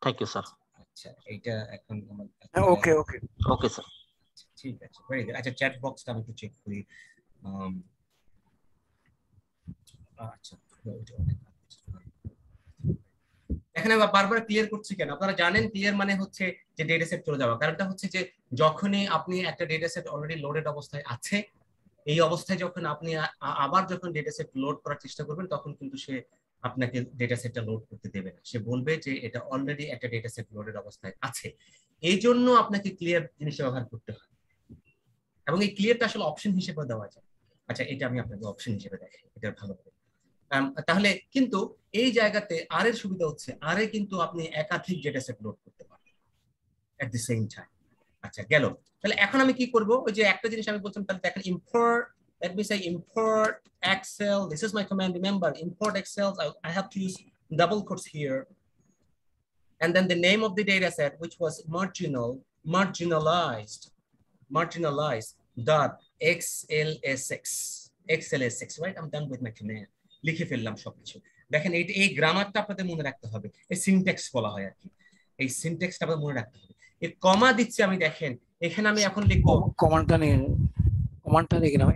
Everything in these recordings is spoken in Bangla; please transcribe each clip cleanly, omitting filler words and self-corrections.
Thank you sir. আচ্ছা এইটা এখন ওকে ওকে ওকে স্যার। ঠিক আছে, ভেরি গুড। আচ্ছা চ্যাট বক্সটা আমি একটু চেক করি। আচ্ছা এখানে বারবার ক্লিয়ার করছি কেন? আপনারা জানেন ক্লিয়ার মানে হচ্ছে যে ডেটা সেট চলে যাওয়া। কারণটা হচ্ছে যে যখনই আপনি একটা ডেটা সেট অলরেডি লোডেড অবস্থায় আছে, এই অবস্থায় যখন আপনি আবার যখন ডেটা সেট লোড করার চেষ্টা করবেন, তখন কিন্তু সে আপনাকে ডেটা সেটটা লোড করতে দেবে না। সে বলবে যে এটা অলরেডি একটা ডেটা সেট লোডেড অবস্থায় আছে। এই জন্য আপনাকে ক্লিয়ার জিনিসটা ব্যবহার করতে হয়, এবং এই ক্লিয়ারটা আসলে অপশন হিসেবে দেওয়া যায়। আচ্ছা এটা আমি আপনাকে অপশন হিসেবে দেখাই, এটা ভালো করে। তাহলে কিন্তু এই জায়গাতে আর এর সুবিধা হচ্ছে আর এ কিন্তু আপনি একাধিক ডেটা সেট লোড করতে পারবেন এট দি সেম টাইম। আচ্ছা গেল। তাহলে এখন আমি কি করব? ওই যে একটা জিনিস আমি বলছিলাম, তাহলে দেখেন import, let me say import excel, this is my command, remember import excel, I have to use double quotes here, and then the name of the data set, which was marginalized dot xlsx, right? I'm done with my command. লিখে ফেললাম সবকিছু। দেখেন এই গ্রামারটা আপনাদের মনে রাখতে হবে, এই সিনট্যাক্স বলা হয় আর কি। এই সিনট্যাক্সটা আপনাদের মনে রাখতে হবে। এই কমা দিচ্ছি আমি, দেখেন এখানে আমি এখন লিখবো কমান্ডটা নিয়ে নাও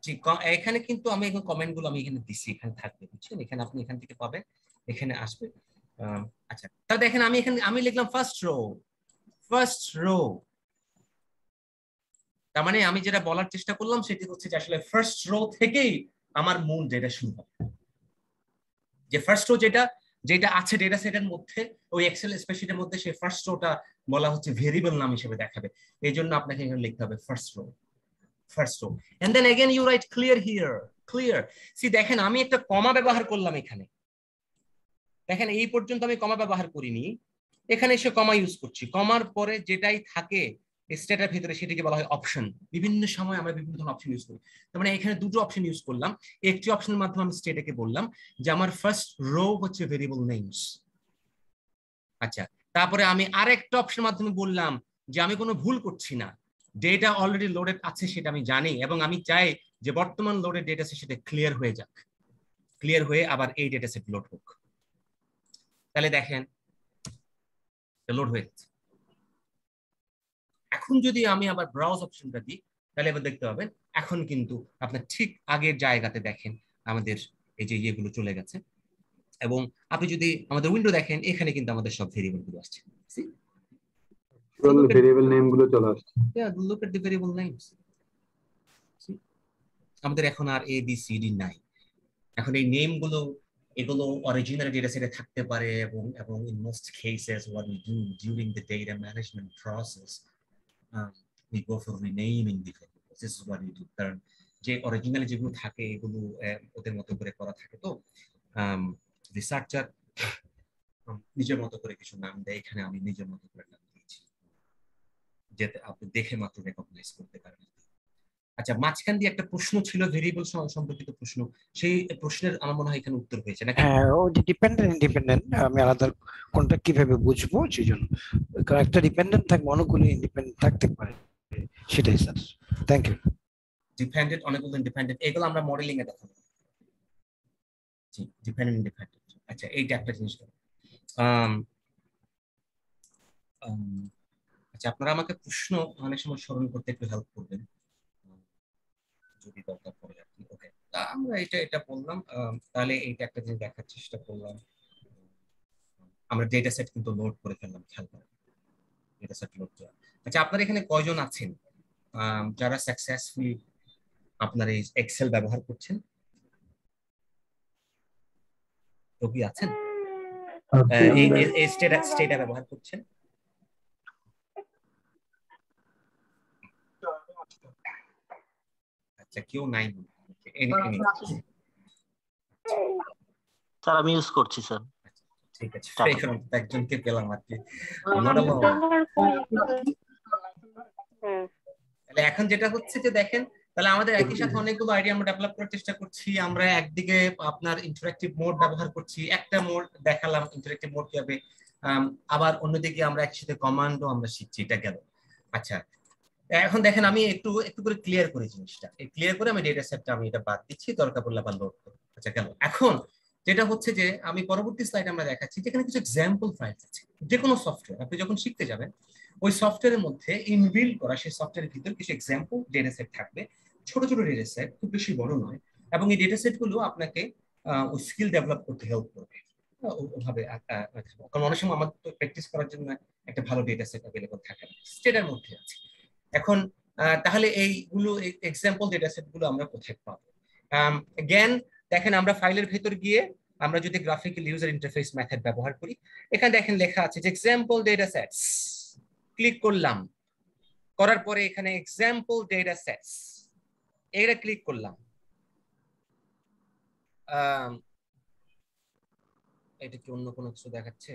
জি। এখানে কিন্তু আমি এখন কমেন্ট গুলো আমি এখানে দিচ্ছি, এখানে থাকবে, বুঝছেন? এখানে আপনি এখান থেকে পাবেন, এখানে আসবে। আচ্ছা তা দেখেন আমি এখানে আমি লিখলাম ফার্স্ট রো। তার মানে আমি যেটা বলার চেষ্টা করলাম সেটি হচ্ছে যে আসলে ফার্স্ট রো থেকেই আমার মূল ডেটা শুরু হবে। যে ফার্স্ট রো যেটা আছে ডেটা সেটের মধ্যে, ওই এক্সেল স্প্রেডশিটের মধ্যে, সেই ফার্স্ট রোটা বলা হচ্ছে ভেরিয়েবল নাম হিসেবে দেখাবে। এই জন্য আপনাকে এখানে লিখতে হবে first row. and then again you write clear here, clear. see দেখেন আমি একটা কমা ব্যবহার করলাম এখানে, দেখেন এই পর্যন্ত আমি কমা ব্যবহার করিনি, এখানে এসে কমা ইউজ করছি। কমার পরে যেটাই থাকে স্টেটের ভিতরে সেটাকে বলা হয় অপশন। বিভিন্ন সময় আমরা বিভিন্ন ধরনের অপশন ইউজ করি। তার মানে এখানে দুটো অপশন ইউজ করলাম। একটি অপশনের মাধ্যমে আমি স্টেটকে বললাম যে আমার ফার্স্ট রো হচ্ছে ভেরিয়েবল নেমস। আচ্ছা তারপরে আমি আরেকটা অপশনের মাধ্যমে বললাম যে আমি কোনো ভুল করছি না, ডেটা অলরেডি লোডেড আছে সেটা আমি জানি, এবং আমি চাই যে বর্তমান লোডেড ডেটা সেট সেটা ক্লিয়ার হয়ে যাক, ক্লিয়ার হয়ে আবার এই ডেটা সেট লোড হোক। তাহলে দেখেন লোড হয়ে গেছে। এখন যদি আমি আবার ব্রাউজ অপশনটা দিই, তাহলে এবার দেখতে পাবেন এখন কিন্তু আপনার ঠিক আগের জায়গাতে দেখেন আমাদের এই যে ইয়েগুলো চলে গেছে, এবং আপনি যদি আমাদের উইন্ডো দেখেন এখানে কিন্তু আমাদের সব ভেরিয়েবল গুলো আসছে। ভেরিয়েবল নেম গুলো চলে আসছে। look at the variable names. আমাদের এখন আর এ বি সি ডি নাই। এখন এই নেম গুলো এগুলো অরিজিনাল ডেটা সেটে থাকতে পারে, এবং in most cases what we do during the data management process, we go for renaming the variables. This is what we do. কারণ যে অরিজিনাল যেগুলো থাকে এগুলো ওদের মতো করে করা থাকে, তো রিসার্চার নিজের মতো করে কিছু নাম দেয়, এখানে আমি নিজের মতো করে নাম দিয়েছি যাতে আপনি দেখে মাত্র রেকগনাইজ করতে পারেন। আচ্ছা মাঝখান দিয়ে একটা প্রশ্ন ছিল ভেরিয়েবল সম্পর্কিত প্রশ্ন, সেই প্রশ্নের আমার মনে হয় এখানে উত্তর হয়েছে নাকি? হ্যাঁ ও যে ডিপেন্ডেন্ট ইন্ডিপেন্ডেন্ট আমি আলাদা কোনটা কিভাবে বুঝবো সেই জন্য, কারণ একটা ডিপেন্ডেন্ট থাকবে অনেকগুলো ইন্ডিপেন্ডেন্ট থাকতে পারে, সেটাই স্যার। Thank you. ডিপেন্ডেন্ট অনেকগুলো ইন্ডিপেন্ডেন্ট, এগুলো আমরা মডেলিং এ দেখাবো। জি ডিপেন্ডেন্ট ইন্ডিপেন্ডেন্ট। আচ্ছা এইটা একটা জিনিস। আচ্ছা আপনারা আমাকে প্রশ্ন অনেক সময় স্মরণ করতে একটু হেল্প করবেন যদি দরকার পড়ে আর কি। ওকে আমরা এটা বললাম। তাহলে এইটা একটা জিনিস দেখার চেষ্টা করলাম, আমরা ডেটা সেট কিন্তু লোড করে ফেললাম, খেয়াল করেন ডেটা সেট লোড করা। আচ্ছা আপনারা এখানে কয়জন আছেন যারা সাকসেসফুলি আপনার এই এক্সেল ব্যবহার করছেন? রবি আছেন এই স্টেটা ব্যবহার করছেন? আচ্ছা কেউ নাই স্যার আমি ইউজ করছি স্যার। ঠিক আছে একজনকে পেলাম আর কি। তাহলে এখন যেটা হচ্ছে যে দেখেন তাহলে আমাদের একই সাথে অনেকগুলো আইডিয়া আমরা ডেভেলপ করার চেষ্টা করছি। আমরা একদিকে আপনার ইন্টারঅ্যাক্টিভ মোড ব্যবহার করছি, একটা মোড দেখালাম ইন্টারঅ্যাক্টিভ মোড কি হবে, আবার অন্যদিকে আমরা একসাথে কমান্ডও আমরা শিখছি, এটা গেল। আচ্ছা এখন দেখেন আমি একটু করে ক্লিয়ার করি জিনিসটা, এই ক্লিয়ার করে আমি ডেটা সেটটা আমি এটা বাদ দিচ্ছি, দরকার পড়লে আবার লোড করব। আচ্ছা গেল। এখন যেটা হচ্ছে যে আমি পরবর্তী স্লাইড আমরা দেখাচ্ছি যেখানে কিছু এক্সাম্পল ফাইল আছে। যে কোনো সফটওয়্যার আপনি যখন শিখতে যাবেন ওই সফটওয়্যারের মধ্যে ইনবিল্ড করা সেই সফটওয়্যারের ভিতর কিছু এক্সাম্পল ডেটা সেট থাকবে, ছোট ছোট ডেটা সেট, খুব বেশি বড় নয়। এবং এই ডেটা সেট গুলো আপনাকে ওই স্কিল ডেভেলপ করতে হেল্প করবে ওভাবে। কারণ অনেক সময় আমাদের তো প্র্যাকটিস করার জন্য একটা ভালো ডেটা সেট অ্যাভেলেবল থাকে না, স্টেটের মধ্যে আছে। এখন তাহলে এইগুলো এক্সাম্পল ডেটা সেট গুলো আমরা কোথায় পাবো? জ্ঞান দেখেন, আমরা ফাইলের ভেতর গিয়ে আমরা যদি গ্রাফিক্যাল ইউজার ইন্টারফেস মেথড ব্যবহার করি, এখানে দেখেন লেখা আছে যে এক্সাম্পল ডেটা সেটস। ক্লিক করলাম, করার পরে এখানে এক্সাম্পল ডেটা সেটস এটা ক্লিক করলাম। এটা কি অন্য কোনো কিছু দেখাচ্ছে?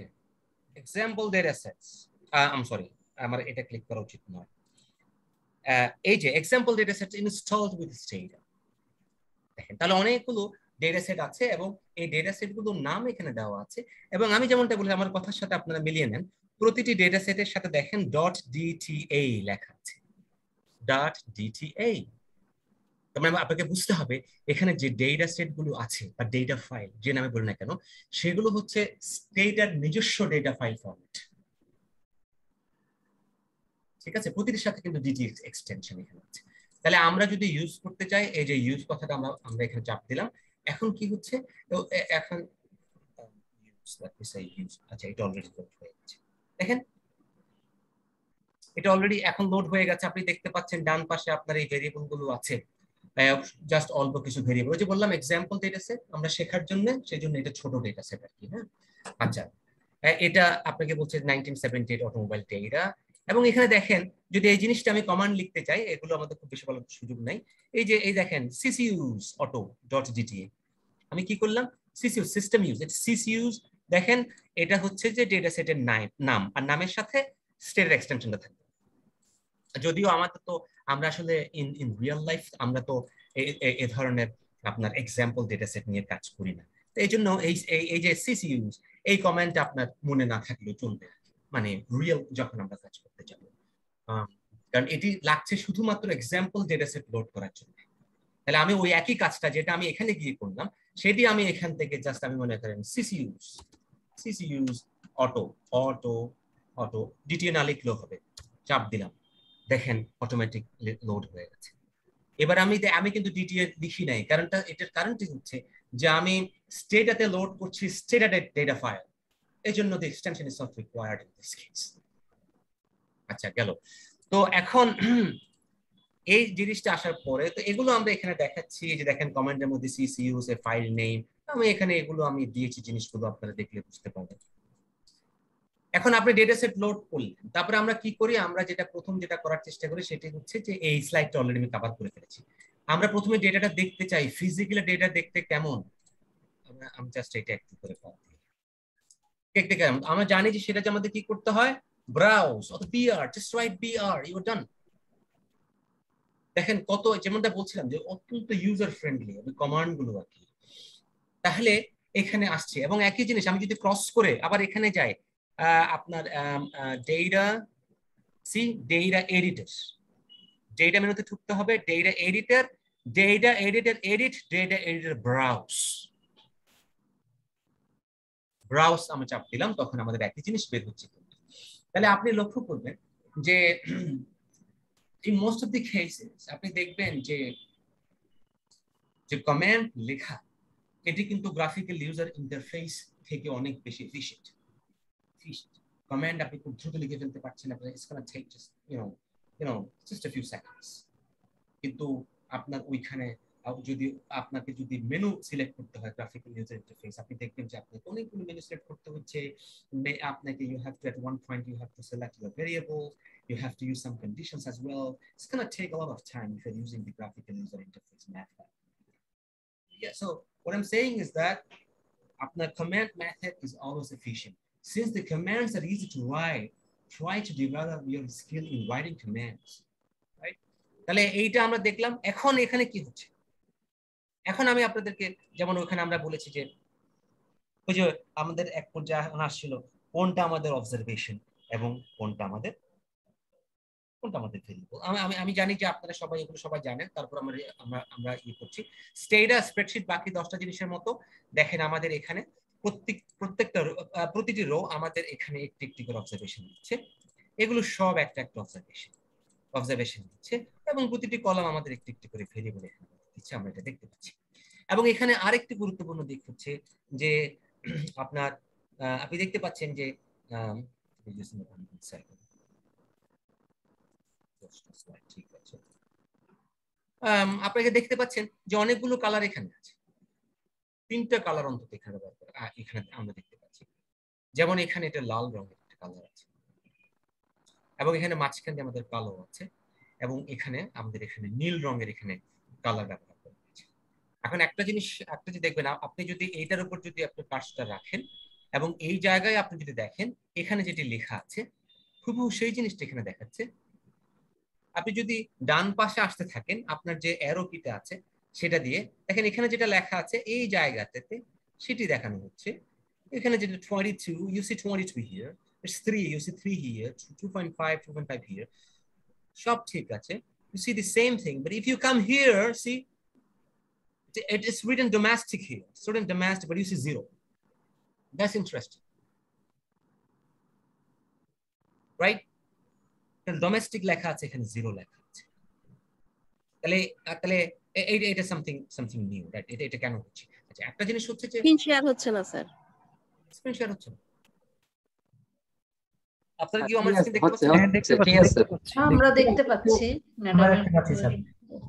Example data sets, I am sorry, আমার এটা ক্লিক করা উচিত নয়। এই যে example data sets installed with Stata, দেখেন তাহলে অনেকগুলো ডেটা সেট আছে এবং এই ডেটা সেট গুলোর নাম এখানে দেওয়া আছে। এবং আমি যেমনটা বলি, আমার কথার সাথে আপনারা মিলিয়ে নেন, প্রতিটি ডেটা সেটের সাথে দেখেন .dta লেখা আছে, .dta। তার মানে আপনাকে বুঝতে হবে এখানে যে ডেটা সেট গুলো আছে বা ডেটা ফাইল যে নামে বলি না কেন, সেগুলো হচ্ছে স্টেটার নিজস্ব ডেটা ফাইল ফরম্যাট। ঠিক আছে, প্রতিটির সাথে কিন্তু ডিটি এক্সটেনশন এখানে আছে। তাহলে আমরা যদি ইউজ করতে চাই, এই যে ইউজ কথাটা আমরা এখানে চাপ দিলাম, এখন কি হচ্ছে? তো এখন আচ্ছা, এটা অলরেডি লোড হয়ে গেছে। দেখেন এটা অলরেডি এখন লোড হয়ে গেছে। আপনি দেখতে পাচ্ছেন ডান পাশে আপনার এই ভেরিয়েবল গুলো আছে, জাস্ট অল্প কিছু ভেরিয়েবল। ওই যে বললাম এক্সাম্পল ডেটা সেট আমরা শেখার জন্য, সেই জন্য এটা ছোট ডেটা সেট আর কি। হ্যাঁ, আচ্ছা, এটা আপনাকে বলছে 1978 অটোমোবাইল ডেটা। এবং এখানে দেখেন যদি এই জিনিসটা আমি কমান্ড লিখতে চাই, এগুলো আমাদের খুব বেশি বলার সুযোগ নাই। এই যে এই দেখেন সিসিউজ অটো .dta, আমি কি করলাম? সিসিউজ সিস্টেম ইউজ, সিসিউজ। দেখেন এটা হচ্ছে যে ডেটা সেটের নাম, আর নামের সাথে স্টেটের এক্সটেনশনটা থাকবে। যদিও আমাদের তো আমরা আসলে ইন রিয়েল লাইফ আমরা তো এই ধরনের আপনার এক্সাম্পল ডেটা সেট নিয়ে কাজ করি না। তো এই জন্য এই যে সিসিউজ এই কমেন্ট আপনার মনে না থাকলেও চলবে, মানে রিয়েল যখন আমরা কাজ করতে যাব। কারণ এটি লাগছে শুধুমাত্র এক্সাম্পল ডেটা সেট লোড করার জন্য। তাহলে আমি ওই একই কাজটা যেটা আমি এখানে গিয়ে করলাম, সেটি আমি এখান থেকে জাস্ট আমি মনে করেন সিসিউজ অটো অটো অটো ডিটিএ না লিখলেও হবে, চাপ দিলাম, দেখেন অটোমেটিক লোড হয়ে গেছে। এবার আমি কিন্তু ডিটিএ লিখি নাই, কারণটা এটার কারণটি হচ্ছে যে আমি স্টেটাতে লোড করছি স্টেটা ডেটা ফাইল, এই জন্য the extension is not required in this case। আচ্ছা গেল। তো এখন এই জিনিসটা আসার পরে তো এগুলো আমরা এখানে দেখাচ্ছি, যে দেখেন কমান্ডের মধ্যে সিসিউজ এ ফাইল নেম, আমি এখানে এগুলো আমি দিয়েছি, জিনিসগুলো আপনারা দেখলে বুঝতে পারবেন। এখন আপনি ডেটা সেট লোড করলেন, তারপরে আমরা কি করি? আমরা প্রথম যেটা করার চেষ্টা করি সেটি হচ্ছে যে এই স্লাইডটা অলরেডি আমি কভার করে ফেলেছি। আমরা প্রথমে ডেটাটা দেখতে চাই, ফিজিক্যালি ডেটা দেখতে কেমন, আমি জাস্ট এটা একটু করে দেখতে কেমন আমরা জানি যে সেটা যে আমাদের কি করতে হয়, ব্রাউজ অথবা B R, just write B R, you are done. দেখেন কত, যেমনটা বলছিলাম যে অত্যন্ত ইউজার ফ্রেন্ডলি কমান্ড গুলো আর কি। তাহলে এখানে আসছে এবং একই জিনিস আমি যদি ক্রস করে আবার এখানে যাই, আপনার ডেটা এডিটর, ডেটা মেনুতে ঢুকতে হবে, data editor edit, data editor browse আমি চাপ দিলাম, তখন আমাদের একই জিনিস বের হচ্ছে। তাহলে আপনি লক্ষ্য করবেন যে in most of the cases আপনি দেখবেন যে কমান্ড লেখা এটি কিন্তু গ্রাফিক্যাল ইউজার ইন্টারফেস থেকে অনেক বেশি এফিশিয়েন্ট। কমান্ড আপনি খুব দ্রুত লিখে ফেলতে পারছেন, আপনার it's gonna take just just a few seconds। কিন্তু আপনার ওইখানে যদি আপনাকে যদি মেনু সিলেক্ট করতে হয় গ্রাফিক্যাল ইউজার ইন্টারফেস, আপনি দেখবেন যে আপনাকে অনেকগুলো মেনু সিলেক্ট করতে হচ্ছে। আপনাকে you have to at one point you have to select your variable, you have to use some conditions as well. It's going to take a lot of time if you're using the graphical user interface method. Yeah, so what I'm saying is that our command method is always efficient. Since the commands are easy to write, try to develop your skill in writing commands. Right? তাহলে এইটা আমরা দেখলাম। এখন এখানে কি হচ্ছে, এখন আমি আপনাদেরকে যেমন ওখানে আমরা বলেছি যে ওই যে আমাদের এক পর্যায়ে আসছিল কোনটা আমাদের অবজারভেশন এবং কোনটা আমাদের কোনটা আমাদের ভেরিয়েবল। আমি আমি আমি জানি যে আপনারা সবাই এগুলো সবাই জানেন, তারপর আমরা আমরা আমরা করছি স্টেটা স্প্রেডশিট বাকি 10টা জিনিসের মতো। দেখেন আমাদের এখানে প্রত্যেকটা প্রতিটি রো আমাদের এখানে একটি একটি করে অবজারভেশন দিচ্ছে, এগুলো সব একটা একটা অবজারভেশন দিচ্ছে, এবং প্রতিটি কলাম আমাদের একটি একটি করে ভেরিয়েবল এখানে দিচ্ছে, আমরা এটা দেখতে পাচ্ছি। এবং এখানে আরেকটি গুরুত্বপূর্ণ দিক হচ্ছে যে আপনার আপনি দেখতে পাচ্ছেন যে ঠিক আছে, আপনাকে দেখতে পাচ্ছেন যে অনেকগুলো কালার এখানে আছে, 3টা কালার অন্তত এখানে এখানে আমরা দেখতে পাচ্ছি। যেমন এখানে এটা লাল রঙের একটা কালার আছে, এবং এখানে মাঝখানে আমাদের কালো আছে, এবং এখানে আমাদের এখানে নীল রঙের এখানে কালার ব্যবহার করা হয়েছে। এখন একটা জিনিস দেখবেন, আপনি যদি এইটার উপর যদি আপনি কাজটা রাখেন এবং এই জায়গায় আপনি যদি দেখেন এখানে যেটি লেখা আছে হুবহু সেই জিনিসটা এখানে দেখাচ্ছে। আপনি যদি ডান পাশে আসতে থাকেন আপনার যে অ্যারো কিটা আছে সেটা দিয়ে দেখেন এখানে যেটা লেখা আছে এই জায়গাটাতে সেটি দেখানো হচ্ছে। এখানে যেটা 22, you see 22 here, it's 3, you see 3 here, 2.5, 2.5 here, সব ঠিক আছে, you see the same thing, but if you come here, see it is written domestic here, student domestic, but you see 0. That's interesting, right? Domestic লেখা আছে, এখানে 0 লেখা আছে। তাহলে তাহলে এটা সামথিং নিউ, রাইট? এটা কেন হচ্ছে? আচ্ছা, একটা জিনিস হচ্ছে যে স্ক্রিন শেয়ার হচ্ছে না স্যার। স্ক্রিন শেয়ার হচ্ছে না। আপনারা কি ঠিক আমার আছে, স্ক্রিন দেখতে হচ্ছে, পাচ্ছেন? হ্যাঁ, দেখতে পাচ্ছি, ঠিক আছে। দেখতে পাচ্ছি। আমরা দেখতে পাচ্ছি আমরা ম্যাডাম। দেখতে পাচ্ছি স্যার।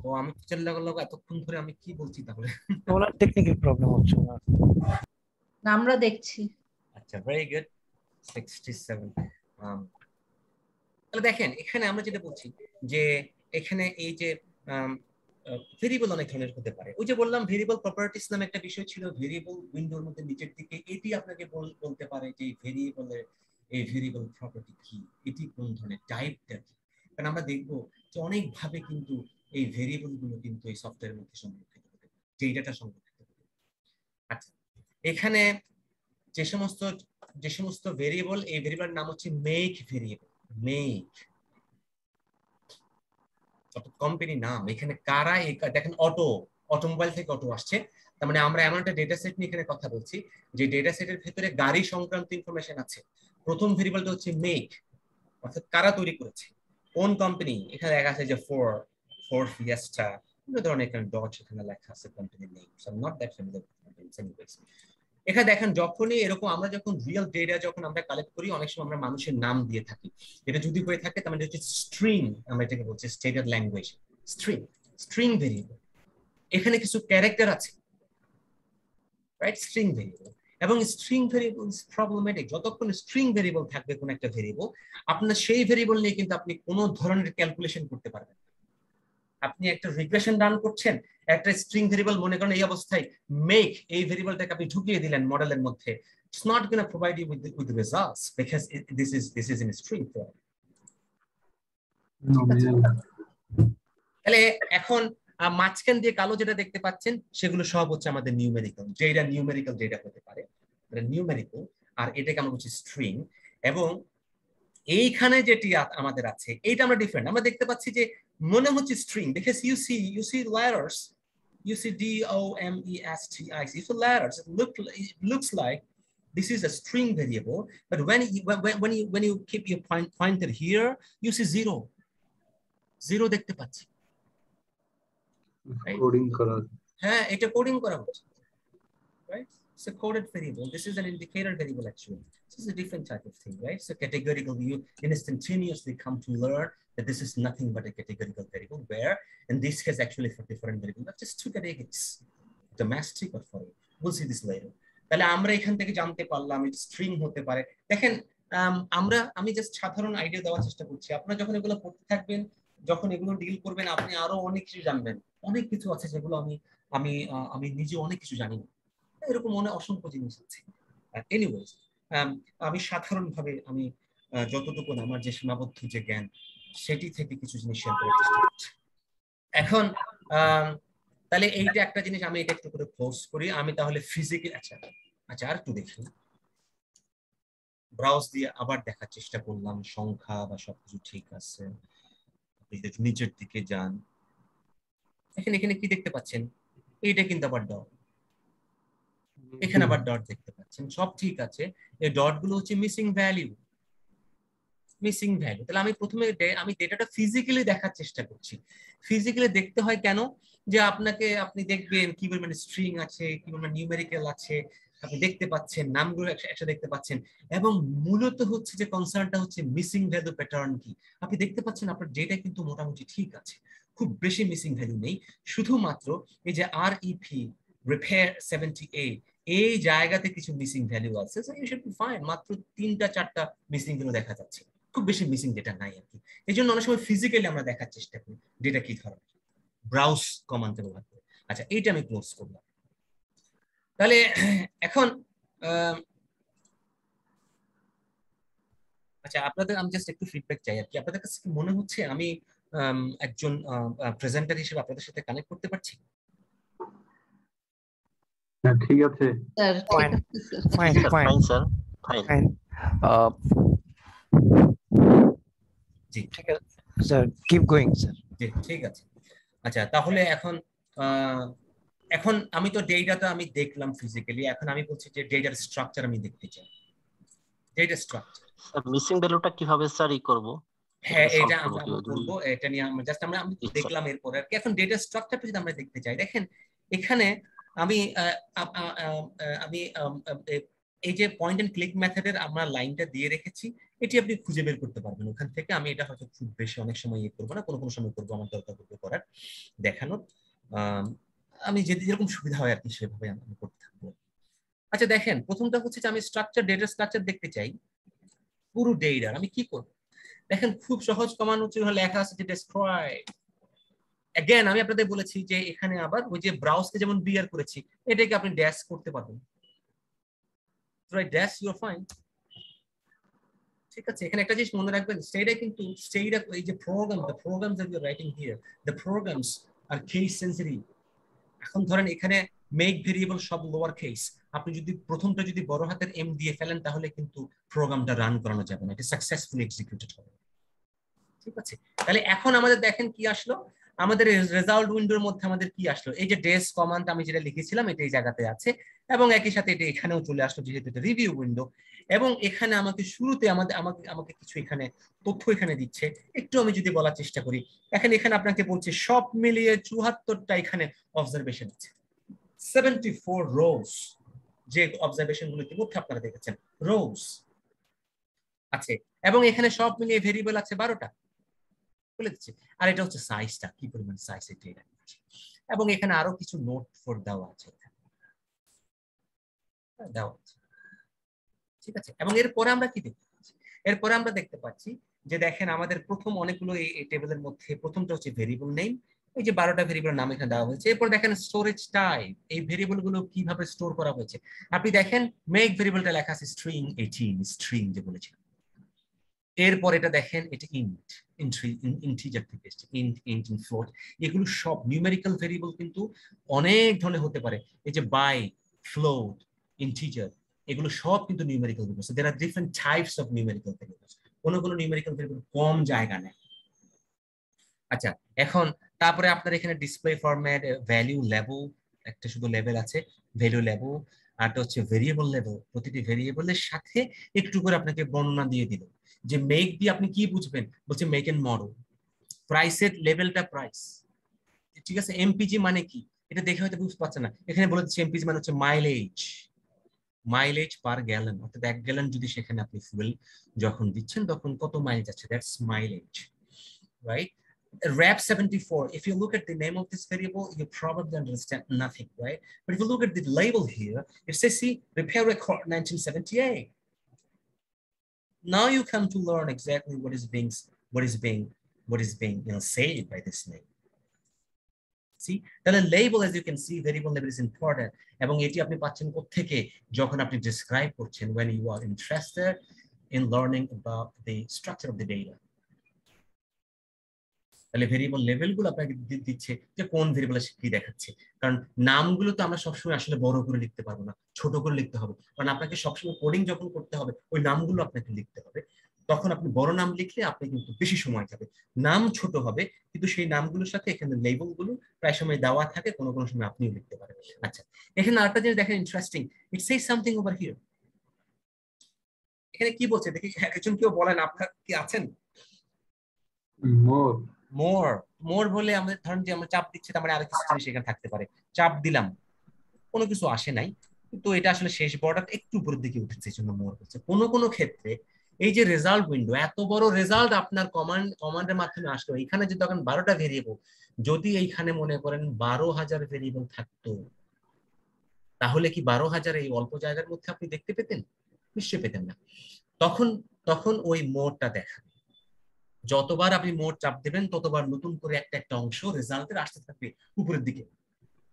ও আমি চিল্লা করলাম এতক্ষণ ধরে আমি কি বলছি তাহলে? ওনার টেকনিক্যাল প্রবলেম হচ্ছে না। না, আমরা দেখছি। আচ্ছা, ভেরি গুড। 67 তাহলে দেখেন এখানে আমরা যেটা বলছি যে এখানে এই যে ভেরিয়েবল অনেক ধরনের হতে পারে। ওই যে বললাম ভেরিয়েবল প্রপার্টিস নামে একটা বিষয় ছিল, ভেরিয়েবল উইন্ডোর মধ্যে নিচের দিকে, এটি আপনাকে বলতে পারে যে ভেরিয়েবলের এই ভেরিয়েবল প্রপার্টি কি, এটি কোন ধরনের টাইপটা কি। কারণ আমরা দেখবো যে অনেক ভাবে কিন্তু এই ভেরিয়েবল গুলো কিন্তু এই সফটওয়্যারের মধ্যে সংরক্ষিত হতে পারে, ডেটাটা সংরক্ষিত হতে পারে। আচ্ছা, এখানে যে সমস্ত ভেরিয়েবল, এই ভেরিয়েবলের নাম হচ্ছে মেক ভেরিয়েবল। মেক কোম্পানি নাম, এখানে কারা দেখেন অটোমোবাইল থেকে অটো আসছে, তার মানে আমরা এমন একটা ডেটা সেট নিয়ে এখানে কথা বলছি যে ডেটা সেটের ভিতরে গাড়ি সংক্রান্ত ইনফরমেশন আছে। প্রথম ভেরিয়েবলটা হচ্ছে মেক, অর্থাৎ কারা তৈরি করেছে, কোন কোম্পানি। এখানে লেখা আছে যে ফোর ফিয়েস্টা, বিভিন্ন ধরনের এখানে ডচ এখানে লেখা আছে কোম্পানির name. So not that familiar. এখানে দেখেন যখনই এরকম আমরা যখন রিয়েল ডেটা যখন আমরা কালেক্ট করি অনেক সময় আমরা মানুষের নাম দিয়ে থাকি। এটা যদি হয়ে থাকে তার মানে হচ্ছে স্ট্রিং, আমরা এটাকে বলছি স্টেটেড ল্যাঙ্গুয়েজ স্ট্রিং ভেরিয়েবল। এখানে কিছু ক্যারেক্টার আছে, রাইট? String variable. এবং স্ট্রিং ভেরিয়েবল ইজ প্রবলেমেটিক। যতক্ষণ স্ট্রিং ভেরিয়েবল থাকবে কোন একটা ভেরিয়েবল, আপনার সেই ভেরিয়েবল নিয়ে কিন্তু আপনি কোনো ধরনের ক্যালকুলেশন করতে পারবেন। আপনি একটা রিগ্রেশন রান করছেন, একটা স্ট্রিং ভেরিয়েবল মনে করেন এই অবস্থায় মেক, এই ভেরিয়েবলটাকে আপনি ঢুকিয়ে দিলেন মডেলের মধ্যে, it's not going to provide you with the results because this is in string form. তাহলে এখন মাঝখান দিয়ে কালো যেটা দেখতে পাচ্ছেন সেগুলো সব হচ্ছে আমাদের নিউমেরিক্যাল, যেটা নিউমেরিক্যাল ডেটা হতে পারে, এটা নিউমেরিক্যাল, আর এটাকে আমরা বলছি স্ট্রিং। এবং এইখানে যেটি আমাদের আছে এইটা আমরা ডিফারেন্ট, আমরা দেখতে পাচ্ছি যে মনে হচ্ছে string, because you see letters, you see DOMESTIC, you see letters, it looks like this is a string variable, but when you keep your pointer here, you see zero দেখতে পাচ্ছি, কোডিং করা। হ্যাঁ, এটা কোডিং করা হচ্ছে, right? It's a coded variable. This is an indicator variable actually. This is a different type of thing, right? So categorical, you instantaneously come to learn that this is nothing but a categorical variable, where in this case actually for different variable, but just two categories, domestic or foreign. We'll see this later. তাহলে আমরা এখান থেকে জানতে পারলাম স্ট্রিং হতে পারে। দেখেন আমি জাস্ট সাধারণ আইডিয়া দেওয়ার চেষ্টা করছি, আপনারা যখন এগুলো পড়তে থাকবেন, যখন এগুলো ডিল করবেন, আপনি আরো অনেক কিছু জানবেন। অনেক কিছু আছে যেগুলো আমি নিজে অনেক কিছু জানি না, এরকম মনে অসংখ্য জিনিস আছে। এনিওয়েজ, আমি সাধারণভাবে আমি যতটুকু আমার যে সীমাবদ্ধ যে জ্ঞান সেটি থেকে কিছু জিনিস শেয়ার করার চেষ্টা করছি। এখন তাহলে এইটা একটা জিনিস, আমি এটা একটু করে ক্লোজ করি। আমি তাহলে ফিজিক্যাল আচ্ছা আর একটু দেখি, ব্রাউজ দিয়ে আবার দেখার চেষ্টা করলাম সংখ্যা বা সবকিছু ঠিক আছে। একটু নিচের দিকে যান, এখানে এখানে কি দেখতে পাচ্ছেন? এইটা কিন্তু আবার ডট, এখানে আবার ডট দেখতে পাচ্ছেন, সব ঠিক আছে। এই ডট গুলো হচ্ছে মিসিং ভ্যালু, মিসিং ভ্যালু। তাহলে আমি প্রথমে আমি ডেটাটা ফিজিক্যালি দেখার চেষ্টা করছি। ফিজিক্যালি দেখতে হয় কেন? যে আপনি দেখবেন কি পরিমাণে স্ট্রিং আছে, কি পরিমাণে নিউমেরিক্যাল আছে, আপনি দেখতে পাচ্ছেন, নামগুলো একসাথে দেখতে পাচ্ছেন। এবং মূলত হচ্ছে যে কনসার্নটা হচ্ছে মিসিং ভ্যালু প্যাটার্ন কি। আপনি দেখতে পাচ্ছেন আপনার ডেটা কিন্তু মোটামুটি ঠিক আছে, খুব বেশি মিসিং ভ্যালু নেই। শুধুমাত্র এই যে REP রিপেয়ার 78 এই জায়গাতে কিছু মিসিং ভ্যালু আছে। So you should be fine. মাত্র 3-4টা মিসিং ভ্যালু দেখা যাচ্ছে, খুব বেশি মিসিং ডেটা নাই আর কি। এই জন্য অনেক সময় ফিজিক্যালি আমরা দেখার চেষ্টা করি ডেটা কি ধরনের, ব্রাউজ কমান্ড ব্যবহার করে। আচ্ছা, এইটা আমি ক্লোজ করলাম। তাহলে এখন আচ্ছা, আপনাদের আমি জাস্ট একটু ফিডব্যাক চাই আর কি। আপনাদের কাছে কি মনে হচ্ছে আমি একজন প্রেজেন্টার হিসেবে আপনাদের সাথে কানেক্ট করতে পারছি? হ্যাঁ, ঠিক আছে স্যার ঠিক Fine. আছে sir. Fine, Sir, fine, fine, sir. Fine. fine. জি ঠিক আছে, sir. Keep going, sir. জি, ঠিক আছে। আচ্ছা, তাহলে এখন আমি তো ডেটাটা আমি দেখলাম ফিজিক্যালি, এখন আমি বলছি যে ডেটার স্ট্রাকচার আমি দেখতে চাই। ডেটা স্ট্রাকচার, স্যার মিসিং ভ্যালুটা কিভাবে স্যার করব? হ্যাঁ solve এটা করবো আমরা কিভাবে? করবো। এটা নিয়ে আমরা জাস্ট আমি জি, স্যার। দেখলাম এরপর আর কি। এখন ডেটা স্ট্রাকচারটা যদি আমরা দেখতে চাই, দেখেন এখানে আমি আমি এই যে পয়েন্ট এন্ড ক্লিক মেথডের আমরা লাইনটা দিয়ে রেখেছি, এটি আপনি খুঁজে বের করতে পারবেন ওখান থেকে। আমি এটা হয়তো খুব বেশি অনেক সময় করবো না, কোনো কোনো সময় করবো, আমার দরকার করবে করার, দেখানোর। আমি যেরকম সুবিধা হয় আর কি সেভাবে আমি করতে থাকবো। আচ্ছা দেখেন, প্রথমটা হচ্ছে যে আমি ডেটা স্ট্রাকচার দেখতে চাই পুরো ডেটার। আমি কি করবো? দেখেন খুব সহজ কমান্ড হচ্ছে, লেখা আছে যে ডেস্ট্রয়। अगेन আমি আপনাদের বলেছি যে এখানে আবার ওই যে ব্রাউজকে যেমন বিআর করেছি, এটাকে আপনি ড্যাশ করতে পারবেন। Right, dash you are fine. ঠিক আছে, এখানে একটা জিনিস মনে রাখবেন, স্টেটা কিন্তু স্টেটা এই যে programs that you are writing here, the programs are case sensitive. এখন ধরেন এখানে মেক ভেরিয়েবল সব লোয়ার কেস, আপনি যদি প্রথমটা যদি বড় হাতের এম দিয়ে ফেলেন তাহলে কিন্তু প্রোগ্রামটা রান করানো যাবে না, এটা সাকসেসফুলি এক্সিকিউটেড হবে। ঠিক আছে, তাহলে এখন আমাদের দেখেন কি আসলো, আমাদের রেজাল্ট উইন্ডোর মধ্যে আমাদের কি আসলো, এই যে ডেস কমান্ড আমি যেটা লিখেছিলাম এটা এই জায়গাতে আছে, এবং একই সাথে এটা এখানেও চলে আসলো যেহেতু এটা রিভিউ উইন্ডো। এবং এখানে আমাকে শুরুতে আমাকে কিছু এখানে তথ্য এখানে দিচ্ছে। একটু আমি যদি বলার চেষ্টা করি, এখানে আপনাকে বলছে সব মিলিয়ে 74টা এখানে অবজারভেশন আছে, 74 রোজ, যে অবজারভেশন গুলো ইতিমধ্যে আপনারা দেখেছেন রোজ আছে। এবং এখানে সব মিলিয়ে ভেরিয়েবল আছে 12টা, বলে দিচ্ছি। আর এটা হচ্ছে সাইজটা, কি পরিমাণ সাইজ এটা। এবং এখানে আরো কিছু নোট ফর দেওয়া আছে, ঠিক আছে। এবং এরপরে আমরা কি দেখতে পাচ্ছি? এরপরে আমরা দেখতে পাচ্ছি যে দেখেন আমাদের প্রথম অনেকগুলো এই টেবিলের মধ্যে প্রথমটা হচ্ছে ভেরিয়েবল নেম, এই যে 12টা ভেরিয়েবলের নাম এখানে দেওয়া হয়েছে। এরপর দেখেন স্টোরেজ টাইপ, এই ভেরিয়েবল গুলো কিভাবে স্টোর করা হয়েছে। আপনি দেখেন মেক ভেরিয়েবলটা লেখা আছে স্ট্রিং 18, স্ট্রিং যে বলেছিলাম। এরপর এটা দেখেন এটা ইন্টিজার থেকে এসেছে, ইন্ট ফ্লোট। এগুলো সব নিউমেরিক্যাল ভেরিয়েবল, কিন্তু অনেক ধরনের হতে পারে। এই যে বাই, ফ্লোট, ইন্টিজার, এগুলো সব কিন্তু numerical variable. So there are different types of numerical variables. কোন নিউমেরিক্যাল ভেরিয়েবল কম জায়গা নেয়। আচ্ছা, এখন তারপরে আপনার এখানে ডিসপ্লে ফরম্যাট, ভ্যালু লেভেল, একটা শুধু লেভেল আছে, ভ্যালু লেভেল, আর হচ্ছে ভেরিয়েবল লেভেল। প্রতিটি ভেরিয়েবলের সাথে একটু করে আপনাকে বর্ণনা দিয়ে দিল যে মেক দিয়ে আপনি কি বুঝবেন, বলছে মেক এন্ড মডেল। প্রাইসের লেভেলটা প্রাইস, ঠিক আছে। এমপিজি মানে কি, এটা দেখে হয়তো বুঝতে পারছেন না। এখানে বলে দিচ্ছে এমপিজি মানে হচ্ছে মাইলেজ পার গ্যালন, অর্থাৎ 1 গ্যালন যদি সেখানে আপনি ফুয়েল যখন দিচ্ছেন তখন কত মাইল যাচ্ছে, that's mileage, right. RAP 74, if you look at the name of this variable, you probably understand nothing, right? But if you look at the label here, it says, see, repair record 1978. Now you come to learn exactly what is being said by this name. See, তাহলে label, as you can see, variable label is important, এবং এটি আপনি পাচ্ছেন কোত্থেকে, যখন আপনি describe করছেন, when you are interested in learning about the structure of the data. তাহলে ভেরিয়েবল লেভেল গুলো আপনাকে দিচ্ছে যে কোন ভেরিয়েবল কি দেখাচ্ছে। কারণ নামগুলো তো আমরা সবসময় আসলে বড় করে লিখতে পারবো না, ছোট করে লিখতে হবে, কারণ আপনাকে সবসময় কোডিং যখন করতে হবে ওই নামগুলো আপনাকে লিখতে হবে। তখন আপনি বড় নাম লিখলে আপনি কিন্তু বেশি সময় যাবে, নাম ছোট হবে কিন্তু সেই নামগুলোর সাথে এখানে লেবেল গুলো প্রায় সময় দেওয়া থাকে, কোনো কোনো সময় আপনিও লিখতে পারেন। আচ্ছা, এখানে আরেকটা জিনিস দেখেন interesting, it Sage something over here. এখানে কি বলছে দেখি, একজন কেউ বলেন, আপনার কি আছেন? মোর মোর, মোর বলে আমাদের ধরেন যে আমরা চাপ দিচ্ছি, তার মানে আরেক কিছু জিনিস এখানে থাকতে পারে, চাপ দিলাম কোনো কিছু আসে নাই, কিন্তু এটা আসলে শেষ বর্ডার একটু উপরের দিকে উঠেছে, এই জন্য মোর হচ্ছে। কোনো কোনো ক্ষেত্রে এই যে রেজাল্ট উইন্ডো, এত বড় রেজাল্ট আপনার কমান্ডের মাধ্যমে আসলো, এখানে যদি তখন 12টা ভেরিয়েবল, যদি এইখানে মনে করেন 12,000 ভেরিয়েবল থাকতো, তাহলে কি 12,000 এই অল্প জায়গার মধ্যে আপনি দেখতে পেতেন? নিশ্চয়ই পেতেন না। তখন তখন ওই মোডটা দেখা, যতবার আপনি মোড চাপ দেবেন ততবার নতুন করে একটা একটা অংশ রেজাল্টের আসতে থাকবে উপরের দিকে,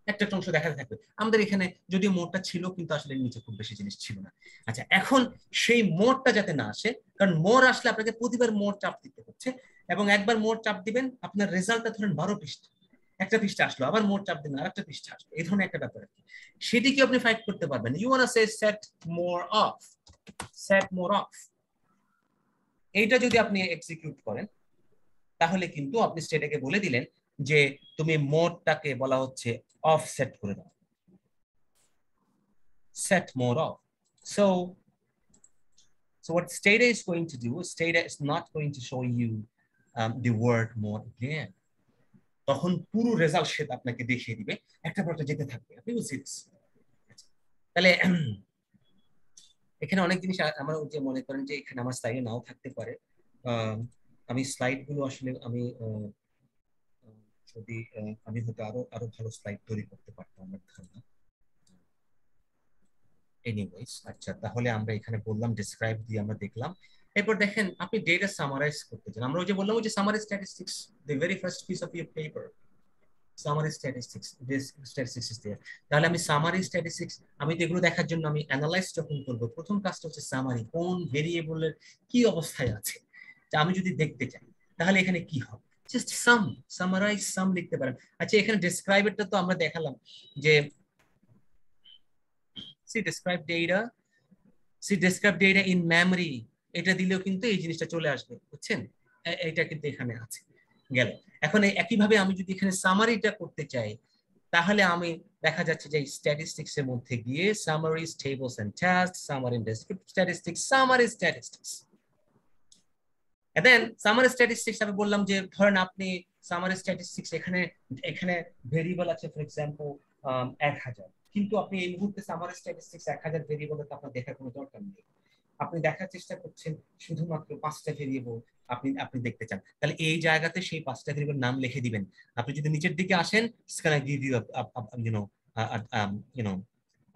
একটা একটা অংশ দেখাতে থাকবে। আমাদের এখানে যদিও মোডটা ছিল কিন্তু আসলে নিচে খুব বেশি জিনিস ছিল না। আচ্ছা, এখন সেই মোডটা যাতে না আসে, কারণ মোড আসলে আপনাকে প্রতিবার মোড চাপ দিতে হচ্ছে, এবং একবার মোড চাপ দিবেন আপনার রেজাল্টটা ধরেন 12 পৃষ্ঠা, একটা পৃষ্ঠা আসলো, আবার মোড চাপ দিবেন আর একটা পৃষ্ঠা আসলো, এই ধরনের একটা ব্যাপার। সেটি কি আপনি ফাইট করতে পারবেন? You want to say set more off, set more off, এইটা যদি আপনি এক্সিকিউট করেন তাহলে কিন্তু আপনি স্টেটকে বলে দিলেন যে তুমি মোডটাকে বলা হচ্ছে অফ সেট করে দাও, set mode off. So what Stata is going to do is Stata is not going to show you the word mode again. তখন পুরো রেজাল্ট সেট আপনাকে দেখিয়ে দিবে, একটা পর একটা যেতে থাকবে, আপনি বুঝছেন? তাহলে এখানে অনেক জিনিস আমরা যে মনে করেন যে এখানে আমার স্লাইডে নাও থাকতে পারে, আমি স্লাইড গুলো আসলে আমি যদি আমি হয়তো আরো আরো ভালো স্লাইড তৈরি করতে পারতাম আমার ধারণা। এনিওয়েজ, আচ্ছা, তাহলে আমরা এখানে বললাম ডেসক্রাইব দিয়ে আমরা দেখলাম। এরপর দেখেন আপনি ডেটা সামারাইজ করতে চান, আমরা ওই যে বললাম ওই যে summary statistics, the very first piece of your paper, summary statistics, this statistics is there. তাহলে আমি সামারি স্ট্যাটিস্টিক্স, আমি তো এগুলো দেখার জন্য আমি অ্যানালাইজ যখন করব, প্রথম কাজটা হচ্ছে সামারি, কোন ভেরিয়েবলের কি অবস্থায় আছে, তা আমি যদি দেখতে চাই তাহলে এখানে কি হবে, জাস্ট সাম, সামারাইজ সাম লিখতে পারেন। আচ্ছা, এখানে ডেসক্রাইবেরটা তো আমরা দেখালাম যে see describe data in memory, এটা দিলেও কিন্তু এই জিনিসটা চলে আসবে, বুঝছেন? এটা কিন্তু এখানে আছে, গেল। এখন একইভাবে আমি যদি এখানে সামারিটা করতে চাই, তাহলে আমি দেখা যাচ্ছে যে স্ট্যাটিস্টিক্স এর মধ্যে গিয়ে summaries, tables and tasks, summary descriptive statistics, summary statistics, and then summary statistics আমি বললাম যে ধরেন আপনি সামারি স্ট্যাটিস্টিক্স এখানে এখানে ভেরিয়েবল আছে ফর এক্সাম্পল 1000, কিন্তু আপনি এই মুহূর্তে সামারি স্ট্যাটিস্টিক্স 1000 ভেরিয়েবলের আপনার দেখার কোনো দরকার নেই, আপনি দেখার চেষ্টা করছেন শুধুমাত্র 5টা ভেরিয়েবল আপনি দেখতে চান, তাহলে এই জায়গাতে সেই 5টা ভেরিয়েবল নাম লিখে দিবেন। আপনি যদি নিচের দিকে আসেন, it's gonna give you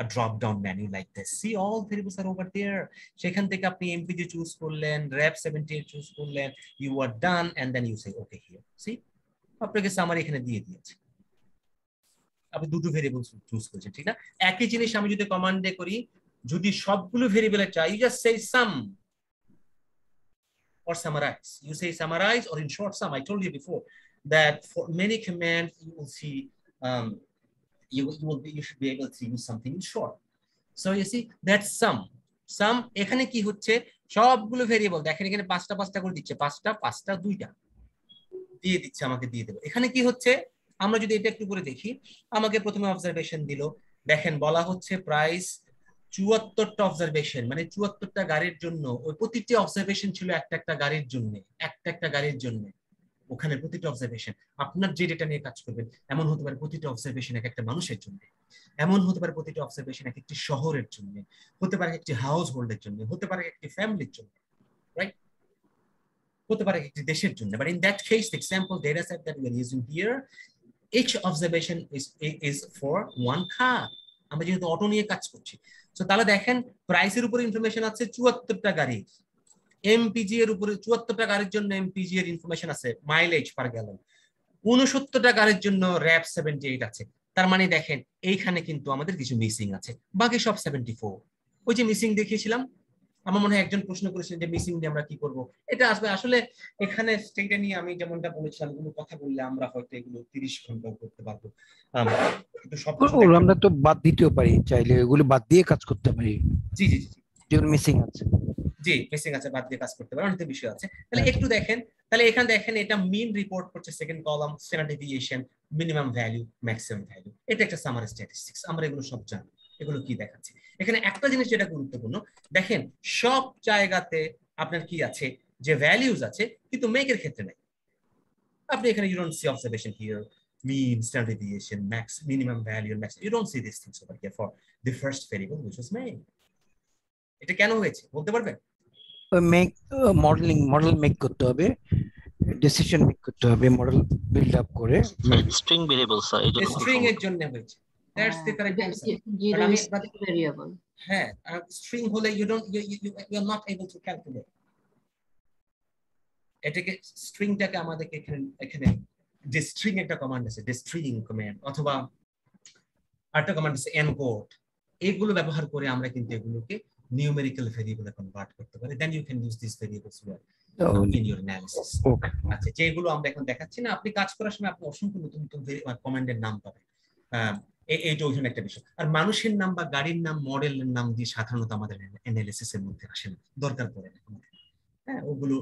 a drop down menu like this, see all variables are over there, সেখান থেকে আপনি MPG চুজ করলেন, rep 78 চুজ করলেন, you are done and then you say okay here, see আপনাকে সামারি এখানে দিয়ে দিয়েছে, আপনি দুটো ভেরিয়েবল চুজ করেছেন, ঠিক না? একই জিনিস আমি যদি কমান্ডে করি, যদি সবগুলো ভেরিয়েবলে চাই, you just say sum or summarize, you say summarize or in short sum. I told you before that for many commands you will see you should be able to use something in short, so you see that's sum এখানে কি হচ্ছে, সবগুলো ভেরিয়েবল দেখেন এখানে 5টা করে দিচ্ছে, 5টা 2টা দিয়ে দিচ্ছে, আমাকে দিয়ে দেবে। এখানে কি হচ্ছে, আমরা যদি এটা একটু করে দেখি, আমাকে প্রথমে অবজারভেশন দিল, দেখেন বলা হচ্ছে প্রাইস 74টা অবজারভেশন, মানে 74টা গাড়ির জন্য, ওই প্রতিটি অবজারভেশন ছিল একটা একটা গাড়ির জন্য, একটা গাড়ির জন্য, ওখানে প্রতিটা অবজারভেশন আপনার যে ডেটা নিয়ে কাজ করবেন, এমন হতে পারে প্রতিটা অবজারভেশন এক একটা মানুষের জন্য, এমন হতে পারে প্রতিটা অবজারভেশন এক একটি শহরের জন্য, হতে পারে একটি হাউস হোল্ডের জন্য, হতে পারে একটি ফ্যামিলির জন্য, রাইট, হতে পারে একটি দেশের জন্য। But in that case the example data said that we are using here, each observation is for one car, আমরা যেহেতু অটো নিয়ে কাজ করছি, সো তাহলে দেখেন প্রাইসের উপরে ইনফরমেশন আছে 74টা গাড়ি, এমপিজি এর উপরে 74টা গাড়ির জন্য এমপিজি এর ইনফরমেশন আছে, মাইলেজ পার গ্যালন, 69টা গাড়ির জন্য র‍্যাপ 78 আছে, তার মানে দেখেন এইখানে কিন্তু আমাদের কিছু মিসিং আছে, বাকি সব 74। ওই যে মিসিং দেখিয়েছিলাম, আমার মনে হয় একজন প্রশ্ন করেছিলেন যে মিসিং দিয়ে আমরা কি করব, এটা আসবে আসলে এখানে স্টেটে নিয়ে আমি যেমনটা বলেছিলাম, এগুলো কথা বললে আমরা হয়তো এগুলো 30 ঘন্টাও করতে পারবো, কিন্তু সবকিছু আমরা তো বাদ দিতেও পারি, চাইলে এগুলো বাদ দিয়ে কাজ করতে পারি জি জি জি যেগুলো মিসিং আছে। জি মিসিং আছে, বাদ দিয়ে কাজ করতে পারে, অনেক বিষয় আছে। তাহলে একটু দেখেন, তাহলে এখানে দেখেন এটা মিন রিপোর্ট করছে, second column standard deviation, minimum value, maximum value, এটা একটা সামারি স্ট্যাটিস্টিক্স, আমরা এগুলো সব জানি। এগুলো কি দেখাচ্ছে এখানে একটা জিনিস যেটা গুরুত্বপূর্ণ, দেখেন সব জায়গাতে আপনার কি আছে, যে ভ্যালিউজ আছে, কিন্তু মেকের ক্ষেত্রে নাই। আপনি এখানে you don't see observation here, mean, standard deviation, max, minimum value, and max. You don't see these things over here for the first variable which was made. এটা কেন হয়েছে বলতে পারবেন? মেক মডেল মেক করতে হবে, ডিসিশন মেক করতে হবে, মডেল বিল্ড আপ করে স্ট্রিং ভেরিয়েবল স্যার, এই জন্য স্ট্রিং এর জন্য হয়েছে। That's the correct answer. কারণ আমি ভেরিয়েবল, হ্যাঁ স্ট্রিং হলে you don't you are not able to calculate এটাকে, স্ট্রিংটাকে আমাদেরকে এখানে যে স্ট্রিং একটা কমান্ড আছে, স্ট্রিং কমান্ড, অথবা আরেকটা কমান্ড আছে এনকোড, এগুলো ব্যবহার করে আমরা কিন্তু এগুলোকে নিউমেরিক্যাল ভেরিয়েবলে কনভার্ট করতে পারি। Then you can use this variables in your analysis. Okay. আচ্ছা, যেগুলো আমরা এখন দেখাচ্ছি না, আপনি কাজ করার সময় আপনি অসংখ্য নতুন নতুন কমান্ডের নাম পাবেন। এইটা ওইখানে একটা বিষয়। আর মানুষের নাম বা গাড়ির নাম, মডেলের নাম দিয়ে সাধারণত আমাদের অ্যানালিসিসের মধ্যে আসে না, দরকার পড়ে না। হ্যাঁ, ওগুলো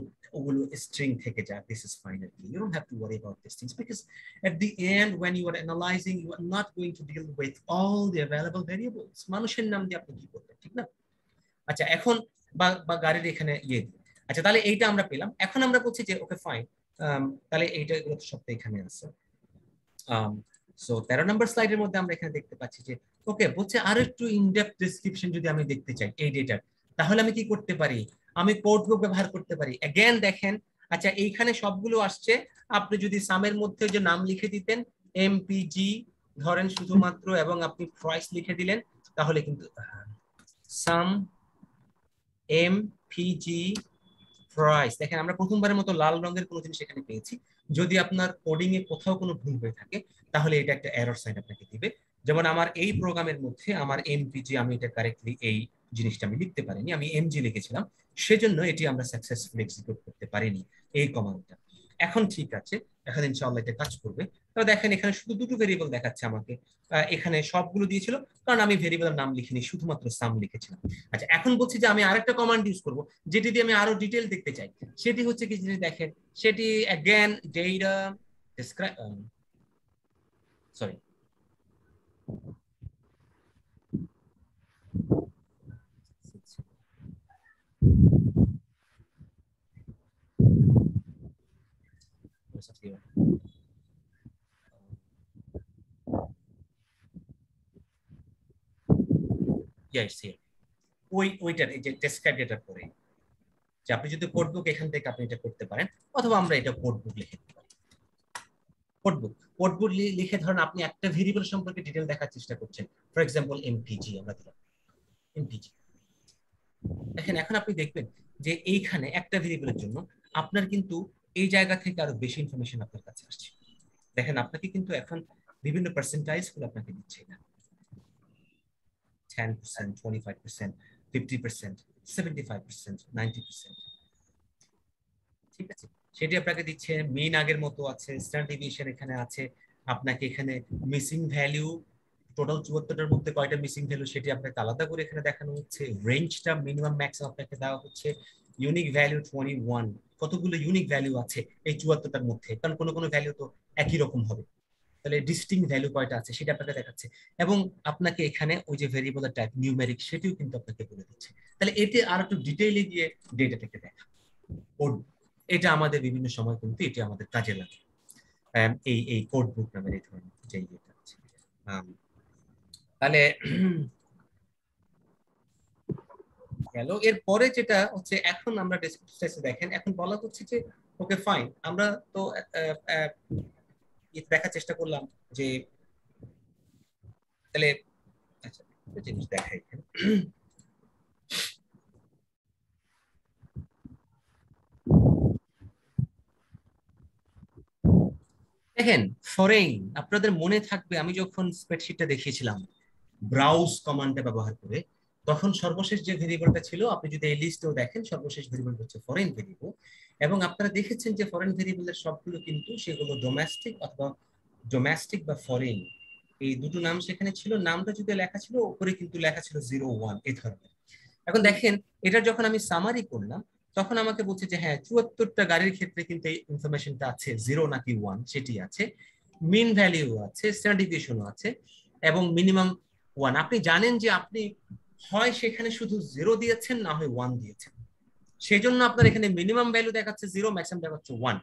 স্ট্রিং থেকে যায়। This is fine. You don't have to worry about these things because at the end when you are analyzing you are not going to deal with all the available variables. মানুষের নাম দিয়ে আপনি কি করবেন, ঠিক না? আচ্ছা, এখন বা গাড়ির এখানে আচ্ছা, তাহলে এইটা আমরা পেলাম। এখন আমরা বলছি যে ওকে ফাইন, তাহলে এইটা এগুলো সব এখানে আছে। সো 13 নম্বর স্লাইডের মধ্যে আমরা এখানে দেখতে পাচ্ছি যে ওকে বলছে আরো একটু ইনডেপথ ডেসক্রিপশন যদি আমি দেখতে চাই এই ডেটার, তাহলে আমি কি করতে পারি? আমি কোড বুক ব্যবহার করতে পারি। अगेन দেখেন, আচ্ছা এইখানে সবগুলো আসছে। আপনি যদি সামের মধ্যে যে নাম লিখে দিতেন এমপিজি ধরেন শুধুমাত্র, এবং আপনি প্রাইস লিখে দিলেন, তাহলে কিন্তু সাম এমপিজি প্রাইস, দেখেন আমরা প্রথমবারের মতো লাল রঙের কোনো জিনিস এখানে পেয়েছি। যদি আপনার কোডিং এ কোথাও কোনো ভুল হয়ে থাকে তাহলে এটা একটা এরর সাইন আপনাকে দিবে। যেমন আমার এই প্রোগ্রামের মধ্যে আমার এমপিজি, আমি এটা কারেক্টলি এই জিনিসটা আমি লিখতে পারিনি, আমি এমজি লিখেছিলাম, সেজন্য এটি আমরা সাকসেসফুলি এক্সিকিউট করতে পারিনি এই কমান্ডটা। এখন ঠিক আছে, এখন ইনশাআল্লাহ এটা কাজ করবে। তো দেখেন এখানে শুধু দুটো ভেরিয়েবল দেখাচ্ছে আমাকে, এখানে সবগুলো দিয়েছিল কারণ আমি ভেরিয়েবলের নাম লিখিনি, শুধুমাত্র সাম লিখেছিলাম। আচ্ছা, এখন বলছি যে আমি আরেকটা কমান্ড ইউজ করব যেটি দিয়ে আমি আরো ডিটেইল দেখতে চাই। সেটি হচ্ছে কি জিনিস দেখেন, সেটি अगेन ডেটা ডেসক্রাইব, সরি ওইটার এই যে ডেসক্রাইব ডেটার পরে যে আপনি যদি কোড বুক এখান থেকে আপনি এটা করতে পারেন, অথবা আমরা এটা কোড বুক লিখে দিতে পারি। কোড বুক লিখে ধরেন আপনি একটা ভেরিয়েবল সম্পর্কে ডিটেইল দেখার চেষ্টা করছেন, ফর এক্সাম্পল এমপিজি আমরা দিলাম এমপিজি। দেখেন এখন আপনি দেখবেন যে এইখানে একটা ভেরিয়েবলের জন্য আপনার কিন্তু এই জায়গা থেকে আরো বেশি ইনফরমেশন আপনার কাছে আসছে। দেখেন আপনাকে কিন্তু এখন বিভিন্ন পার্সেন্টাইজ গুলো আপনাকে দিচ্ছে, এটা 10%, 25%, 50%, 75%, 90%, ঠিক আছে, সেটি আপনাকে দিচ্ছে। মিন আগের মতো আছে, স্ট্যান্ডার্ড ডেভিয়েশন এখানে আছে, আপনাকে এখানে মিসিং ভ্যালু টোটাল 74টার মধ্যে কয়টা মিসিং ভ্যালু সেটি আপনাকে আলাদা করে এখানে দেখানো হচ্ছে। রেঞ্জটা মিনিমাম ম্যাক্সিমাম আপনাকে দেওয়া হচ্ছে। ইউনিক ভ্যালু 21, কতগুলো ইউনিক ভ্যালু আছে এই 74টার মধ্যে, কারণ কোনো কোনো ভ্যালু তো একই রকম হবে, তাহলে ডিস্টিংক্ট ভ্যালু কয়টা আছে সেটা আপনাকে দেখাচ্ছে। এবং আপনাকে এখানে ওই যে ভেরিয়েবলের টাইপ নিউমেরিক সেটিও কিন্তু আপনাকে বলে দিচ্ছে। তাহলে এতে আর একটু ডিটেইলে গিয়ে ডেটাটাকে দেখা, এটা আমাদের বিভিন্ন সময় কিন্তু এটা আমাদের কাজে লাগে। এই কোড বুক নামের এই ধরনের যে ইয়েটা আছে। তাহলে গেল। এরপরে যেটা হচ্ছে এখন আমরা ডিসকাসে দেখেন, এখন বলা হচ্ছে যে ওকে ফাইন, আমরা তো দেখার চেষ্টা করলাম যে তাহলে আচ্ছা একটা জিনিস দেখাই এখানে। দেখেন ফরেন, আপনাদের মনে থাকবে আমি যখন স্প্রেডশিটটা দেখিয়েছিলাম ব্রাউজ কমান্ডটা ব্যবহার করে, তখন সর্বশেষ যে ভেরিয়েবলটা ছিল, আপনি যদি এই লিস্টেও দেখেন সর্বশেষ ভেরিয়েবল হচ্ছে ফরেন ভেরিয়েবল। এবং আপনারা দেখেছেন যে ফরেন ভেরিয়েবলের সবগুলো কিন্তু সেগুলো ডোমেস্টিক অথবা ডোমেস্টিক বা ফরেন, এই দুটো নাম সেখানে ছিল। নামটা যদি লেখা ছিল উপরে কিন্তু লেখা ছিল 01 এই ধরনের। এখন দেখেন এটা যখন আমি সামারি করলাম তখন আমাকে বলছে যে হ্যাঁ ৭৪টা গাড়ির ক্ষেত্রে কিন্তু এই ইনফরমেশনটা আছে, 0 নাকি 1 সেটি আছে, মিন ভ্যালিউ আছে, স্ট্যান্ডার্ড ডেভিয়েশনও আছে এবং মিনিমাম 1। আপনি জানেন যে আপনি হয় সেখানে শুধু 0 দিয়েছেন না হয় 1 দিয়েছেন, সেই জন্য আপনার এখানে মিনিমাম ভ্যালু দেখাচ্ছে 0, ম্যাক্সিমাম দেখাচ্ছে 1।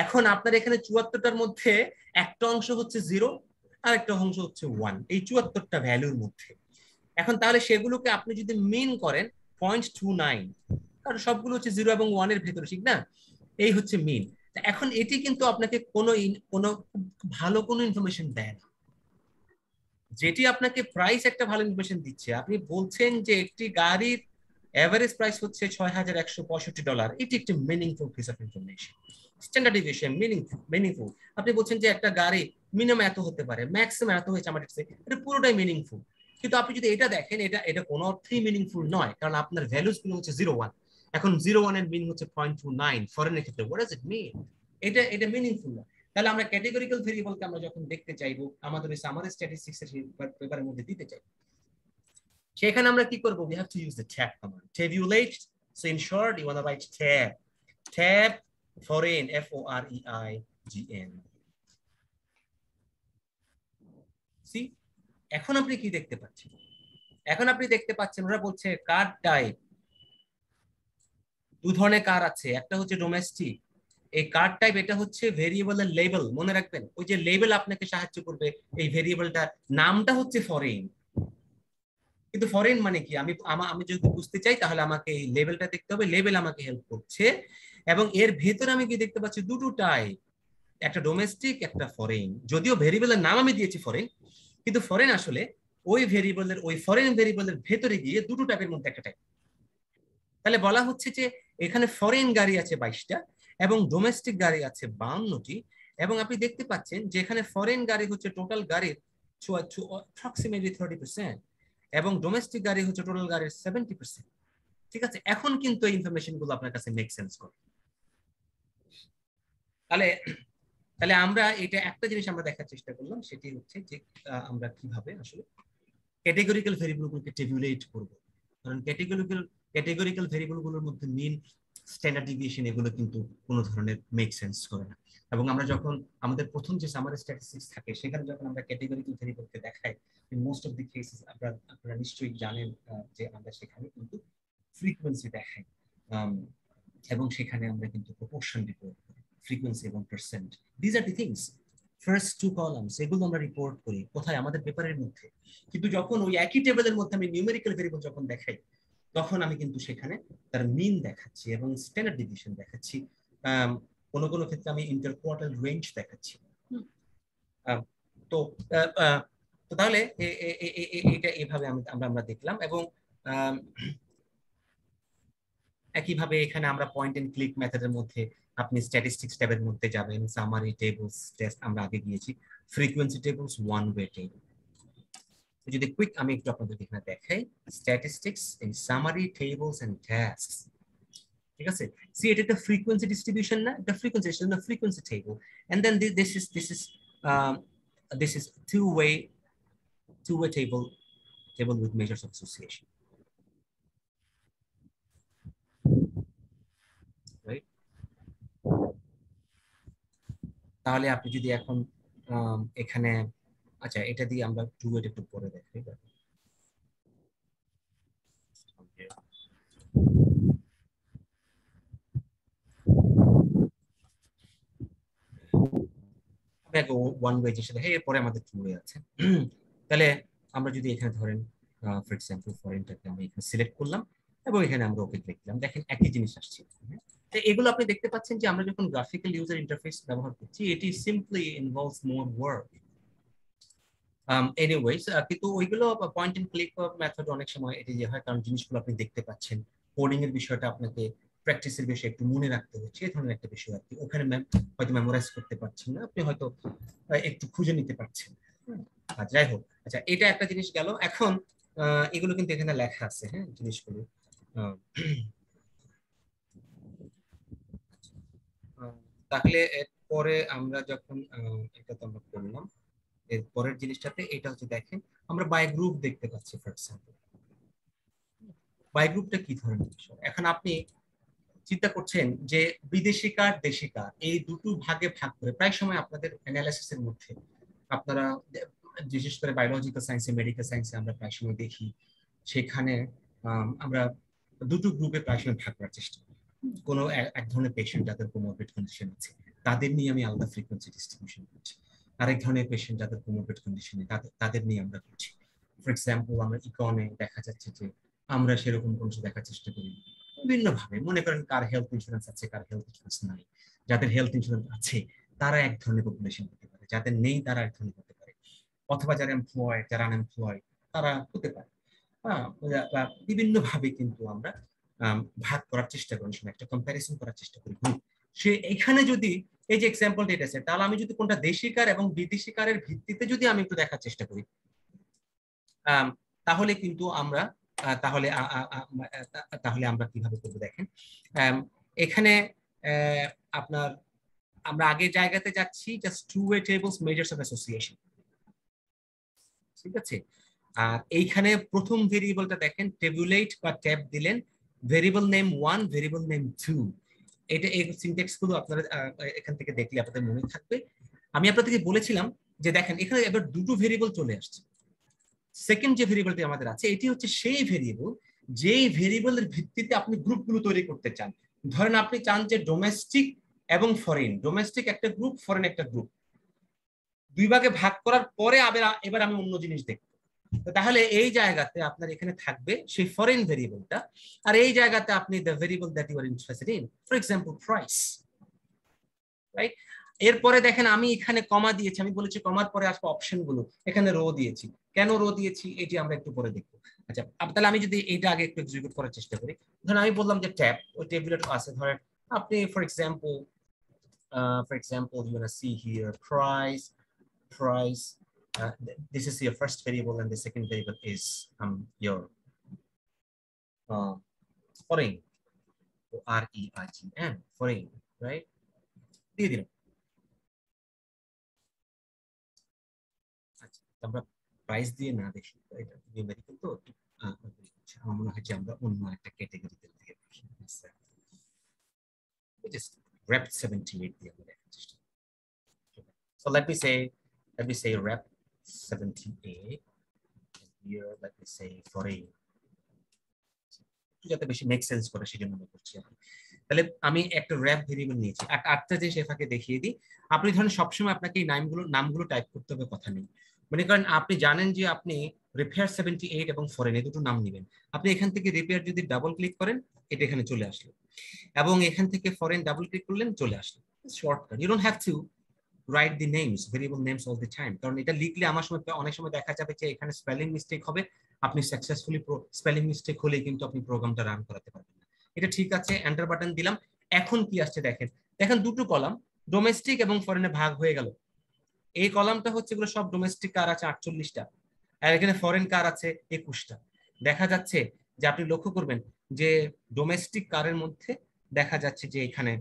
এখন আপনার এখানে ৭৪টার মধ্যে একটা অংশ হচ্ছে 0 আর একটা অংশ হচ্ছে 1 এই ৭৪টা ভ্যালুর মধ্যে। এখন তাহলে সেগুলোকে আপনি যদি মিন করেন 0.29, কারণ সবগুলো হচ্ছে 0 এবং 1 এর ভেতরে, ঠিক না? এই হচ্ছে মিন। এখন এটি কিন্তু আপনাকে কোনো ভালো কোনো ইনফরমেশন দেয় না। যেটি আপনাকে প্রাইস একটা ভালো ইনফরমেশন দিচ্ছে, আপনি বলছেন যে একটি গাড়ির এভারেজ প্রাইস হচ্ছে $৬,১৬৫, এটি একটি meaningful piece of information. Standard deviation meaningful. আপনি বলছেন যে একটা গাড়ি মিনিমাম এত হতে পারে, ম্যাক্সিমাম এত হয়েছে আমার কাছে, এটা পুরোটাই মিনিংফুল। কিন্তু আপনি যদি এটা দেখেন, এটা কোনো অর্থেই মিনিংফুল নয়, কারণ আপনার ভ্যালুস গুলো হচ্ছে 0, 1। এখন 0, 1 এর মিন হচ্ছে 0.29 ফরেনের ক্ষেত্রে। হোয়াট ডাজ ইট মিন? এটা মিনিংফুল না। তাহলে আমরা ক্যাটেগরিক্যাল ভেরিয়েবলকে আমরা যখন দেখতে চাইবো আমাদের ওই সামারি স্ট্যাটিস্টিক্স এর পেপারের মধ্যে দিতে চাই, সেখানে আমরা কি করব? we have to use the tab command, tabulate. So in short you want to write tab foreign, FOREIGN. see, এখন আপনি কি দেখতে পাচ্ছেন? এখন আপনি দেখতে পাচ্ছেন ওরা বলছে কার টাইপ, দু ধরনের কার আছে, একটা হচ্ছে ডোমেস্টিক। এই কার্ড টাইপ এটা হচ্ছে ভেরিয়েবলের লেবেল, মনে রাখবেন ওই যে লেবেল আপনাকে সাহায্য করবে। এই ভেরিয়েবলটার নামটা হচ্ছে ফরেন, কিন্তু ফরেন মানে কি আমি যদি বুঝতে চাই তাহলে আমাকে এই লেবেলটা দেখতে হবে, লেবেল আমাকে হেল্প করছে। এবং এর ভেতরে আমি কি দেখতে পাচ্ছি? দুটো টাইপ, একটা ডোমেস্টিক একটা ফরেন। যদিও ভেরিয়েবলের নাম আমি দিয়েছি ফরেন, কিন্তু ফরেন আসলে ওই ভেরিয়েবলের ওই ফরেন ভেরিয়েবলের ভেতরে গিয়ে দুটো টাইপের মধ্যে একটা টাইপ। তাহলে বলা হচ্ছে যে এখানে ফরেন গাড়ি আছে 22টা এবং ডোমেস্টিক গাড়ি আছে 52টি। এবং আপনি দেখতে পাচ্ছেন যে এখানে ফরেন গাড়ি হচ্ছে টোটাল গাড়ির approximately 30% এবং ডোমেস্টিক গাড়ি হচ্ছে টোটাল গাড়ির 70%। ঠিক আছে, এখন কিন্তু এই ইনফরমেশন গুলো আপনার কাছে মেক সেন্স করে। তাহলে তাহলে আমরা এটা একটা জিনিস আমরা দেখার চেষ্টা করলাম, সেটি হচ্ছে যে আমরা কিভাবে আসলে ক্যাটেগরিক্যাল ভেরিয়েবলগুলোকে টেবুলেট করব। কারণ ক্যাটেগরিক্যাল ভেরিয়েবলগুলোর মধ্যে মিন, স্ট্যান্ডার্ড ডেভিয়েশন এগুলো কিন্তু কোনো ধরনের মেক সেন্স করে না। এবং আমরা যখন আমাদের প্রথম যে সামারি স্ট্যাটিস্টিক্স থাকে সেখানে যখন আমরা ক্যাটেগরিক্যাল ভেরিয়েবলকে দেখাই, in most of the cases আপনারা নিশ্চয়ই জানেন যে আমরা সেখানে কিন্তু ফ্রিকোয়েন্সি দেখাই এবং সেখানে আমরা কিন্তু প্রপোর্শন রিপোর্ট করি, ফ্রিকোয়েন্সি এবং percent. This are the things, first two columns, এগুলো আমরা রিপোর্ট করি কোথায়? আমাদের পেপারের মধ্যে। কিন্তু যখন ওই একই টেবিলের মধ্যে আমি নিউমেরিক্যাল ভেরিয়েবল যখন দেখাই তখন আমি কিন্তু সেখানে তার মিন দেখাচ্ছি এবং স্ট্যান্ডার্ড ডেভিয়েশন দেখাচ্ছি, কোনো কোনো ক্ষেত্রে আমি ইন্টারকোয়ার্টাল রেঞ্জ দেখাচ্ছি। তো তো তাহলে এটা এইভাবে আমরা দেখলাম। এবং একইভাবে এখানে আমরা পয়েন্ট এন্ড ক্লিক মেথডের মধ্যে আপনি স্ট্যাটিস্টিক্স ট্যাবের মধ্যে যাবেন, সামারি টেবলস টেস্ট আমরা আগে গিয়েছি, frequency tables, one way table. যদি কুইক আমি একটু আপনাদের এখানে দেখাই, statistics in summary tables and tasks. ঠিক আছে, সি এটা একটা ফ্রিকোয়েন্সি ডিস্ট্রিবিউশন না, এটা ফ্রিকোয়েন্সি না, frequency table. And then this is two-way table with measures of association. Right? তাহলে আপনি যদি এখন এখানে, আচ্ছা এটা দিয়ে আমরা টু ওয়েট একটু পরে দেখি। ওয়ান ওয়ে যেটা দেখে এরপরে আমাদের টু ওয়ে আছে। তাহলে আমরা যদি এখানে ধরেন ফর এক্সাম্পল ফরেনটাকে আমি এখানে সিলেক্ট করলাম এবং এখানে আমরা ওকে লিখলাম, দেখেন একই জিনিস আসছে। তো এগুলো আপনি দেখতে পাচ্ছেন যে আমরা যখন গ্রাফিক্যাল ইউজার ইন্টারফেস ব্যবহার করছি এটি simply involves more work. Anyways, কিন্তু ওইগুলো পয়েন্ট এন্ড ক্লিক মেথড অনেক সময় এটি যে হয়, কারণ জিনিসগুলো আপনি দেখতে পাচ্ছেন, কোডিং এর বিষয়টা আপনাকে প্র্যাকটিসের বিষয়ে একটু মনে রাখতে হচ্ছে, এই ধরনের একটা বিষয় আর কি। ওখানে হয়তো মেমোরাইজ করতে পারছেন না, আপনি হয়তো একটু খুঁজে নিতে পারছেন। যাই হোক, আচ্ছা এটা একটা জিনিস গেল। এখন এগুলো কিন্তু এখানে লেখা আছে, হ্যাঁ জিনিসগুলো। তাহলে এরপরে আমরা যখন এটা তো আমরা করলাম, এর পরের জিনিসটাতে এটা হচ্ছে দেখেন আমরা বাই গ্রুপ দেখতে পাচ্ছি। ফর এক্সাম্পল বাই গ্রুপটা কি ধরনের বিষয়? এখন আপনি চিন্তা করছেন যে বিদেশি কার দেশি কার এই দুটো ভাগে ভাগ করে প্রায় সময় আপনাদের অ্যানালাইসিসের মধ্যে আপনারা বিশেষ করে বায়োলজিক্যাল সায়েন্সে মেডিকেল সায়েন্সে আমরা প্রায় সময় দেখি সেখানে আমরা দুটো গ্রুপে প্রায় সময় ভাগ করার চেষ্টা করি। কোনো এক ধরনের পেশেন্ট যাদের কোমরবিড কন্ডিশন আছে তাদের নিয়ে আমি আলাদা ফ্রিকোয়েন্সি ডিস্ট্রিবিউশন করছি, আরেক ধরনের পেশেন্ট যাদের কোমরবিড কন্ডিশন নেই তাদের নিয়ে আমরা করছি। ফর এক্সাম্পল আমরা ইকনে দেখা যাচ্ছে যে আমরা সেরকম কোনো কিছু দেখার চেষ্টা করি বিভিন্ন ভাবে। মনে করেন কার হেলথ ইন্স্যুরেন্স আছে, কার হেলথ ইন্স্যুরেন্স নাই। যাদের হেলথ ইন্স্যুরেন্স আছে তারা এক ধরনের পপুলেশন হতে পারে, যাদের নেই তারা এক ধরনের হতে পারে, অথবা যারা এমপ্লয়েড যারা আনএমপ্লয়েড তারা হতে পারে। বিভিন্ন ভাবে কিন্তু আমরা ভাগ করার চেষ্টা করি, একটা কম্প্যারিজন করার চেষ্টা করি। সে এখানে যদি এই যে এক্সাম্পল ডেটা সেট, তাহলে আমি যদি কোনটা দেশি কার এবং বিদেশি কারের ভিত্তিতে যদি আমি একটু দেখার চেষ্টা করি তাহলে কিন্তু আমরা তাহলে আমরা কিভাবে করবো দেখেন। এখানে আপনার আমরা আগের জায়গাতে যাচ্ছি, just two way tables measures of association, ঠিক আছে। আর এইখানে প্রথম ভেরিয়েবলটা দেখেন টেবুলেট বা ট্যাব দিলেন, ভেরিয়েবল নেম 1 ভেরিয়েবল নেম 2। এটা এই সিনট্যাক্স গুলো আপনারা এখান থেকে দেখলে আপনাদের মনে থাকবে। আমি আপনাদেরকে বলেছিলাম যে দেখেন এখানে এবার দুটো ভেরিয়েবল চলে আসছে। সেকেন্ড যে ভেরিয়েবলটি আমাদের আছে এটি হচ্ছে সেই ভেরিয়েবল যেই ভেরিয়েবলের ভিত্তিতে আপনি গ্রুপগুলো তৈরি করতে চান। ধরেন আপনি চান যে ডোমেস্টিক এবং ফরেন, ডোমেস্টিক একটা গ্রুপ ফরেন একটা গ্রুপ, দুই ভাগে ভাগ করার পরে এবার আমি অন্য জিনিস দেখব। তাহলে এই জায়গাতে আপনার এখানে থাকবে সেই ফরেন ভেরিয়েবলটা, আর এই জায়গাতে আপনি the variable that you are interested in, for example price, right. এরপরে দেখেন আমি এখানে কমা দিয়েছি, আমি বলেছি কমার পরে আসবে অপশন গুলো, এখানে রো দিয়েছি। কেন রো দিয়েছি এটি আমরা একটু পরে দেখবো। আচ্ছা তাহলে আমি যদি এটা আগে একটু এক্সিকিউট করার চেষ্টা করি, ধরেন আমি বললাম যে ট্যাব, ওই টেবিলের আছে ধরেন আপনি for example you wanna see here price. This is your first variable and the second variable is your foreign, REIGN, foreign, right? দিয়ে দিলাম। আচ্ছা আমরা প্রাইস দিয়ে না দেখি, এটা নিউমেরিক্যাল তো আমার মনে হয় যে আমরা অন্য একটা ক্যাটাগরিতে দিয়ে দেখি। Just rep 78 দিয়ে আমরা দেখার চেষ্টা করি। So let me say rep 78 here, let me say foreign, যাতে বেশি মেক সেন্স করে সেজন্য আমরা করছি। তাহলে আমি একটা র‍্যাপ ভেরিয়েবল নিয়েছি, একটা যে শেফাকে দেখিয়ে দিই। আপনি ধরেন সবসময় আপনাকে এই নামগুলো টাইপ করতে হবে কথা নেই। মনে করেন আপনি জানেন যে আপনি রিপেয়ার 78 এবং ফরেন এই দুটো নাম নেবেন, আপনি এখান থেকে রিপেয়ার যদি ডাবল ক্লিক করেন এটা এখানে চলে আসলো, এবং এখান থেকে ফরেন ডাবল ক্লিক করলেন চলে আসলো। Shortcut, you don't have to write the names, variable names all the time, কারণ এটা লিখলে আমার সময় অনেক সময় দেখা যাবে যে এখানে স্পেলিং মিস্টেক হবে, আপনি সাকসেসফুলি স্পেলিং মিস্টেক হলে কিন্তু আপনি প্রোগ্রামটা রান করাতে পারবেন না। এটা ঠিক আছে, এন্টার বাটন দিলাম। এখন কি আসছে দেখেন, দুটো কলাম ডোমেস্টিক এবং ফরেনে ভাগ হয়ে গেল। এই কলামটা হচ্ছে এগুলো সব ডোমেস্টিক কার আছে 48টা, আর এখানে ফরেন কার আছে 21টা। দেখা যাচ্ছে যে আপনি লক্ষ্য করবেন যে ডোমেস্টিক কারের মধ্যে দেখা যাচ্ছে যে এখানে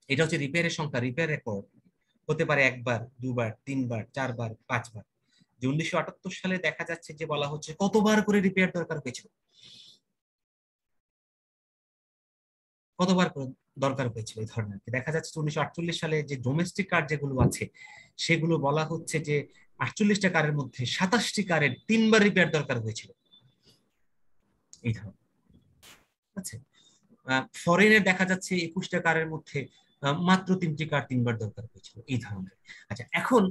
এটা হচ্ছে রিপেয়ারের সংখ্যা, রিপেয়ার রেকর্ড হতে পারে একবার, দুবার, তিনবার, চারবার, পাঁচবার। যে 1978 সালে দেখা যাচ্ছে যে বলা হচ্ছে কতবার করে রিপেয়ার দরকার হয়েছিল, কতবার করে দরকার হয়েছিল এই ধরনের। দেখা যাচ্ছে 1948 সালে যে ডোমেস্টিক কার যেগুলো আছে সেগুলো বলা হচ্ছে যে 48টা কারের মধ্যে 27টি কারের 3বার রিপেয়ার দরকার হয়েছিল এই ধরনের। আচ্ছা ফরেনের দেখা যাচ্ছে 21টা কারের মধ্যে মাত্র 3টি কার 3বার দরকার হয়েছিল এই ধরনের। আচ্ছা এখন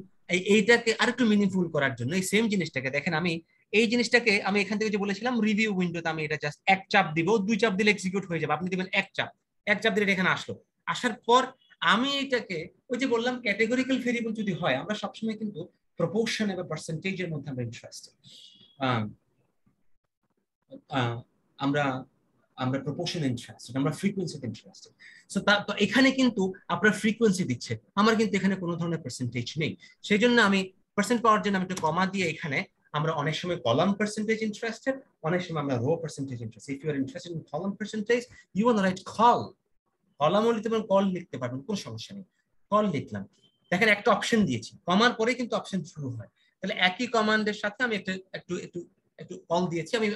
এইটাকে আরেকটু মিনিংফুল করার জন্য এই সেম জিনিসটাকে দেখেন, আমি এই জিনিসটাকে আমি এখান থেকে যে বলেছিলাম রিভিউ উইন্ডোতে আমি এটা জাস্ট এক চাপ দিব, 2 চাপ দিলে এক্সিকিউট হয়ে যাবে। আপনি দিবেন এক চাপ দিলে এখানে আসলো। আসার পর আমি এটাকে ওই যে বললাম ক্যাটেগরিক্যাল ভেরিয়েবল যদি হয়, আমরা সবসময় কিন্তু প্রপোর্শন এবং পার্সেন্টেজের মধ্যে আমরা ইন্টারেস্টেড। আমরা প্রপোর্শন ইন্টারেস্টেড, আমরা ফ্রিকোয়েন্সিতে ইন্টারেস্টেড। সো তো এখানে কিন্তু আপনার ফ্রিকোয়েন্সি দিচ্ছে, আমার কিন্তু এখানে কোনো ধরনের পার্সেন্টেজ নেই। সেই জন্য আমি পার্সেন্ট পাওয়ার জন্য আমি একটা কমা দিয়ে এখানে আমরা অনেক সময় কলাম পার্সেন্টেজ ইন্টারেস্টেড, অনেক সময় আমরা row percentage interested. If you are interested in column percentage you want to write কলামও লিখতে পারেন, কল লিখতে পারবেন, কোনো সমস্যা নেই। কল লিখলাম, দেখেন একটা অপশন দিয়েছি, কমার পরে কিন্তু অপশন শুরু হয়। তাহলে একই কমান্ডের সাথে আমি একটু কল দিয়েছি, আমি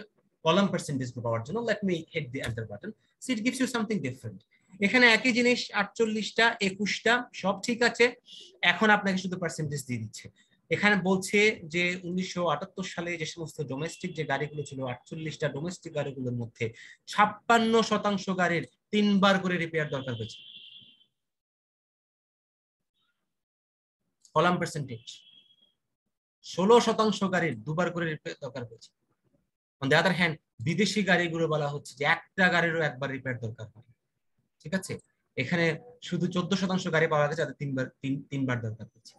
কলাম পার্সেন্টেজ পাওয়ার জন্য let me hit the enter button, so it gives you something different. এখানে একই জিনিস 48টা 21টা সব ঠিক আছে, এখন আপনাকে শুধু পার্সেন্টেজ দিয়ে দিচ্ছে। এখানে বলছে যে 1978 সালে যে সমস্ত ডোমেস্টিক যে গাড়িগুলো ছিল, 48টা ডোমেস্টিক গাড়িগুলোর মধ্যে 56% গাড়ির 3 বার করে রিপেয়ার দরকার হয়েছে। কলাম পার্সেন্টেজ 16% গাড়ির 2 বার করে রিপেয়ার দরকার হয়েছে। অন দ্য আদার হ্যান্ড বিদেশি গাড়িগুলো বলা হচ্ছে যে একটা গাড়িরও একবার রিপেয়ার দরকার হয়। ঠিক আছে, এখানে শুধু 14% গাড়ি পাওয়া গেছে যাদের তিনবার দরকার হচ্ছে।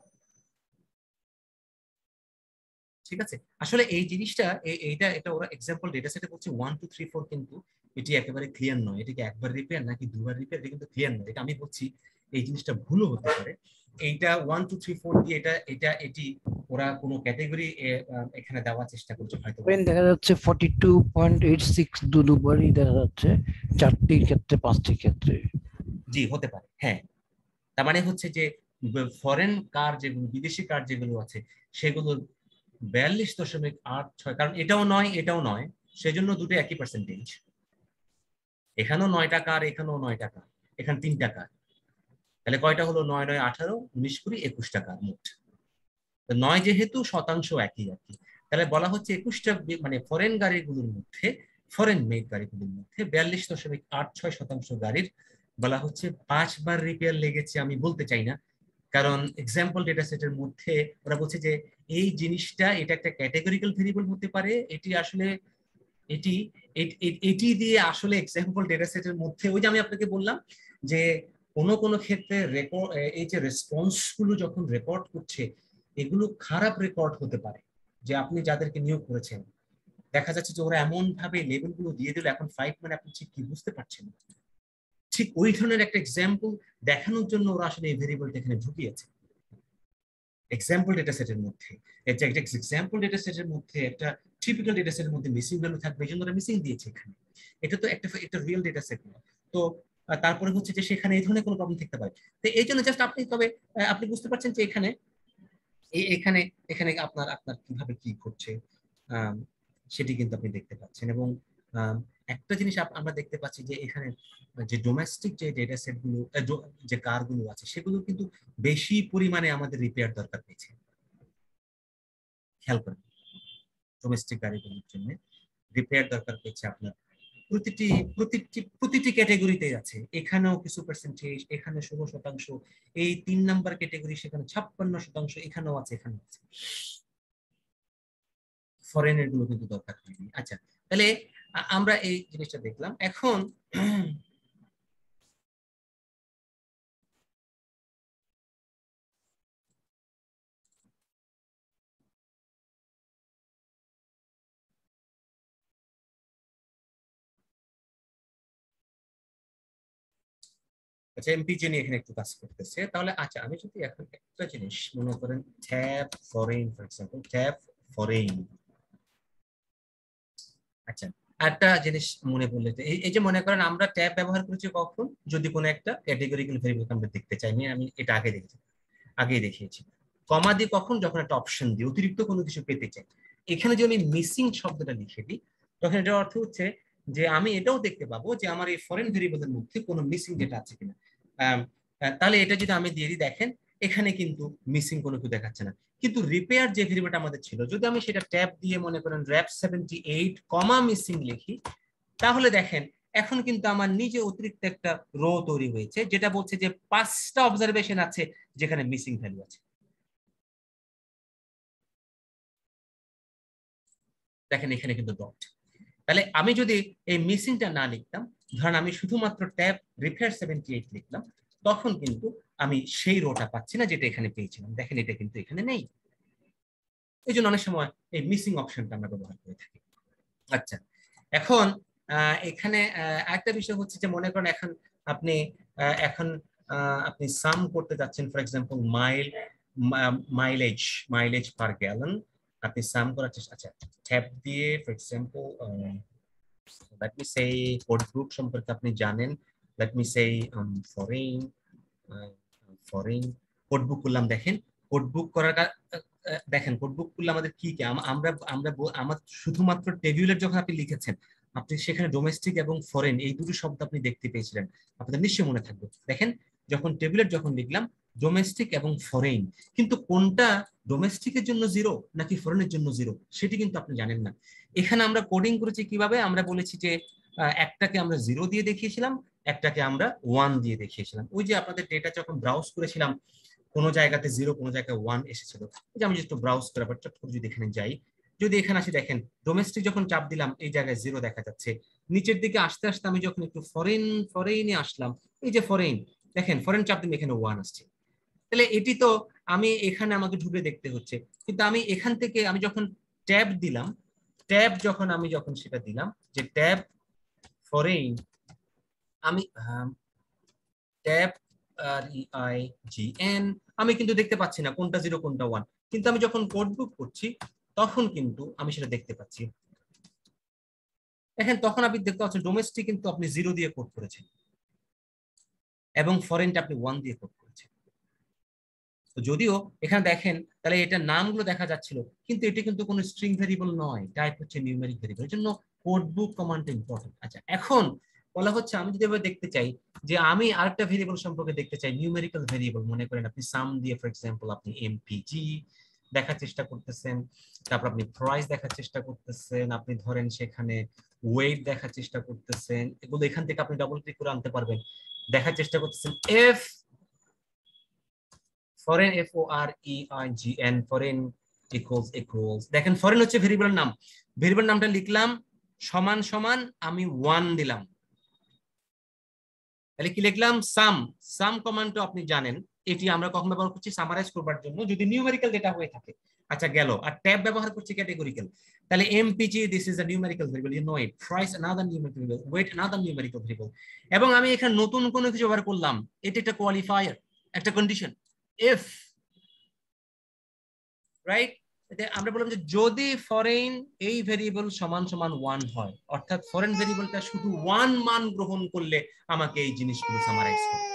ঠিক আছে, আসলে এই জিনিসটা এটা ওরা এক্সাম্পল ডেটা সেটে বলছে 1 2 3 4, কিন্তু এটি একেবারে ক্লিয়ার নয়। এটা কি একবার রিপেয়ার নাকি দুবার রিপেয়ার, এটা কিন্তু ক্লিয়ার নয়। এটা আমি বলছি এই জিনিসটা ভুলও হতে পারে। এইটা 1 2 3 4 দিয়ে এটি ওরা কোনো ক্যাটাগরি এখানে দেওয়ার চেষ্টা করছে হয়তো। দেখা যাচ্ছে 42.86 দুবারই দেখা যাচ্ছে, 4টির ক্ষেত্রে 5টির ক্ষেত্রে। জি হতে পারে, হ্যাঁ। তার মানে হচ্ছে যে ফরেন কার যেগুলো, বিদেশি কার যেগুলো আছে সেগুলোর 42.86, কারণ এটাও নয় এটাও নয়, সেজন্য দুটো একই পার্সেন্টেজ। এখানেও 9টা কার, এখানেও 9টা কার, এখানে 3টা কার, তাহলে কয়টা হলো? 9 9 18 19 20 21টা কার মোট। 9 যেহেতু শতাংশ একই আর কি, তাহলে বলা হচ্ছে 21টা মানে ফরেন গাড়িগুলোর মধ্যে, ফরেন মেড গাড়িগুলোর মধ্যে 42.86% গাড়ির বলা হচ্ছে 5 বার রিপেয়ার লেগেছে। আমি বলতে চাই না, কারণ এক্সাম্পল ডেটা সেটের মধ্যে ওরা বলছে যে এই জিনিসটা এটা একটা ক্যাটেগরিক্যাল ভেরিয়েবল হতে পারে। এটি আসলে এটি দিয়ে আসলে এক্সাম্পল ডেটা সেটের মধ্যে ওই যে আমি আপনাকে বললাম যে কোনো ক্ষেত্রে রেকর্ড, এই যে রেসপন্স গুলো যখন রেকর্ড করছে এগুলো খারাপ রেকর্ড হতে পারে। যে আপনি যাদেরকে নিয়োগ করেছেন দেখা যাচ্ছে যে ওরা এমন ভাবে লেভেল গুলো দিয়ে দিল, এখন 5 মানে আপনি ঠিক কি বুঝতে পারছেন, ঠিক ওই ধরনের একটা এক্সাম্পল দেখানোর জন্য ওরা আসলে এই ভেরিয়েবলটা এখানে ঢুকিয়েছে এক্সাম্পল ডেটা সেটের মধ্যে। একটা এক্সাম্পল ডেটা সেটের মধ্যে একটা টিপিক্যাল ডেটা সেটের মধ্যে মিসিং ভ্যালু থাকবে, এই জন্য ওরা মিসিং দিয়েছে এখানে। এটা তো একটা রিয়েল ডেটা সেট না। তো তারপরে হচ্ছে যে সেখানে এই ধরনের কোনো প্রবলেম থাকতে পারে। তো এই জন্য জাস্ট আপনি তবে আপনি বুঝতে পারছেন যে এখানে এখানে এখানে আপনার আপনার কিভাবে কি ঘটছে সেটি কিন্তু আপনি দেখতে পাচ্ছেন। এবং একটা জিনিস আমরা দেখতে পাচ্ছি যে এখানে যে ডোমেস্টিক যে ডেটা সেট গুলো, যে কারগুলো আছে সেগুলো কিন্তু বেশি পরিমাণে আমাদের রিপেয়ার দরকার পেয়েছে। খেয়াল করেন, ডোমেস্টিক গাড়িগুলোর জন্য রিপেয়ার দরকার পেয়েছে আপনার প্রতিটি ক্যাটাগরিতে আছে। এখানেও কিছু পার্সেন্টেজ, এখানে 16%, এই 3 নাম্বার ক্যাটাগরি সেখানে 56%, এখানেও আছে, এখানেও আছে। ফরেনের গুলো কিন্তু দরকার হয়নি। আচ্ছা, তাহলে আমরা এই জিনিসটা দেখলাম। এখন আচ্ছা, এমপিজি নিয়ে এখানে একটু কাজ করতেছে। তাহলে আচ্ছা, আমি যদি এখন একটা জিনিস মনে করেন tab foreign, for example tab foreign. আচ্ছা, একটা জিনিস মনে পড়লে, এই যে মনে করেন আমরা ট্যাব ব্যবহার করেছি কখন, যদি কোনো একটা ক্যাটেগরিক্যাল ভেরিয়েবল আমরা দেখতে চাই। আমি এটা আগেই দেখিয়েছি। কমা দিয়ে কখন, যখন একটা অপশন দিই অতিরিক্ত কোনো কিছু পেতে চাই। এখানে যদি আমি মিসিং শব্দটা লিখে দিই তখন এটার অর্থ হচ্ছে যে আমি এটাও দেখতে পাবো যে আমার এই ফরেন ভেরিয়েবলের মধ্যে কোনো মিসিং ডেটা আছে কিনা। তাহলে এটা যদি আমি দিয়ে দিই, দেখেন এখানে কিন্তু মিসিং কোনো কিছু দেখাচ্ছে না। কিন্তু রিপেয়ার যে ভেরিয়েবলটা আমাদের ছিল, যদি আমি সেটা ট্যাব দিয়ে মনে করেন র‍্যাপ 78 কমা মিসিং লিখি, তাহলে দেখেন এখন কিন্তু আমার নিজে অতিরিক্ত একটা রো তৈরি হয়েছে, যেটা বলছে যে 5টা অবজারভেশন আছে যেখানে মিসিং ভ্যালু আছে। দেখেন এখানে কিন্তু ডট। তাহলে আমি যদি এই মিসিংটা না লিখতাম, ধরেন আমি শুধুমাত্র ট্যাব রিপেয়ার 78 লিখলাম, তখন কিন্তু আমি সেই রোটা পাচ্ছি না যেটা এখানে পেয়েছিলাম। দেখেন এটা কিন্তু এখানে নেই। এই জন্য অনেক সময় এই মিসিং অপশনটা আমরা ব্যবহার করে থাকি। আচ্ছা, এখন এখানে একটা বিষয় হচ্ছে যে মনে করেন এখন আপনি সাম করতে যাচ্ছেন, for example mileage per gallon আপনি সাম করার চেষ্টা। আচ্ছা, ট্যাব দিয়ে for example let me say code book সম্পর্কে আপনি জানেন, let me say foreign code book করলাম। দেখেন কোড বুক করার দেখেন কোডবুক খুললে আমাদের কি কি আমরা আমরা আমার শুধুমাত্র টেবিউলেট যখন আপনি লিখেছেন আপনি সেখানে ডোমেস্টিক এবং ফরেন এই দুটো শব্দ আপনি দেখতে পেয়েছিলেন, আপনাদের নিশ্চয়ই মনে থাকবে। দেখেন যখন টেবিউলেট যখন লিখলাম ডোমেস্টিক এবং ফরেন, কিন্তু কোনটা ডোমেস্টিকের জন্য 0 নাকি ফরেনের জন্য 0 সেটি কিন্তু আপনি জানেন না। এখানে আমরা কোডিং করেছি কিভাবে, আমরা বলেছি যে একটাকে আমরা 0 দিয়ে দেখিয়েছিলাম, একটাকে আমরা 1 দিয়ে দেখিয়েছিলাম। ওই যে আপনাদের ডেটা যখন ব্রাউজ করেছিলাম কোনো জায়গাতে 0 কোনো জায়গায় 1 এসেছিল। এই যে আমি একটু ব্রাউজ করে আবার চট করে যদি এখানে যাই, যদি এখানে আসি দেখেন ডোমেস্টিক যখন চাপ দিলাম এই জায়গায় 0 দেখা যাচ্ছে। নিচের দিকে আস্তে আস্তে আমি যখন একটু ফরেনে আসলাম, এই যে ফরেন দেখেন ফরেন চাপ দিলে এখানে 1 আসছে। তাহলে এটি তো আমি এখানে আমাকে ঢুকে দেখতে হচ্ছে, কিন্তু আমি এখান থেকে আমি যখন ট্যাব দিলাম, ট্যাব যখন আমি যখন সেটা দিলাম যে ট্যাব ফরেন, আমি ট্যাব REIGN আমি কিন্তু দেখতে পাচ্ছি না কোনটা 0 কোনটা 1, কিন্তু আমি যখন কোডবুক করছি তখন কিন্তু আমি সেটা দেখতে পাচ্ছি। দেখেন তখন আপনি দেখতে পাচ্ছেন ডোমেস্টিক কিন্তু আপনি 0 দিয়ে কোড করেছেন এবং ফরেনটা আপনি 1 দিয়ে কোড করেছেন। তো যদিও এখানে দেখেন তাহলে এটা নামগুলো দেখা যাচ্ছিল, কিন্তু এটা কিন্তু কোনো স্ট্রিং ভেরিয়েবল নয়, টাইপ হচ্ছে নিউমেরিক ভেরিয়েবল। এর জন্য কোডবুক কমান্ডটা ইম্পর্টেন্ট। আচ্ছা এখন বলা হচ্ছে আমি যদি এভাবে দেখতে চাই যে আমি আরেকটা ভেরিয়েবল সম্পর্কে দেখতে চাই, নিউমেরিক্যাল ভেরিয়েবল, মনে করেন আপনি সাম দিয়ে ফর এক্সাম্পল আপনি এমপিজি দেখার চেষ্টা করতেছেন, তারপর আপনি প্রাইস দেখার চেষ্টা করতেছেন, আপনি ধরেন সেখানে ওয়েট দেখার চেষ্টা করতেছেন, এগুলো এখান থেকে আপনি ডাবল ক্লিক করে আনতে পারবেন। দেখার চেষ্টা করতেছেন F foreign FOREIGN foreign equals দেখেন ফরেন হচ্ছে ভেরিয়েবলের নাম, ভেরিয়েবল নামটা লিখলাম সমান সমান আমি 1 দিলাম, তাহলে কি লিখলাম সাম কমান্ডটা আপনি জানেন এটি আমরা কখন ব্যবহার করছি সামারাইজ করবার জন্য যদি নিউমেরিক্যাল ডেটা হয়ে থাকে। আচ্ছা গেল, আর ট্যাব ব্যবহার করছি ক্যাটেগরিক্যাল, তাহলে MPG this is a numerical variable, you know it, price another numerical variable, weight another numerical variable. এবং আমি এখানে নতুন কোনো কিছু ব্যবহার করলাম, এটা একটা কোয়ালিফায়ার, একটা কন্ডিশন, ইফ রাইট, আমরা বললাম যে যদি ফরেন এই ভেরিয়েবল সমান সমান 1 হয়, অর্থাৎ ফরেন ভেরিয়েবলটা শুধু 1 মান গ্রহণ করলে আমাকে এই জিনিসগুলো সামারাইজ করবে।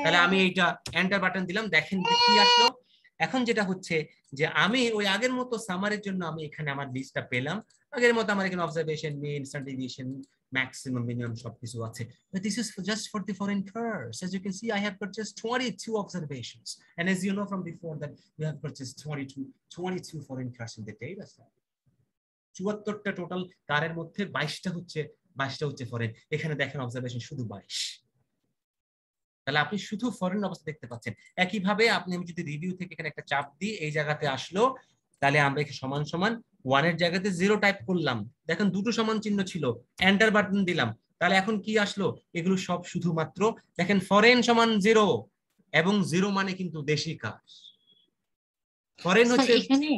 তাহলে আমি এইটা এন্টার বাটন দিলাম, দেখেন কি আসলো। এখন যেটা হচ্ছে যে আমি ওই আগের মতো সামারের জন্য আমি এখানে আমার লিস্টটা পেলাম, আগের মতো আমার এখানে অবজারভেশন, মিন, স্ট্যান্ডার্ড ডেভিয়েশন, maximum, minimum সবকিছু আছে। But this is just for the foreign curves. As you can see, I have purchased 22 observations, and as you know from before that we have purchased 22 foreign cars in the data set. 74টা টোটাল কারের মধ্যে 22টা হচ্ছে ফরেন। এখানে দেখেন অবজারভেশন শুধু 22, তাহলে আপনি শুধু ফরেন অবস্থা দেখতে পাচ্ছেন। একইভাবে আপনি আমি যদি রিভিউ থেকে এখানে একটা চাপ দিই এই জায়গাতে আসলো, তাহলে আমরা এখানে সমান সমান 1 এর জায়গাতে 0 টাইপ করলাম, দেখেন দুটো সমান চিহ্ন ছিল, এন্টার বাটন দিলাম, তাহলে এখন কি আসলো, এগুলো সব শুধুমাত্র দেখেন ফরেন সমান 0 এবং 0 মানে কিন্তু দেশি কাজ। ফরেন হচ্ছে এখানে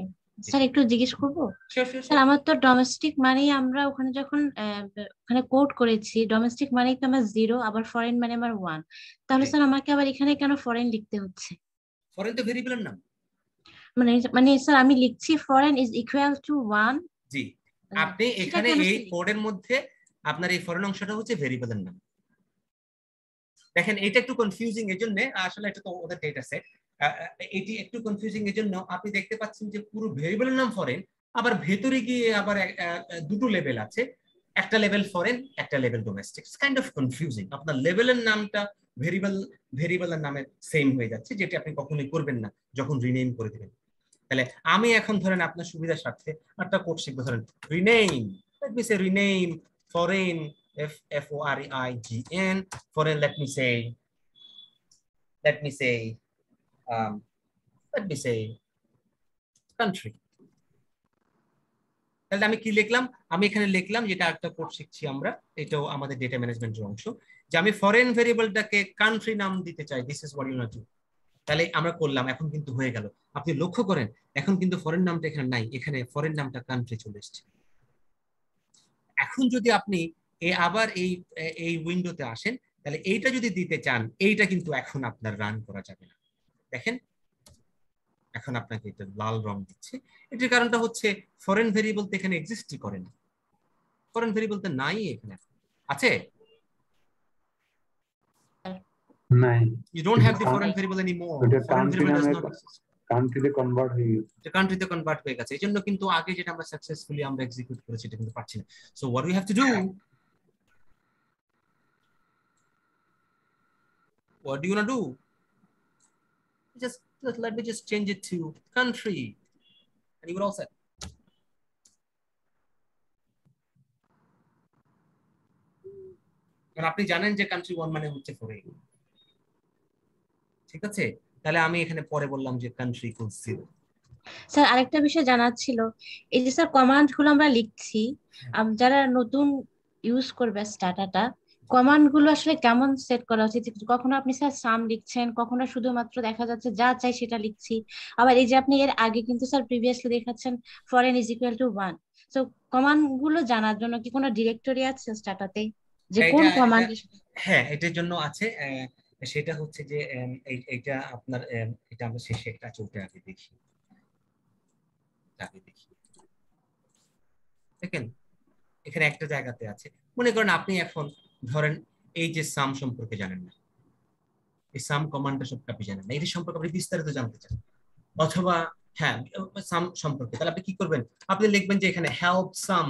স্যার একটু জিজ্ঞেস করব sure. স্যার, আমার তো ডোমেস্টিক মানেই আমরা ওখানে যখন ওখানে কোড করেছি ডোমেস্টিক মানেই তো আমার 0, আবার ফরেন মানে আমার 1, তাহলে স্যার আমাকে আবার এখানে কেন ফরেন লিখতে হচ্ছে? ফরেন তো ভেরিয়েবলের নাম, মানে স্যার আমি লিখছি ফরেন ইজ ইকুয়াল টু 1। জি আপনি এখানে এই কোডের মধ্যে আপনার এই ফরেন অংশটা হচ্ছে ভেরিয়েবলের নাম। দেখেন এটা একটু কনফিউজিং, এর জন্য আসলে এটা তো ওদের ডেটা সেট, এটি একটু কনফিউজিং এর জন্য আপনি দেখতে পাচ্ছেন যে পুরো ভেরিয়েবলের নাম ফরেন, আবার ভেতরে গিয়ে আবার দুটো লেভেল আছে, একটা লেভেল ফরেন একটা level domestic, kind of confusing. আপনার লেভেলের নামটা ভেরিয়েবলের নামে সেম হয়ে যাচ্ছে, যেটা আপনি কখনোই করবেন না যখন রিনেম করে দিবেন। তাহলে আমি এখন ধরেন আপনার সুবিধার স্বার্থে একটা কোড শিখবো, ধরেন rename, let me say rename foreign FOREIGN foreign, let me say country। তাহলে আমি কি লিখলাম, আমি এখানে লিখলাম যেটা একটা কোড শিখছি আমরা, এটাও আমাদের ডেটা ম্যানেজমেন্টের অংশ, যে আমি ফরেন ভেরিয়েবলটাকে কান্ট্রি নাম দিতে চাই, this is what you do. তাহলে আমরা করলাম, এখন কিন্তু হয়ে গেল। আপনি লক্ষ্য করেন এখন কিন্তু ফরেন নামটা এখানে নাই, এখানে ফরেন নামটা কান্ট্রি চলে এসেছে। এখন যদি আপনি আবার এই উইন্ডোতে আসেন, তাহলে এইটা যদি দিতে চান, এইটা কিন্তু এখন আপনার রান করা যাবে না। দেখেন এখন আপনাকে এটা লাল রং দিচ্ছে, এটার কারণটা হচ্ছে ফরেন ভেরিয়েবল তো এখানে এক্সিস্টই করে না, ফরেন ভেরিয়েবল তো নাই এখানে, আছে নাই, you don't have the foreign variable anymore, foreign variable does not exist. কান্ট্রিতে কনভার্ট হয়ে গেছে। কান্ট্রিতে কনভার্ট হয়ে গেছে, এই জন্য কিন্তু আগে যেটা আমরা সাকসেসফুলি আমরা এক্সিকিউট করেছি এটা কিন্তু পাচ্ছি না। So what we have to do, what do you want to do, just let me just change it to country and you will all set. কারণ আপনি জানেন যে কান্ট্রি 1 মানে হচ্ছে 4A, ঠিক আছে? তাহলে আমি এখানে পরে বললাম যে কান্ট্রি ইকুয়ালস 0। স্যার আরেকটা বিষয় জানার ছিল, এই যে স্যার কমান্ড গুলো আমরা লিখছি, যারা নতুন ইউজ করবে স্টাটাটা, কমান্ড গুলো আসলে কেমন সেট করা উচিত? কখনো আপনি স্যার সাম লিখছেন, কখনো শুধুমাত্র দেখা যাচ্ছে যা চাই সেটা লিখছি, আবার এই যে আপনি এর আগে কিন্তু স্যার প্রিভিয়াসলি দেখাচ্ছেন ফরেন ইজ ইকুয়াল টু 1। তো কমান্ড গুলো জানার জন্য কি কোনো ডিরেক্টরি আছে স্টাটাতে, যে কোন কমান্ড? হ্যাঁ, এটার জন্য আছে, সেটা হচ্ছে যে এইটা আপনার এটা আমরা শেষে একটা চলতে আগে দেখি, দেখেন এখানে একটা জায়গাতে আছে, মনে করেন আপনি এখন ধরেন এই যে সাম সম্পর্কে জানেন না, এই সাম কমান্ডটা সব আপনি জানেন না, এটি সম্পর্কে আপনি বিস্তারিত জানতে চান, অথবা হ্যাঁ সাম সম্পর্কে, তাহলে আপনি কি করবেন? আপনি লিখবেন যে এখানে help some,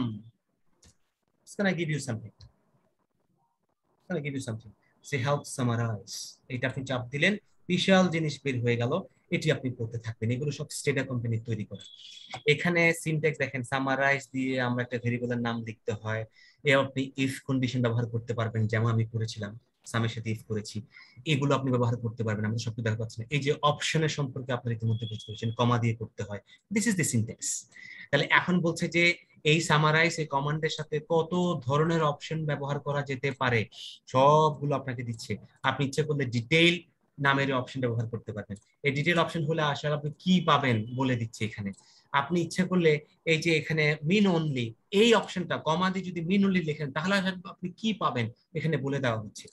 can I give you something, can I give you something, say help summarize, এটা আপনি চাপ দিলেন, বিশাল জিনিস বের হয়ে গেল, এটি আপনি পড়তে থাকবেন। এগুলো সব স্টেটা কোম্পানি তৈরি করে। এখানে সিনট্যাক্স দেখেন, সামারাইজ দিয়ে আমরা একটা ভেরিয়েবলের নাম লিখতে হয়, আপনি ইফ কন্ডিশন ব্যবহার করতে পারবেন, যেমন আমি করেছিলাম সামের সাথে ইফ করেছি, এগুলো আপনি ব্যবহার করতে পারবেন। আমরা সবকিছু দেখা পাচ্ছি না, এই যে অপশনের সম্পর্কে আপনার ইতিমধ্যে বুঝতে পেরেছেন, কমা দিয়ে করতে হয়, দিস ইজ দি সিনট্যাক্স। তাহলে এখন বলছে যে এই সামারাইজ এই কমান্ডের সাথে কত ধরনের অপশন ব্যবহার করা যেতে পারে, সবগুলো আপনাকে দিচ্ছে। আপনি ইচ্ছে করলে ডিটেইল নামের অপশন ব্যবহার করতে পারবেন। এই ডিটেইল অপশন হলে আসলে আপনি কি পাবেন বলে দিচ্ছে এখানে। আপনি ইচ্ছা করলে এই যে এখানে মিন অনলি এই অপশনটা কমা দিয়ে যদি মিন অনলি লেখেন তাহলে আপনি কি পাবেন এখানে বলে দেওয়া হচ্ছে।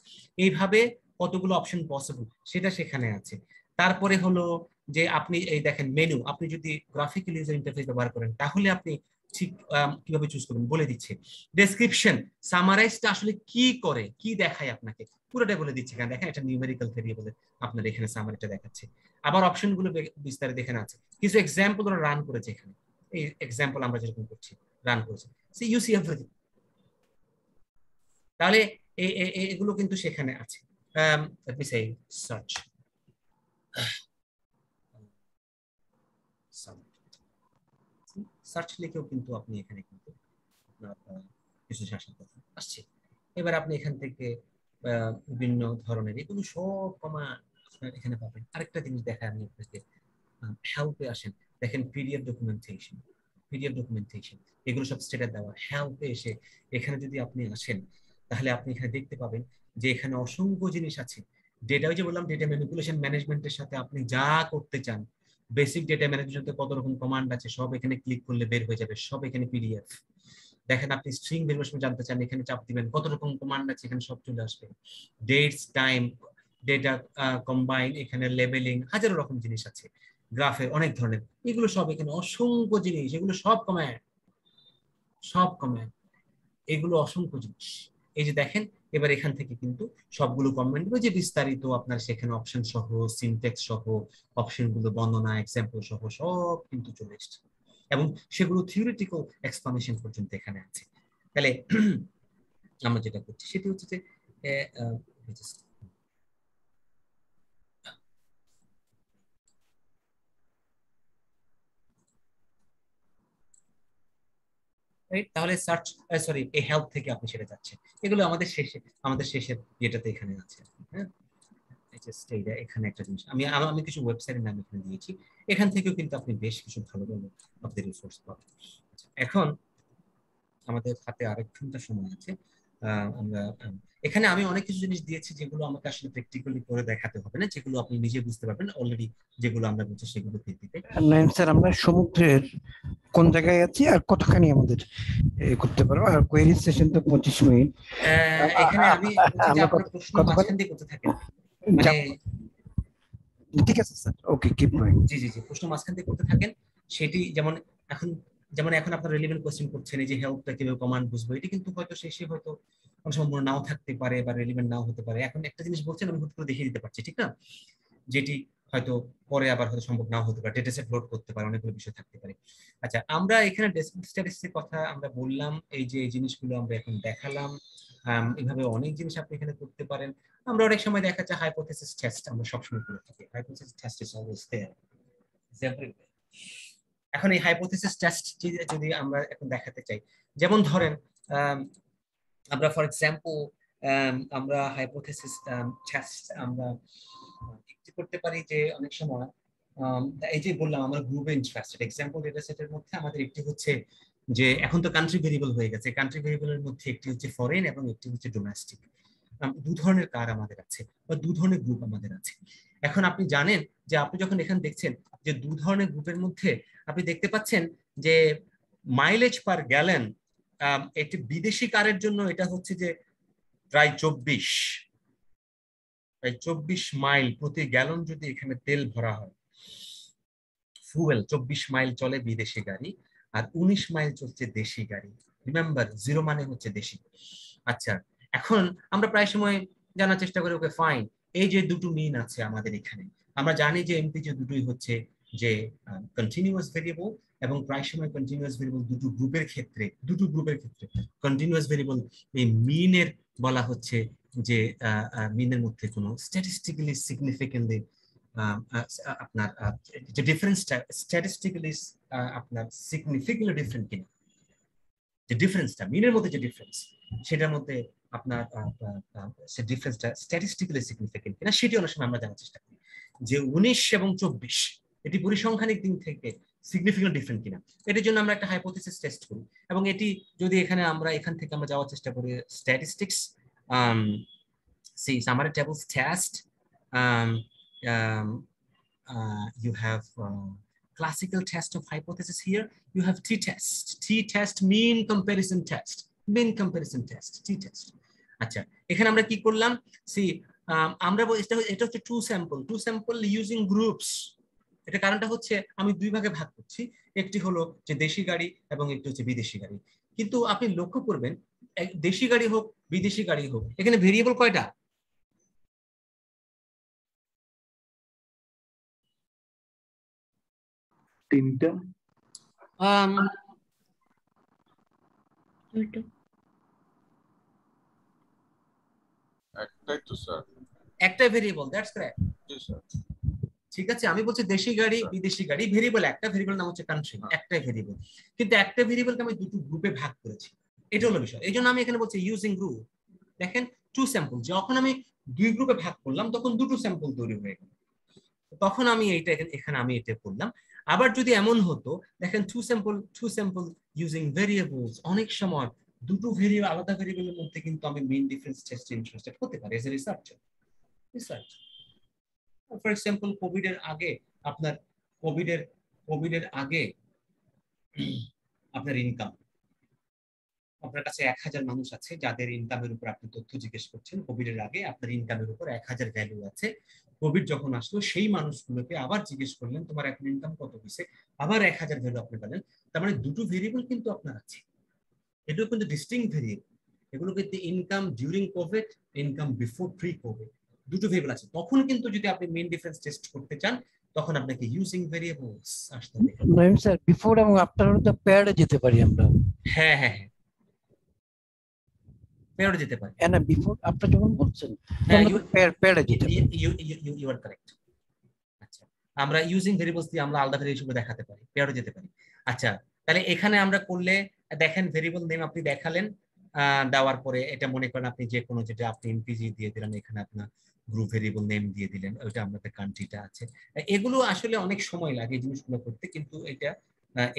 এইভাবে কতগুলো অপশন পসিবল সেটা সেখানে আছে। তারপরে হলো যে আপনি এই দেখেন মেনু, আপনি যদি গ্রাফিক্যাল ইউজার ইন্টারফেস ব্যবহার করেন তাহলে আপনি ঠিক কিভাবে চুজ করবেন বলে দিচ্ছে। ডেসক্রিপশন, সামারাইজটা আসলে কি করে, কি দেখায় আপনাকে পুরোটা বলে দিচ্ছে। এখানে দেখেন এটা নিউমেরিক্যাল ভেরিয়েবল আপনার এখানে সামারিটা দেখাচ্ছে। আবার অপশনগুলো বিস্তারিত এখানে আছে, কিছু এক্সাম্পল ওরা রান করেছে এখানে, এই এক্সাম্পল আমরা যেরকম করছি রান করেছে, সি ইউ সি এভরিথিং। তাহলে এগুলো কিন্তু সেখানে আছে। let me say search search লিখেও কিন্তু আপনি এখানে কিন্তু কিছু শাসন আসছে। এবার আপনি এখান থেকে বিভিন্ন ধরনের এগুলো সব কমান্ড আপনার এখানে পাবেন। আরেকটা জিনিস দেখায় আমি আপনাকে, হেল্পে আসেন, দেখেন পিডিএফ ডকুমেন্টেশন, এগুলো সব স্টেটাস দেওয়া। হেল্পে এসে এখানে যদি আপনি আসেন তাহলে আপনি এখানে দেখতে পাবেন যে এখানে অসংখ্য জিনিস আছে। ডেটা, ওই যে বললাম ডেটা ম্যানিপুলেশন ম্যানেজমেন্টের সাথে আপনি যা করতে চান, বেসিক ডেটা ম্যানেজমেন্টে কত রকম কমান্ড আছে সব এখানে ক্লিক করলে বের হয়ে যাবে, সব এখানে পিডিএফ। দেখেন আপনি স্ট্রিং ভেরিয়েশন জানতে চান, এখানে চাপ দিবেন, কত রকম কমান্ড আছে এখানে সব চলে আসবে। ডেটস, টাইম, ডেটা কম্বাইন, এখানে লেবেলিং, হাজারো রকম জিনিস আছে। গ্রাফের অনেক ধরনের, এগুলো সব এখানে অসংখ্য জিনিস, এগুলো সব কমান্ড, এগুলো অসংখ্য জিনিস। এই যে দেখেন এবার এখান থেকে কিন্তু সবগুলো কমেন্ট যে বিস্তারিত আপনার সেখানে অপশন সহ, সিনট্যাক্স সহ, অপশনগুলো বর্ণনা, এক্সাম্পল সহ সব কিন্তু চলে এসেছে, এবং সেগুলো থিওরিটিক্যাল এক্সপ্লানেশন পর্যন্ত এখানে আছে। তাহলে আমরা যেটা করছি সেটা হচ্ছে যে তাহলে সার্চ সরি এই হেল্প থেকে আপনি সেটা যাচ্ছেন, এগুলো আমাদের শেষের যেটাতে এখানে আছে। হ্যাঁ, এখানে একটা জিনিস আমি কিছু ওয়েবসাইটের নাম এখানে দিয়েছি, এখান থেকেও কিন্তু আপনি বেশ কিছু ভালো ভালো আপনাদের রিসোর্স পাবেন। এখন আমাদের হাতে আরেক ঘন্টা সময় আছে। আমরা এখানে আমি অনেক কিছু জিনিস দিয়েছি যেগুলো আমাকে আসলে প্র্যাকটিক্যালি করে দেখাতে হবে না, যেগুলো আপনি নিজে বুঝতে পারবেন অলরেডি, যেগুলো আমরা বলছি সেগুলো ভিত্তিতে। স্যার আমরা সমুদ্রের কোন জায়গায় আছি আর কতখানি আমাদের করতে পারবো, আর কোয়েরি সেশন তো 25 মিনিট। এখানে আমি প্রশ্ন মাঝখান দিয়ে করতে থাকেন, মানে ঠিক আছে স্যার, ওকে কিপ গোইং। জি জি জি, প্রশ্ন মাঝখান দিয়ে করতে থাকেন। সেটি যেমন এখন আপনার রিলেভেন্ট কোশ্চেন করছেন, এই যে হেল্পটা কিভাবে কমান্ড বুঝবো, এটি কিন্তু হয়তো শেষে হয়তো অনেক সময় নাও থাকতে পারে বা রিলেভেন্ট নাও হতে পারে। এখন একটা জিনিস বলছেন আমি হুট করে দেখিয়ে দিতে পারছি, ঠিক না, যেটি হয়তো পরে আবার হয়তো সম্ভব নাও হতে পারে, ডেটা সেট লোড করতে পারে, অনেকগুলো বিষয় থাকতে পারে। আচ্ছা, আমরা এখানে ডেসক্রিপটিভ স্ট্যাটিস্টিক্সের কথা আমরা বললাম, এই যে এই জিনিসগুলো আমরা এখন দেখালাম। এইভাবে অনেক জিনিস আপনি এখানে করতে পারেন। আমরা অনেক সময় দেখা যায় হাইপোথেসিস টেস্ট আমরা সবসময় করে থাকি। Hypothesis test is always there, is everywhere. এখন এই হাইপোথেসিস টেস্ট যদি আমরা এখন দেখাতে চাই, যেমন ধরেন আমরা ফর এক্সাম্পল আমরা হাইপোথেসিস টেস্ট আমরা কি করতে পারি যে অনেক সময় এই যে বললাম আমরা গ্রুপে ইন্টারেস্টেড এক্সাম্পল ডেটা সেটের মধ্যে আমাদের একটি হচ্ছে যে এখন তো কান্ট্রি ভেরিয়েবল হয়ে গেছে, কান্ট্রি ভেরিয়েবলের মধ্যে একটি হচ্ছে ফরেন এবং একটি হচ্ছে ডোমেস্টিক। দু ধরনের কার আমাদের আছে বা দু ধরনের গ্রুপ আমাদের আছে। এখন আপনি জানেন যে আপনি যখন এখানে দেখছেন যে দু ধরনের গ্রুপের মধ্যে আপনি দেখতে পাচ্ছেন যে মাইলেজ পার গ্যালন একটি বিদেশি কারের জন্য এটা হচ্ছে যে প্রায় 24 মাইল প্রতি গ্যালন যদি এখানে তেল ভরা হয়, ফুয়েল 24 মাইল চলে বিদেশি গাড়ি আর 19 মাইল চলছে দেশি গাড়ি। রিমেম্বার 0 মানে হচ্ছে দেশি। আচ্ছা, এখন আমরা প্রায় সময় জানার চেষ্টা করি ওকে ফাইন, এই যে দুটো মিন আছে আমাদের এখানে, আমরা জানি যে এমপিজি দুটোই হচ্ছে যে কন্টিনিউয়াস ভেরিয়েবল, এবং প্রায় সময় কন্টিনিউয়াস ভেরিয়েবল দুটো গ্রুপের ক্ষেত্রে কন্টিনিউয়াস ভেরিয়েবল এই মিনের বলা হচ্ছে যে মিনের মধ্যে কোনো স্ট্যাটিস্টিক্যালি সিগনিফিকেন্টলি আপনার যে ডিফারেন্সটা স্ট্যাটিস্টিক্যালি আপনার সিগনিফিকেন্টলি ডিফারেন্ট কিনা, যে ডিফারেন্সটা মিনের মধ্যে যে ডিফারেন্স সেটার মধ্যে আপনার সে ডিফারেন্সটা স্ট্যাটিস্টিক্যালি সিগনিফিকেন্ট কিনা সেটি অনেক সময় আমরা জানার চেষ্টা করি যে 19 এবং 24 এটি পরিসংখ্যানিক দিক থেকে সিগনিফিকেন্ট ডিফারেন্ট কিনা। এটির জন্য আমরা একটা হাইপোথেসিস টেস্ট করি, এবং এটি যদি এখানে আমরা এখান থেকে আমরা যাওয়ার চেষ্টা করি statistics summary tables test, you have classical test of hypothesis. Here you have t-test mean comparison test, t-test. আচ্ছা, এখানে আমরা কি করলাম, আমরা এটা হচ্ছে টু স্যাম্পল ইউজিং গ্রুপস। এটা কারণটা হচ্ছে আমি দুই ভাগে ভাগ করছি, একটি হলো যে দেশি গাড়ি এবং একটি হচ্ছে বিদেশি গাড়ি। কিন্তু আপনি লক্ষ্য করবেন দেশি গাড়ি হোক বিদেশি গাড়ি হোক, এখানে ভেরিয়েবল কয়টা? তিনটা। একটাই তো স্যার। একটা variable, that's correct. G sir. ঠিক আছে, আমি বলছি দেশি গাড়ি বিদেশি গাড়ি, ভেরিয়েবল একটা, ভেরিয়েবল নাম হচ্ছে কান্ট্রি, একটাই ভেরিয়েবল, কিন্তু একটা ভেরিয়েবলকে আমি দুটো গ্রুপে ভাগ করেছি, এটা হলো বিষয়। এই জন্য আমি এখানে বলছি ইউজিং গ্রুপ। দেখেন টু স্যাম্পল, যখন আমি দুই গ্রুপে ভাগ করলাম তখন দুটো স্যাম্পল তৈরি হয়ে গেল, তখন আমি এইটা এখানে আমি এটা করলাম। আবার যদি এমন হতো, দেখেন টু স্যাম্পল ইউজিং ভেরিয়েবলস, অনেক সময় দুটো ভেরিয়েবল আলাদা ভেরিয়েবলের মধ্যে কিন্তু আমি মেইন ডিফারেন্স টেস্টে ইন্টারেস্টেড হতে পারি as a researcher. For example Covid এর আগে আপনার আপনার ইনকাম, আপনার কাছে 1000 মানুষ আছে যাদের ইনকামের উপর আপনি তথ্য জিজ্ঞেস করছেন, কোভিড এর আগে আপনার ইনকামের উপর 1000 ভ্যালু আছে। কোভিড যখন আসলো সেই মানুষগুলোকে আবার জিজ্ঞেস করলেন তোমার এখন ইনকাম কত হয়েছে, আবার 1000 ভ্যালু আপনি পেলেন। তার মানে দুটো ভেরিয়েবল কিন্তু আপনার আছে, এগুলো কিন্তু ডিস্টিংক্ট ভেরিয়েবল। এগুলো কিন্তু income during Covid, income before pre Covid, দুটো ভেরিয়েবল আছে। তখন কিন্তু যদি আপনি মেইন ডিফারেন্স টেস্ট করতে চান তখন আপনাকে ইউজিং ভেরিয়েবলস আসতে হবে। নয়ন স্যার, বিফোর এবং আফটার তো পেয়ারে যেতে পারি আমরা। হ্যাঁ হ্যাঁ হ্যাঁ, পেয়ারে যেতে পারি। না, বিফোর আফটার যখন বলছেন পেয়ারে যেতে পারি। You are correct. আচ্ছা, আমরা ইউজিং ভেরিয়েবলস দিয়ে আমরা আলাদা ভেরিয়েবল হিসেবে দেখাতে পারি, পেয়ারে যেতে পারি। আচ্ছা, তাহলে এখানে আমরা করলে দেখেন ভেরিয়েবল নেম আপনি দেখালেন, দেওয়ার পরে এটা মনে করেন আপনি যে কোনো যেটা আপনি এমপিজি দিয়ে দিলেন, এখানে আপনার গ্রুপ ভেরিয়েবল নেম দিয়ে দিলেন, ওইটা আমাদের কান্ট্রিটা আছে। এগুলো আসলে অনেক সময় লাগে এই জিনিসগুলো করতে, কিন্তু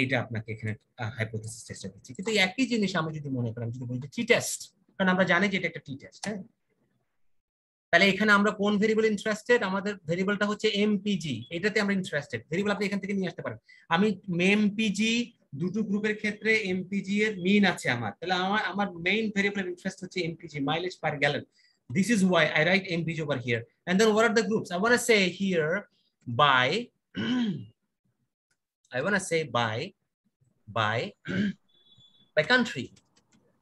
এটা আপনাকে এখানে হাইপোথেসিস টেস্টে দিচ্ছি। কিন্তু একই জিনিস আমি যদি মনে করি, আমি যদি বলি টি টেস্ট, কারণ আমরা জানি যে এটা একটা টি টেস্ট। হ্যাঁ, তাহলে এখানে আমরা কোন ভেরিয়েবল ইন্টারেস্টেড, আমাদের ভেরিয়েবলটা হচ্ছে এমপিজি, এটাতে আমরা ইন্টারেস্টেড। ভেরিয়েবল আপনি এখান থেকে নিয়ে আসতে পারেন। আমি এমপিজি দুটো গ্রুপের ক্ষেত্রে এমপিজি এর মিন আছে আমার, তাহলে আমার মেইন ভেরিয়েবল ইন্টারেস্ট হচ্ছে MPEG, mileage per gallon. This is why I write MPG over here. And then what are the groups? I want to say here by by country.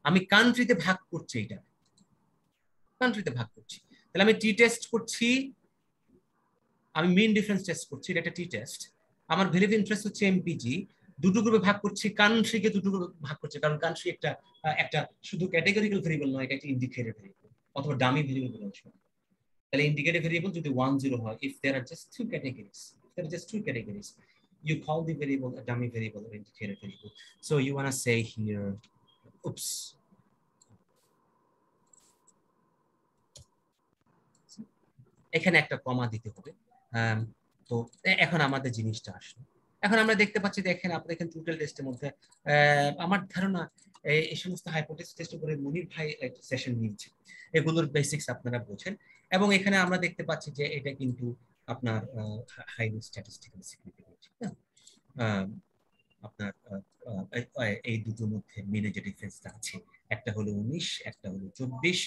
আমি কান্ট্রিতে ভাগ করছি, এটা কান্ট্রিতে ভাগ করছি। তাহলে আমি টি টেস্ট করছি আমি মিন ডিফারেন্স টেস্ট করছি, এটা একটা টি টেস্ট। আমার ভ্যালু অফ ইন্টারেস্ট হচ্ছে এমপিজি, দুটো গ্রুপে ভাগ করছি, কান্ট্রিকে দুটো গ্রুপে ভাগ করছে, কারণ কান্ট্রি একটা একটা শুধু ক্যাটেগরিক্যাল ভেরিয়েবল নয়, এটা একটা ইন্ডিকেটর ভেরিয়েবল অথবা ডামি ভেরিয়েবল বলা হয়। তাহলে ইন্ডিকেটর ভেরিয়েবল যদি 1 0 হয়, if there are just two categories, you call the variable a dummy variable or indicator variable. So you want to say here, oops, এখানে একটা কমা দিতে হবে। তো এখন আমাদের জিনিসটা আসলো, এখন আমরা দেখতে পাচ্ছি, দেখেন আপনি এখানে টোটাল টেস্টের মধ্যে আমার ধারণা এই সমস্ত হাইপোথেসিস টেস্ট করে মনির ভাই একটা সেশন নিয়েছে, এগুলোর বেসিক্স আপনারা বোঝেন। এবং এখানে আমরা দেখতে পাচ্ছি যে এটা কিন্তু আপনার হাইলি স্ট্যাটিস্টিক্যাল সিগনিফিকেন্ট। আপনার এই দুটোর মধ্যে মিনে যে ডিফারেন্সটা আছে, একটা হলো 19, একটা হলো 24,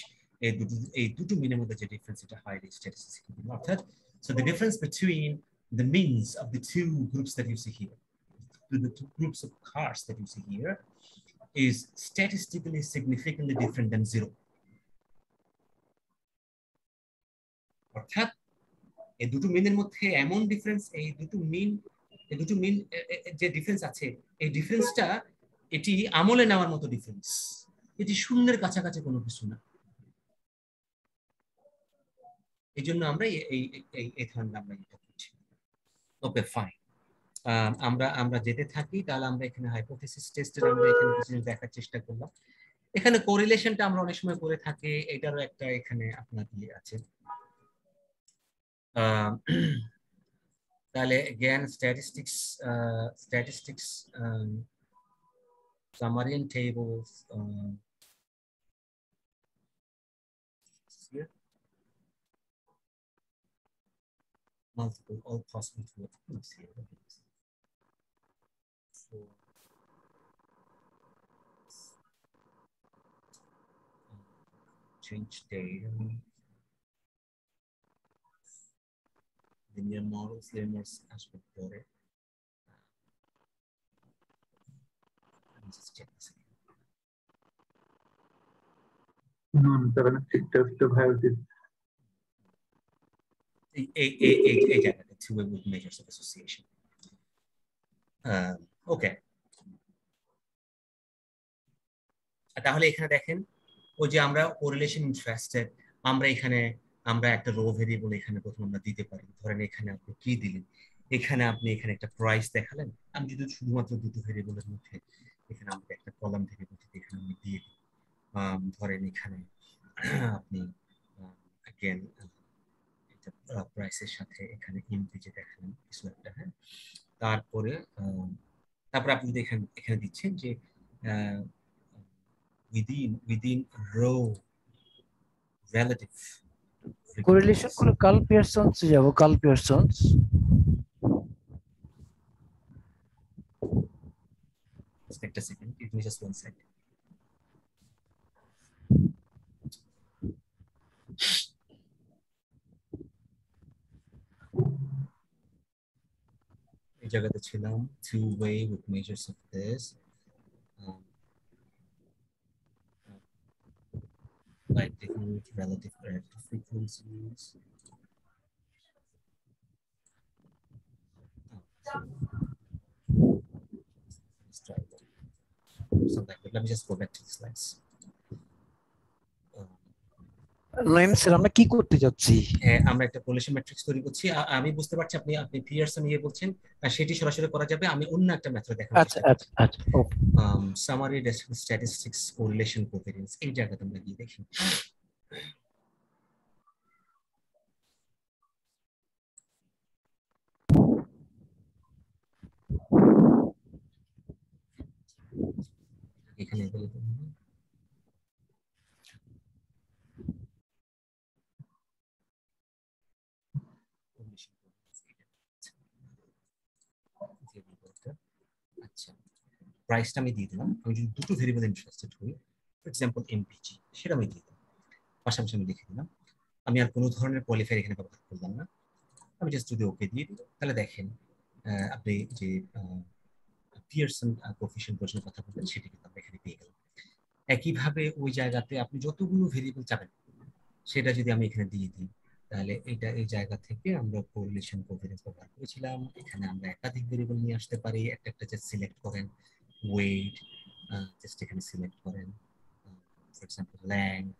এই দুটো মিনের মধ্যে যে ডিফারেন্স, এটা হাইলি স্ট্যাটিস্টিক্যাল সিগনিফিকেন্ট। অর্থাৎ so the difference between the means of the two groups that you see here, the two groups of cars that you see here, is statistically significantly different than 0. অর্থাৎ এই দুটো মিনের মধ্যে এমন ডিফারেন্স, এই দুটো মিন যে ডিফারেন্স আছে, এই ডিফারেন্সটা এটি আমলে নেওয়ার মতো ডিফারেন্স, এটি শূন্যের কাছাকাছি কোনো কিছু না। এই জন্য আমরা এই ধরনের আমরা এটা করছি। ওকে, ফাইন। আমরা যেতে থাকি, তাহলে আমরা এখানে হাইপোথেসিস টেস্টের আমরা এখানে কিছু দেখার চেষ্টা করলাম। এখানে কোরিলেশনটা আমরা অনেক সময় করে থাকি, এটারও একটা এখানে আপনার ইয়ে আছে। তাহলে again statistics summary and tables here, multiple all possible tools here. So change data, linear models, linear aspect for it. Let me just check this again. Just to have this. A data, the two with measures of association. Okay. তাহলে এখানে দেখেন, ওই যে আমরা কোরিলেশন ইন্টারেস্টেড, আমরা একটা রো ভেরিয়েবল এখানে প্রথম আমরা দিতে পারি। ধরেন এখানে আপনি কি দিলেন, এখানে আপনি এখানে একটা প্রাইস দেখালেন। আমি যদি শুধুমাত্র দুটো ভেরিয়েবলের মধ্যে এখানে আমরা একটা কলাম ভেরিয়েবল এখানে আমি দিয়ে দিই, ধরেন এখানে আপনি again এটা প্রাইসের সাথে এখানে ইনপিজে দেখালেন কিছু একটা, হ্যাঁ। তারপরে আপনি যদি এখানে দিচ্ছেন যে within row relative কোরিলেশন করে কার্ল পিয়ারসন্স যাব, curl পিয়ারসন্স। Expect a second, give me just 1 second. এই জায়গাতে ছিলাম two way with measures of this, likelihood, relative frequencies. Let's try something like that. Let me just go back to the slides. Nayan sir, আমরা কি করতে যাচ্ছি? আমরা একটা কোরিলেশন ম্যাট্রিক্স তৈরি করছি। আমি বুঝতে পারছি আপনি পিয়ারসন ইয়ে বলছেন, সেটি সরাসরি করা যাবে। আমি অন্য একটা মেথড দেখাবো। আচ্ছা আচ্ছা আচ্ছা, ওকে। সামারি স্ট্যাটিস্টিক্স কোরিলেশন কোভেরিয়েন্স, এই জায়গাতে আমরা গিয়ে দেখি। এখানে আচ্ছা, প্রাইসটা আমি দিয়ে দিলাম। আমি যদি দুটো ভেরিয়েবল ইন্টারেস্টেড হই, ফর এক্সাম্পল এমপিজি, সেটা আমি দিয়ে দিলাম। পাশাপাশি আমি লিখে দিলাম, আমি আর কোনো ধরনের কোয়ালিফায়ার এখানে ব্যবহার করলাম না। আমি জাস্ট যদি ওকে দিয়ে দিই, তাহলে দেখেন আপনি যে পিয়ারসন কোএফিশিয়েন্ট প্রশ্নের কথা বললেন, সেটি কিন্তু আমরা এখানে পেয়ে গেলাম। একইভাবে ওই জায়গাতে আপনি যতগুলো ভেরিয়েবল চাবেন, সেটা যদি আমি এখানে দিয়ে দিই, তাহলে এটা এই জায়গা থেকে আমরা কোরিলেশন কোভিডেন্স ব্যবহার করেছিলাম। এখানে আমরা একাধিক ভেরিয়েবল নিয়ে আসতে পারি, একটা একটা জাস্ট সিলেক্ট করেন, ওয়েট জাস্ট এখানে সিলেক্ট করেন, ফর এক্সাম্পল লেংথ,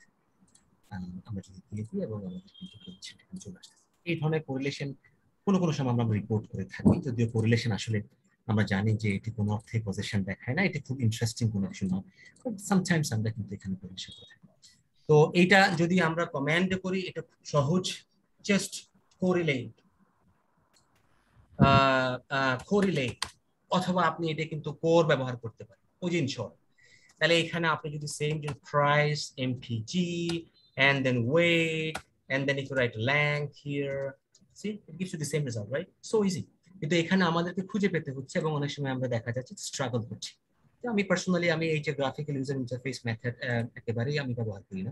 আমরা যদি ক্লিক করি এবং আমাদের কিন্তু কোরিলেশন এখানে চলে আসছে। এই ধরনের কোরিলেশন কোনো কোনো সময় আমরা রিপোর্ট করে থাকি, যদিও কোরিলেশন আসলে আমরা জানি যে এটি কোনো অর্থে পজিশন দেখায় না, এটি খুব ইন্টারেস্টিং কোনো কিছু নয়, বাট সামটাইমস আমরা কিন্তু এখানে কোরিলেশন করে থাকি। তো এইটা যদি আমরা কমান্ডে করি এটা খুব সহজ, জাস্ট কোরিলেট কোরিলেট, অথবা আপনি এটা কিন্তু কোর ব্যবহার করতে পারেন, ওজিন শর্ট। তাহলে এখানে আপনি যদি সেম যে price MPEG and then weight and then if you write length here, see it gives you the same result, right? So easy. কিন্তু এখানে আমাদেরকে খুঁজে পেতে হচ্ছে এবং অনেক সময় আমরা দেখা যাচ্ছে স্ট্রাগল করছি। তো আমি পার্সোনালি আমি এই যে গ্রাফিক্যাল ইউজার ইন্টারফেস মেথড একেবারেই আমি ব্যবহার করি না,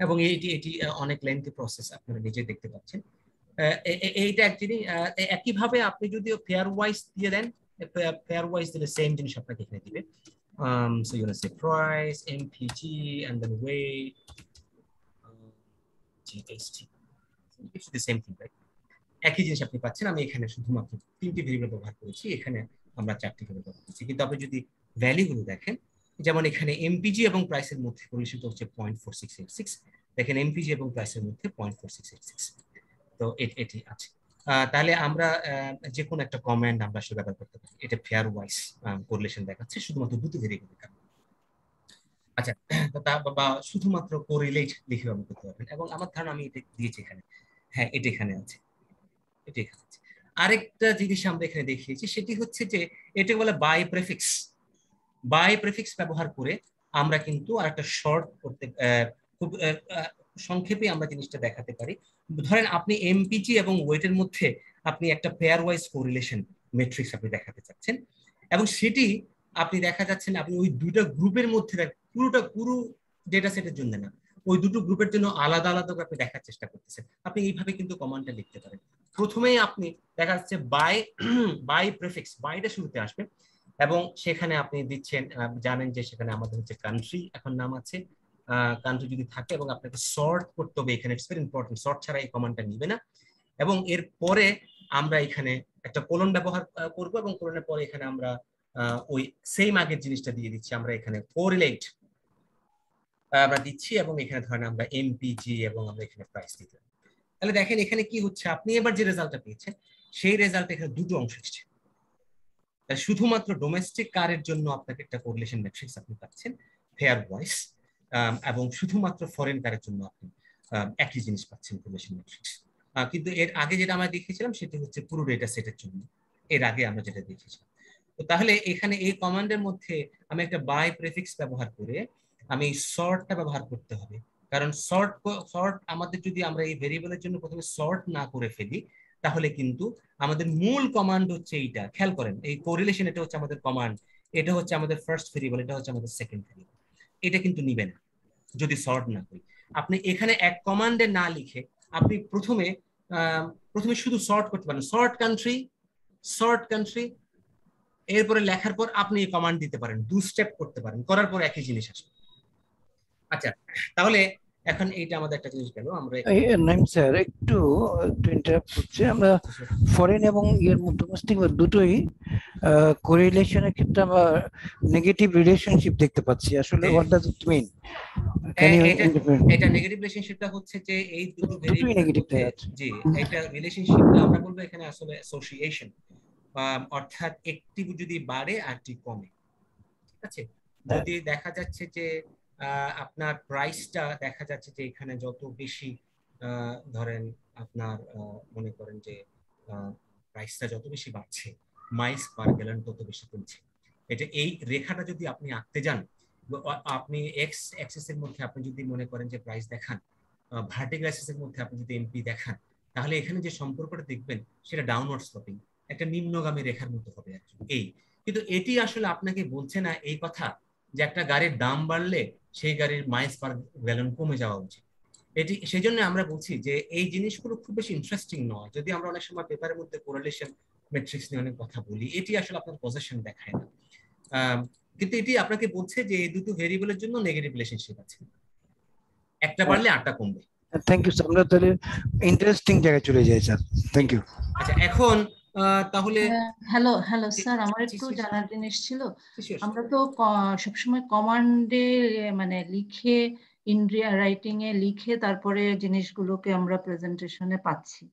এবং এটি অনেক লেন্থি প্রসেস, আপনারা নিজে দেখতে পাচ্ছেন। এইটা অ্যাকচুয়ালি একইভাবে আপনি যদি পেয়ার ওয়াইজ দিয়ে দেন, পেয়ার ওয়াইজ দিলে সেম জিনিস আপনাকে এখানে দিবে। So you're gonna say price, MPG, and then weight, GST. It's the same thing, right? একই জিনিস আপনি পাচ্ছেন। আমি এখানে শুধুমাত্র 3টি ভেরিয়েবল ব্যবহার করেছি, এখানে আমরা 4টি ভেরিয়েবল ব্যবহার করেছি। কিন্তু আপনি যদি ভ্যালুগুলো দেখেন, যেমন এখানে এমপিজি এবং প্রাইসের মধ্যে কোরিলেশনটা হচ্ছে 0.4686, দেখেন এমপিজি এবং প্রাইসের মধ্যে 0.4686। তো এটি আছে। তাহলে আমরা যে কোনো একটা কমান্ড আমরা আসলে ব্যবহার করতে পারি, এটা পেয়ার ওয়াইজ কোরিলেশন দেখাচ্ছে শুধুমাত্র দুটো ভেরিয়েবলের কারণে। আচ্ছা, বা শুধুমাত্র কোরিলেট লিখে ব্যবহার করতে পারবেন, এবং আমার ধারণা আমি এটা দিয়েছি এখানে, হ্যাঁ এটা এখানে আছে, এটা এখানে আছে। আরেকটা জিনিস আমরা এখানে দেখিয়েছি, সেটি হচ্ছে যে এটা বলে বাই প্রেফিক্স। বাই প্রেফিক্স ব্যবহার করে আমরা কিন্তু আরেকটা শর্ট করতে খুব সংক্ষেপে আমরা জিনিসটা দেখাতে পারি। ধরেন আপনি এমপিজি এবং ওয়েটের মধ্যে আপনি একটা পেয়ার ওয়াইজ কোরিলেশন ম্যাট্রিক্স আপনি দেখাতে চাচ্ছেন, এবং সেটি আপনি দেখা যাচ্ছেন আপনি ওই দুটো গ্রুপের মধ্যে পুরো ডেটা সেটের জন্য না, ওই দুটো গ্রুপের জন্য আলাদা আলাদা করে আপনি দেখার চেষ্টা করতেছেন। আপনি এইভাবে কিন্তু কমান্ডটা লিখতে পারেন। প্রথমেই আপনি দেখা যাচ্ছে বাই প্রেফিক্স, বাইটা শুরুতে আসবে, এবং সেখানে আপনি দিচ্ছেন, জানেন যে সেখানে আমাদের হচ্ছে কান্ট্রি এখন নাম আছে, কান্ট্রি যদি থাকে, এবং আপনাকে সর্ট করতে হবে এখানে, ইটস ভেরি ইম্পর্টেন্ট, সর্ট ছাড়া এই কমান্ডটা নিবে না। এবং এর পরে আমরা এখানে একটা কোলন ব্যবহার করব, এবং কোলনের পরে এখানে আমরা ওই সেম আগের জিনিসটা দিয়ে দিচ্ছি, আমরা এখানে কোরিলেট আমরা দিচ্ছি, এবং এখানে ধরেন আমরা এমপিজি এবং আমরা এখানে প্রাইস দিতে। তাহলে দেখেন এখানে কি হচ্ছে, আপনি এবার যে রেজাল্টটা পেয়েছেন সেই রেজাল্ট এখানে দুটো অংশ এসেছে। শুধুমাত্র ডোমেস্টিক কারের জন্য আপনাকে একটা কোরিলেশন ম্যাট্রিক্স আপনি পাচ্ছেন পেয়ার ওয়াইজ, এবং শুধুমাত্র ফরেন কারের জন্য আপনি একই জিনিস পাচ্ছেন কোরিলেশন ম্যাট্রিক্স। কিন্তু এর আগে যেটা আমরা দেখিয়েছিলাম সেটি হচ্ছে পুরো ডেটা সেটের জন্য, এর আগে আমরা যেটা দেখিয়েছিলাম। তো তাহলে এখানে এই কমান্ডের মধ্যে আমি একটা বাই প্রেফিক্স ব্যবহার করে আমি সর্টটা ব্যবহার করতে হবে, কারণ সর্ট আমাদের যদি আমরা এই ভেরিয়েবলের জন্য প্রথমে সর্ট না করে ফেলি, তাহলে কিন্তু আমাদের মূল কমান্ড হচ্ছে এইটা। খেয়াল করেন এই কোরিলেশন, এটা হচ্ছে আমাদের কমান্ড, এটা হচ্ছে আমাদের ফার্স্ট ভেরিয়েবল, এটা হচ্ছে আমাদের সেকেন্ড ভেরিয়েবল। এটা কিন্তু নিবে না যদি সর্ট না করি। আপনি এখানে এক কমান্ডে না লিখে আপনি প্রথমে শুধু সর্ট করতে পারেন, সর্ট কান্ট্রি, এরপরে লেখার পর আপনি এই কমান্ড দিতে পারেন, 2 স্টেপ করতে পারেন, করার পর একই জিনিস আসবে। আচ্ছা, তাহলে এখন এইটা আমাদের একটা জিনিস গেল। আমরা নাইম স্যার একটু ইন্টারাপ্ট করছি, আমরা ফরেন এবং ইয়ের ডোমেস্টিক দুটোই কোরিলেশনের ক্ষেত্রে আমরা নেগেটিভ রিলেশনশিপ দেখতে পাচ্ছি। আসলে হোয়াট ডাজ ইট মিন? এটা নেগেটিভ রিলেশনশিপটা হচ্ছে যে এই দুটো দুটোই নেগেটিভ হয়ে যাচ্ছে। জি, এটা রিলেশনশিপটা আমরা বলবো এখানে আসলে অ্যাসোসিয়েশন, অর্থাৎ একটি যদি বাড়ে আরটি কমে। ঠিক আছে, যদি দেখা যাচ্ছে যে আপনার প্রাইসটা দেখা যাচ্ছে যে এখানে যত বেশি ধরেন আপনার মনে করেন যে প্রাইসটা যত বেশি বাড়ছে, মাইলস পার গ্যালন তত বেশি কমছে। এটা এই রেখাটা যদি আপনি আঁকতে যান, আপনি এক্স অ্যাক্সিসের মধ্যে আপনি যদি মনে করেন যে প্রাইস দেখান, ভার্টিক্যাল অ্যাক্সিসের মধ্যে আপনি যদি এমপি দেখান, তাহলে এখানে যে সম্পর্কটা দেখবেন সেটা ডাউনওয়ার্ড স্লোপিং, একটা নিম্নগামী রেখার মতো হবে এই। কিন্তু এটি আসলে আপনাকে বলছে না এই কথা যে একটা গাড়ির দাম বাড়লে সেই গাড়ির মাইলস পার গ্যালন কমে যাওয়া উচিত। এটি সেই জন্য আমরা বলছি যে এই জিনিসগুলো খুব বেশি ইন্টারেস্টিং নয়। যদি আমরা অনেক সময় পেপারের মধ্যে কোরিলেশন ম্যাট্রিক্স নিয়ে অনেক কথা বলি, এটি আসলে আপনার পজিশন দেখায় না, কিন্তু এটি আপনাকে বলছে যে এই দুটো ভেরিয়েবলের জন্য নেগেটিভ রিলেশনশিপ আছে, একটা বাড়লে আটটা কমবে। থ্যাংক ইউ স্যার, আমরা তাহলে ইন্টারেস্টিং জায়গায় চলে যাই স্যার। Thank you. আচ্ছা এখন তাহলে হ্যালো হ্যালো জি, স্যার, আমার জি, একটু জি, জানার জিনিস ছিল। sure, আমরা sure. তো সবসময় কমান্ডে মানে লিখে ইন্ডিয়া রাইটিং এ লিখে তারপরে জিনিসগুলোকে আমরা প্রেজেন্টেশনে পাচ্ছি।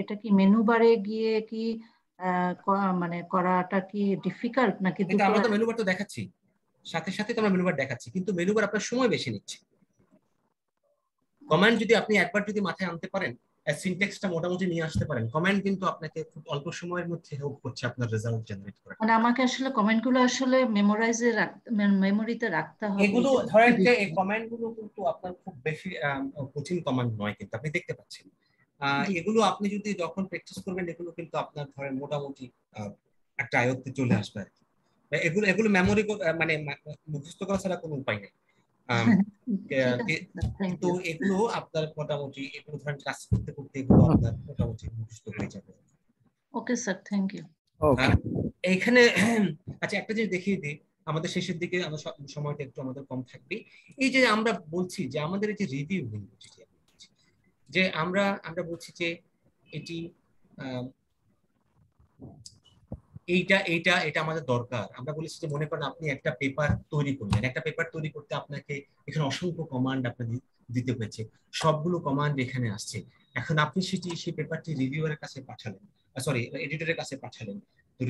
এটা কি মেনু বারে গিয়ে কি মানে করাটা কি ডিফিকাল্ট নাকি এটা দুটো? আমরা তো মেনু বার তো দেখাচ্ছি, সাথে সাথে তো আমরা মেনু বার দেখাচ্ছি, কিন্তু মেনু বার আপনার সময় বেশি নিচ্ছে। কমান্ড যদি আপনি একবার যদি মাথায় আনতে পারেন, সিনট্যাক্সটা মোটামুটি নিয়ে আসতে পারেন, কমান্ড কিন্তু আপনাকে খুব অল্প সময়ের মধ্যে হেল্প করছে আপনার রেজাল্ট জেনারেট করা। মানে আমাকে আসলে কমেন্ট গুলো আসলে মেমোরাইজে রাখতে, মেমোরিতে রাখতে হবে। এগুলো ধরেন যে এই কমান্ড গুলো কিন্তু আপনার খুব বেশি কঠিন কমান্ড নয়, কিন্তু আপনি দেখতে পাচ্ছেন এগুলো আপনি যদি যখন প্র্যাকটিস করবেন এগুলো কিন্তু আপনার ধরেন মোটামুটি একটা আয়ত্তে চলে আসবে আর কি। এগুলো এগুলো মেমোরি মানে মুখস্থ করা ছাড়া কোনো উপায় নেই। ঠিক আছে স্যার, থ্যাংক কিন্তু ইউ। এগুলো আপনার মোটামুটি এগুলো ধরেন কাজ করতে করতে এগুলো আপনার মোটামুটি মুখস্থ হয়ে যাবে। Okay sir, thank you. Okay. এইখানে আচ্ছা একটা জিনিস দেখিয়ে দিই, আমাদের শেষের দিকে আমরা সময়টা একটু আমাদের কম থাকবে। এই যে আমরা বলছি যে আমাদের এই যে রিভিউ যে আমরা আমরা বলছি যে এটি এইটা এইটা এটা আমাদের দরকার। আমরা বলেছি যে মনে করেন আপনি একটা পেপার তৈরি করলেন, একটা পেপার তৈরি করতে আপনাকে এখানে অসংখ্য কমান্ড আপনাকে দিতে হয়েছে, সবগুলো কমান্ড এখানে আসছে। এখন আপনি সেই পেপারটি রিভিউয়ারের কাছে পাঠালেন, সরি এডিটরের কাছে পাঠালেন, তো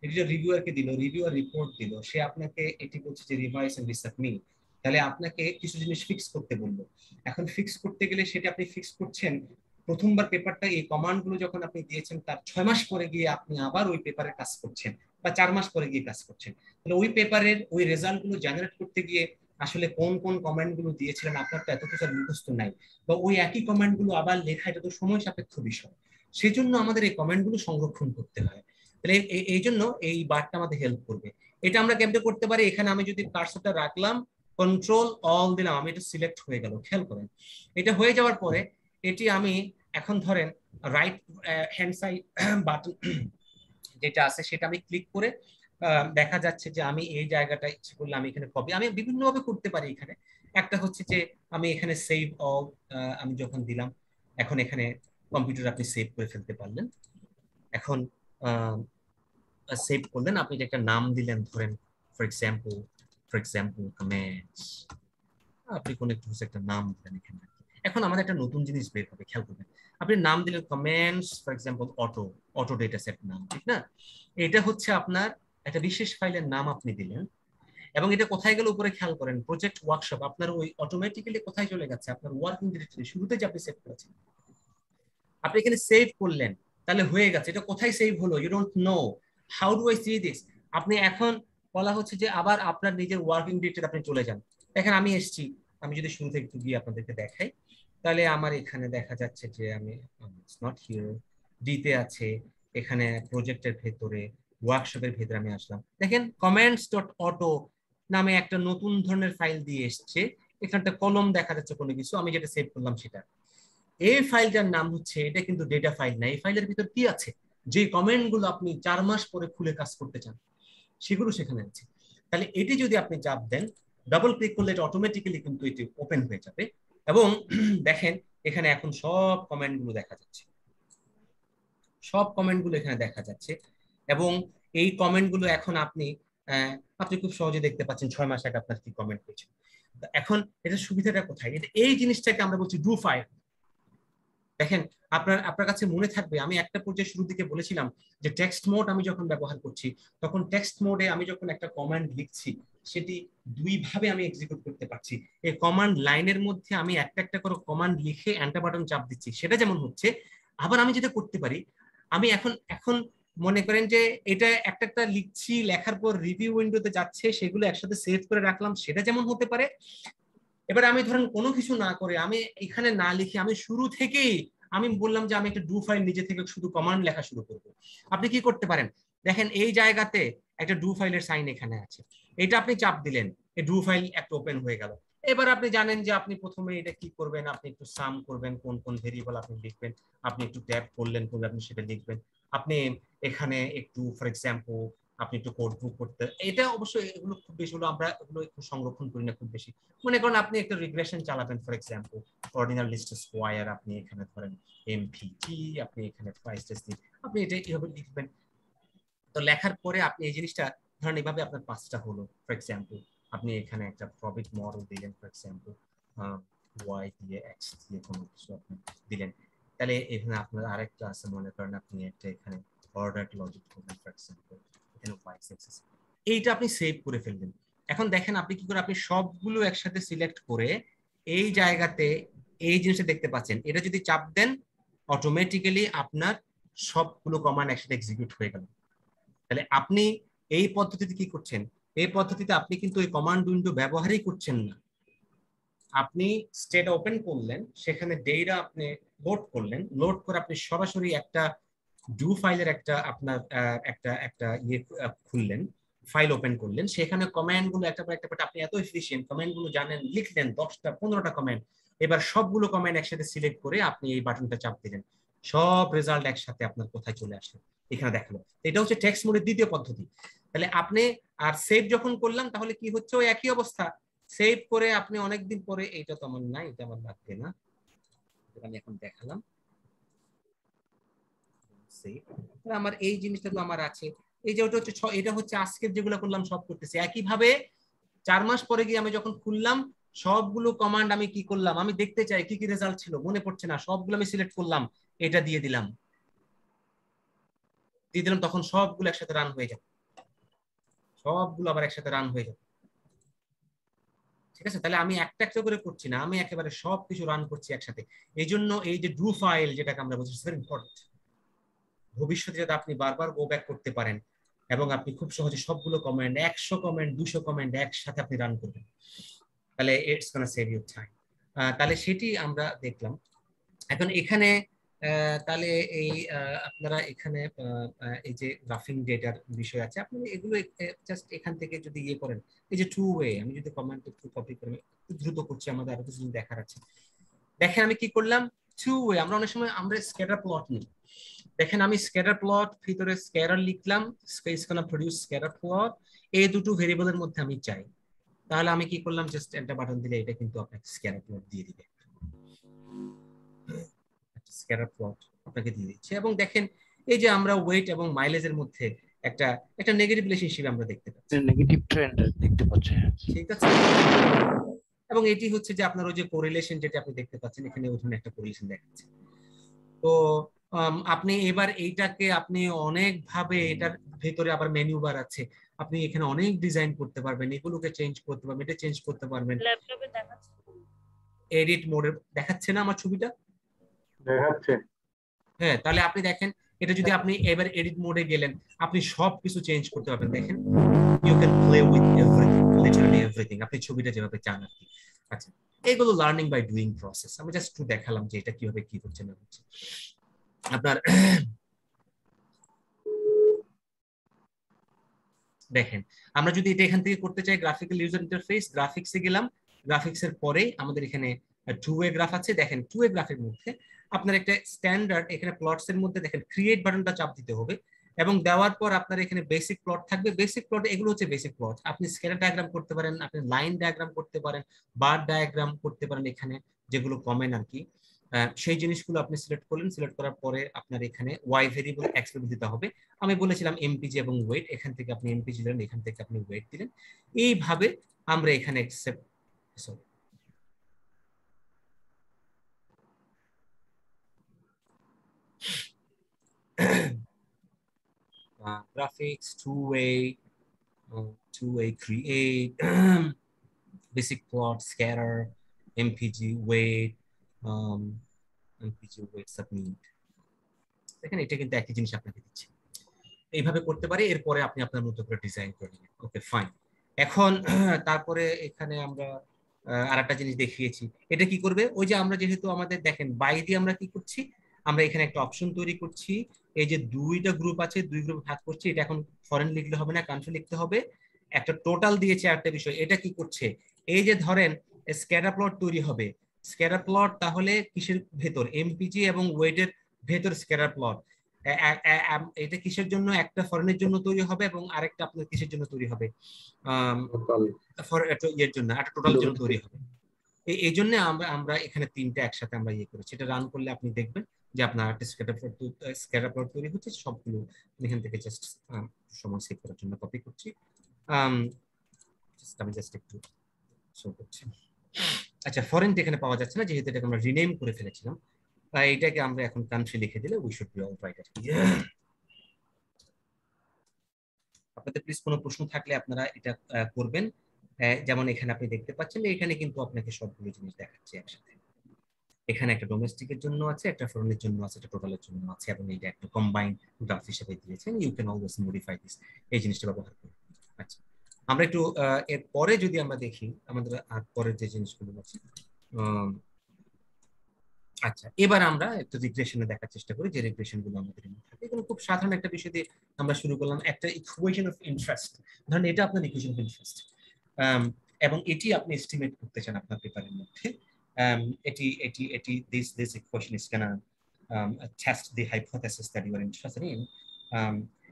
এডিটর রিভিউয়ারকে দিল, রিভিউয়ার রিপোর্ট দিল, সে আপনাকে এটি বলছে যে রিভাইস এন্ড রিসাবমিট, তাহলে আপনাকে কিছু জিনিস ফিক্স করতে বললো। এখন ফিক্স করতে গেলে সেটা আপনি ফিক্স করছেন প্রথমবার পেপারটা এই কমান্ড গুলো যখন আপনি দিয়েছেন তার 6 মাস পরে গিয়ে আপনি আবার ওই পেপারে কাজ করছেন, বা 4 মাস পরে গিয়ে কাজ করছেন, তাহলে ওই পেপারের ওই রেজাল্ট গুলো জেনারেট করতে গিয়ে আসলে কোন কোন কমান্ড গুলো দিয়েছিলেন আপনার তো এত কিছু মুখস্থ নাই, বা ওই একই কমান্ড গুলো আবার লেখা এটা তো সময় সাপেক্ষ বিষয়, সেই জন্য আমাদের এই কমান্ড গুলো সংরক্ষণ করতে হয়। তাহলে এই জন্য এই বারটা আমাদের হেল্প করবে। এটা আমরা কেমনে করতে পারি, এখানে আমি যদি কার্সরটা রাখলাম, কন্ট্রোল অল দিলাম, আমি এটা সিলেক্ট হয়ে গেল, খেয়াল করেন এটা হয়ে যাওয়ার পরে এটি আমি এখন ধরেন রাইট হ্যান্ড সাইড বাটন যেটা আছে সেটা আমি ক্লিক করে দেখা যাচ্ছে যে আমি এই জায়গাটা ইচ্ছে করলে আমি এখানে কপি আমি বিভিন্ন ভাবে করতে পারি। এখানে একটা হচ্ছে যে আমি এখানে সেভ অল আমি যখন দিলাম, এখন এখানে কম্পিউটার আপনি সেভ করে ফেলতে পারলেন। এখন সেভ করলেন, আপনি যে একটা নাম দিলেন ধরেন ফর এক্সাম্পল কমেন্টস, আপনি কোন একটা নাম দিলেন এখানে। এখন আমাদের একটা নতুন জিনিস বের হবে, খেয়াল করবেন, আপনি নাম দিলেন comments for example auto data set নাম, ঠিক না? এটা হচ্ছে আপনার একটা বিশেষ ফাইলের নাম আপনি দিলেন, এবং এটা কোথায় গেল উপরে খেয়াল করেন, প্রজেক্ট ওয়ার্কশপ, আপনার ওই অটোমেটিক্যালি কোথায় চলে গেছে, আপনার ওয়ার্কিং ডিরেক্টরি শুরুতে যে আপনি সেভ করেছেন, আপনি এখানে সেভ করলেন, তাহলে হয়ে গেছে। এটা কোথায় সেভ হলো you don't know, how do I see this? আপনি এখন বলা হচ্ছে যে আবার আপনার নিজের ওয়ার্কিং ডিরেক্টরি আপনি চলে যান। দেখেন আমি এসেছি, আমি যদি শুরু থেকে একটু গিয়ে আপনাদেরকে দেখাই, তাহলে আমার এখানে দেখা যাচ্ছে যে আমি নট হিয়ার ডিতে আছে, এখানে প্রজেক্টের ভেতরে ওয়ার্কশপের ভেতরে আমি আসলাম, দেখেন কমেন্টস ডট অটো নামে একটা নতুন ধরনের ফাইল দিয়ে এসছে, এখানটা কলম দেখা যাচ্ছে কোনো কিছু, আমি যেটা সেভ করলাম সেটা। এই ফাইলটার নাম হচ্ছে, এটা কিন্তু ডেটা ফাইল না, এই ফাইলের ভিতর কি আছে, যে কমেন্ট গুলো আপনি 4 মাস পরে খুলে কাজ করতে চান সেগুলো সেখানে আছে। তাহলে এটি যদি আপনি চাপ দেন, ডাবল ক্লিক করলে এটা অটোমেটিক্যালি কিন্তু এটি ওপেন হয়ে যাবে, এবং দেখেন এখানে এখন সব কমেন্ট গুলো দেখা যাচ্ছে, সব কমেন্ট গুলো এখানে দেখা যাচ্ছে, এবং এই কমেন্ট গুলো এখন আপনি আপনি খুব সহজে দেখতে পাচ্ছেন 6 মাস আগে আপনার কি কমেন্ট হয়েছে। এখন এটা সুবিধাটা কোথায়, এটা এই জিনিসটাকে আমরা বলছি ডু ফাইল। দেখেন আপনার আপনার কাছে মনে থাকবে আমি একটা পর্যায়ে শুরুর দিকে বলেছিলাম যে টেক্সট মোড আমি যখন ব্যবহার করছি, তখন টেক্সট মোডে আমি যখন একটা কমান্ড লিখছি সেটি দুই ভাবে আমি এক্সিকিউট করতে পারছি। এই কমান্ড লাইনের মধ্যে আমি একটা একটা করে কমান্ড লিখে এন্টার বাটন চাপ দিচ্ছি, সেটা যেমন হচ্ছে। আবার আমি যেটা করতে পারি, আমি এখন এখন মনে করেন যে এটা একটা একটা লিখছি, লেখার পর রিভিউ উইন্ডোতে যাচ্ছে, সেগুলো একসাথে সেভ করে রাখলাম, সেটা যেমন হতে পারে। এবার আমি ধরেন কোনো কিছু না করে আমি এখানে না লিখে আমি শুরু থেকেই আমি বললাম যে আমি একটা ডু ফাইল নিজে থেকে শুধু কমান্ড লেখা শুরু করব। আপনি কি করতে পারেন, দেখেন এই জায়গাতে একটা ডু ফাইলের সাইন এখানে আছে, এটা আপনি চাপ দিলেন, এই ডু ফাইল একটা ওপেন হয়ে গেল। এবার আপনি জানেন যে আপনি প্রথমে এটা কি করবেন, আপনি একটু সাম করবেন, কোন কোন ভেরিয়েবল আপনি লিখবেন, আপনি একটু ট্যাব করলেন, আপনি সেটা লিখবেন। আপনি এখানে একটু ফর এক্সাম্পল আপনি একটু কোড বুক করতে, এটা অবশ্যই এগুলো খুব বেশি হলো আমরা এগুলো একটু সংরক্ষণ করি না খুব বেশি। মনে করেন আপনি একটা রিগ্রেশন চালাবেন, for example ordinary least square, আপনি এখানে ধরেন এমপিটি, আপনি এখানে প্রাইস টেস্টিং, আপনি এটা এইভাবে লিখবেন। তো লেখার পরে আপনি এই জিনিসটা ধরেন এইভাবে আপনার 5টা হলো, ফর এক্সাম্পল আপনি এখানে একটা প্রফিট মডেল দিলেন, ফর এক্সাম্পল ওয়াই দিয়ে এক্স দিয়ে কোনো কিছু আপনি দিলেন, তাহলে এখানে আপনার আরেকটা আছে, মনে করেন আপনি একটা এখানে অর্ডার লজিক করবেন, ফর এক্সাম্পল এখানে ওয়াই এক্সেস, এইটা আপনি সেভ করে ফেলবেন। এখন দেখেন আপনি কি করে আপনি সবগুলো একসাথে সিলেক্ট করে এই জায়গাতে এই জিনিসটা দেখতে পাচ্ছেন, এটা যদি চাপ দেন অটোমেটিক্যালি আপনার সবগুলো কমান্ড একসাথে এক্সিকিউট হয়ে গেল। তাহলে আপনি এই পদ্ধতিতে কি করছেন, এই পদ্ধতিতে আপনি কিন্তু ওই কমান্ড উইন্ডো ব্যবহারই করছেন না, আপনি স্টেট ওপেন করলেন, সেখানে ডেটা আপনি লোড করলেন, লোড করে আপনি সরাসরি একটা ডু ফাইলের একটা আপনার একটা ইয়ে খুললেন, ফাইল ওপেন করলেন, সেখানে কমান্ড গুলো একটা পর একটা আপনি এত এফিশিয়েন্ট কমান্ড গুলো জানেন, লিখলেন 10টা 15টা কমান্ড, এবার সবগুলো কমান্ড একসাথে সিলেক্ট করে আপনি এই বাটনটা চাপ দিলেন, সব রেজাল্ট একসাথে আপনার কোথায় চলে আসলো এখানে দেখালো। এটা হচ্ছে টেক্সট মোডের দ্বিতীয় পদ্ধতি। তাহলে আপনি আর সেভ যখন করলাম তাহলে কি হচ্ছে, ওই একই অবস্থা, সেভ করে আপনি অনেকদিন পরে, এইটা তো আমার নাই, এটা আমার লাগবে না, আমি এখন দেখালাম, আমার এই জিনিসটা তো আমার আছে, এই যে ওটা হচ্ছে এটা হচ্ছে আজকের যেগুলো করলাম সব করতেছি একইভাবে। 4 মাস পরে গিয়ে আমি যখন খুললাম সবগুলো কমান্ড আমি কি করলাম, আমি দেখতে চাই কি কি রেজাল্ট ছিল, মনে পড়ছে না, সবগুলো আমি সিলেক্ট করলাম, এটা দিয়ে দিলাম, তখন সবগুলো একসাথে রান হয়ে যাবে, সবগুলো আবার একসাথে রান হয়ে যাবে। ঠিক আছে, তাহলে আমি একটা একটা করে করছি না, আমি একেবারে সবকিছু রান করছি একসাথে। এই জন্য এই যে ডু ফাইল যেটাকে আমরা বলছি, ভেরি ইম্পর্টেন্ট, ভবিষ্যতে যাতে আপনি বারবার গো ব্যাক করতে পারেন এবং আপনি খুব সহজে সবগুলো কমান্ড 100 কমান্ড 200 কমান্ড একসাথে আপনি রান করবেন, তাহলে it's gonna save you time. তাহলে সেটি আমরা দেখলাম। এখন এখানে তাহলে এই আপনারা এখানে এই যে গ্রাফিং ডেটার বিষয় আছে, আপনি এগুলো জাস্ট এখান থেকে যদি ইয়ে করেন, এই যে টু ওয়ে, আমি যদি কমান্ড একটু কপি করে একটু দ্রুত করছি, আমাদের আরো কিছু দেখার আছে। দেখেন আমি কি করলাম, টু ওয়ে, আমরা অনেক সময় আমরা স্ক্যাটার প্লট নিই, দেখেন আমি স্ক্যাটার প্লট ভিতরে স্ক্যাটার লিখলাম, স্পেস কোনা প্রোডিউস স্ক্যাটার প্লট, এই দুটো ভেরিয়েবলের মধ্যে আমি চাই, তাহলে আমি কি করলাম, জাস্ট এন্টার বাটন দিলে এটা কিন্তু আপনাকে স্ক্যাটার প্লট দিয়ে দিবে, স্ক্যাটার প্লট আপনাকে দিয়ে দিচ্ছে। এবং দেখেন এই যে আমরা ওয়েট এবং মাইলেজের মধ্যে একটা একটা নেগেটিভ রিলেশনশিপ আমরা দেখতে পাচ্ছি, নেগেটিভ ট্রেন্ড দেখতে পাচ্ছি, ঠিক আছে। এবং এটি হচ্ছে যে আপনার ওই যে কোরিলেশন যেটা আপনি দেখতে পাচ্ছেন, এখানে ওখানে একটা কোরিলেশন দেখাচ্ছে। তো আপনি এবার এইটাকে আপনি অনেক ভাবে, এটার ভেতরে আবার মেনু বার আছে, আপনি এখানে অনেক ডিজাইন করতে পারবেন, এগুলোকে চেঞ্জ করতে পারবেন, এটা চেঞ্জ করতে পারবেন। ল্যাপটপে দেখাচ্ছে, এডিট মোডে দেখাচ্ছে না আমার ছবিটা? দেখাচ্ছে। হ্যাঁ, তাহলে আপনি দেখেন এটা যদি আপনি এবার এডিট মোডে গেলেন, আপনি সবকিছু চেঞ্জ করতে পারবেন। দেখেন you can play with everything, literally everything, আপনি ছবিটা যেভাবে চান আর কি। আচ্ছা, এগুলো লার্নিং বাই ডুইং প্রসেস, আমি জাস্ট একটু দেখালাম যে এটা কিভাবে কি হচ্ছে না হচ্ছে। আপনার দেখেন আমরা যদি এটা এখান থেকে করতে চাই, গ্রাফিক্যাল ইউজার ইন্টারফেস, গ্রাফিক্সে গেলাম, গ্রাফিক্সের পরে আমাদের এখানে টু ওয়ে গ্রাফ আছে। দেখেন টু ওয়ে গ্রাফের মধ্যে আপনার একটা স্ট্যান্ডার্ড, এখানে প্লটস এর মধ্যে দেখেন ক্রিয়েট বাটনটা চাপ দিতে হবে, এবং দেওয়ার পর আপনার এখানে বেসিক প্লট থাকবে। বেসিক প্লট, এগুলো হচ্ছে বেসিক প্লট, আপনি স্কেলার ডায়াগ্রাম করতে পারেন, আপনি লাইন ডায়াগ্রাম করতে পারেন, বার ডায়াগ্রাম করতে পারেন, এখানে যেগুলো কমেন আর কি, সেই জিনিসগুলো আপনি সিলেক্ট করলেন। সিলেক্ট করার পরে আপনার এখানে ওয়াই ভেরিয়েবল এক্স ভেরিয়েবল দিতে হবে। আমি বলেছিলাম এমপিজি এবং ওয়েট, এখান থেকে আপনি এমপিজি দিলেন, এখান থেকে আপনি ওয়েট দিলেন। এইভাবে আমরা এখানে accept, sorry graphics, two-way create, basic plot, scatter, MPG, weight, MPG, weight, submit। দেখেন এটা কিন্তু একই জিনিস আপনাকে দিচ্ছে, এইভাবে করতে পারে। এরপরে আপনি আপনার মতো করে ডিজাইন করে নেবেন। Okay fine. এখন তারপরে এখানে আমরা আরেকটা জিনিস দেখিয়েছি, এটা কি করবে, ওই যে আমরা যেহেতু আমাদের দেখেন বাই দিয়ে আমরা কি করছি, আমরা এখানে একটা অপশন তৈরি করছি, এই যে দুইটা গ্রুপ আছে, দুই গ্রুপ ভাগ করছি, এটা এখন ফরেন লিখলে হবে না, কান্ট্রি লিখতে হবে। একটা টোটাল দিয়েছে একটা বিষয়, এটা কি করছে, এই যে ধরেন স্ক্যাটার প্লট তৈরি হবে, স্ক্যাটার প্লট তাহলে কিসের ভেতর, এমপিজি এবং ওয়েটের ভেতর স্ক্যাটার প্লট। এটা কিসের জন্য, একটা ফরেনের জন্য তৈরি হবে এবং আরেকটা আপনার কিসের জন্য তৈরি হবে, এর জন্য, একটা টোটাল জন্য তৈরি হবে। এই জন্য আমরা এখানে তিনটা একসাথে আমরা ইয়ে করেছি। এটা রান করলে আপনি দেখবেন যে আপনার একটা স্ক্যাটার প্লট তৈরি হচ্ছে। সবগুলো এখান থেকে জাস্ট সময় সেভ করার জন্য কপি করছি। আমি জাস্ট একটু শো করছি। আচ্ছা, ফরেনটা এখানে পাওয়া যাচ্ছে না যেহেতু এটাকে আমরা রিনেম করে ফেলেছিলাম। তাই এটাকে আমরা এখন কান্ট্রি লিখে দিলে we should be all right. আপনাদের প্লিজ কোনো প্রশ্ন থাকলে আপনারা এটা করবেন। যেমন এখানে আপনি দেখতে পাচ্ছেন এখানে কিন্তু আপনাকে সবগুলো জিনিস দেখাচ্ছে একসাথে। এখানে একটা ডোমেস্টিকের জন্য আছে, একটা ফরেনের জন্য আছে, একটা টোটালের জন্য আছে, এবং এটা একটা কম্বাইন্ড গ্রাফ হিসেবে দিয়েছেন। You can always modify this, এই জিনিসটা ব্যবহার করে। আচ্ছা, আমরা একটু এর পরে যদি আমরা দেখি আমাদের আর পরের যে জিনিসগুলো আছে। আচ্ছা, এবার আমরা একটু রিগ্রেশনে দেখার চেষ্টা করি যে রিগ্রেশন গুলো আমাদের থাকে। এগুলো খুব সাধারণ একটা বিষয় দিয়ে আমরা শুরু করলাম, একটা ইকুয়েশন অফ ইন্টারেস্ট। ধরেন এটা আপনার ইকুয়েশন অফ ইন্টারেস্ট, এবং এটি আপনি এস্টিমেট করতে চান আপনার পেপারের মধ্যে। This equation is gonna test the hypothesis that you are interested in.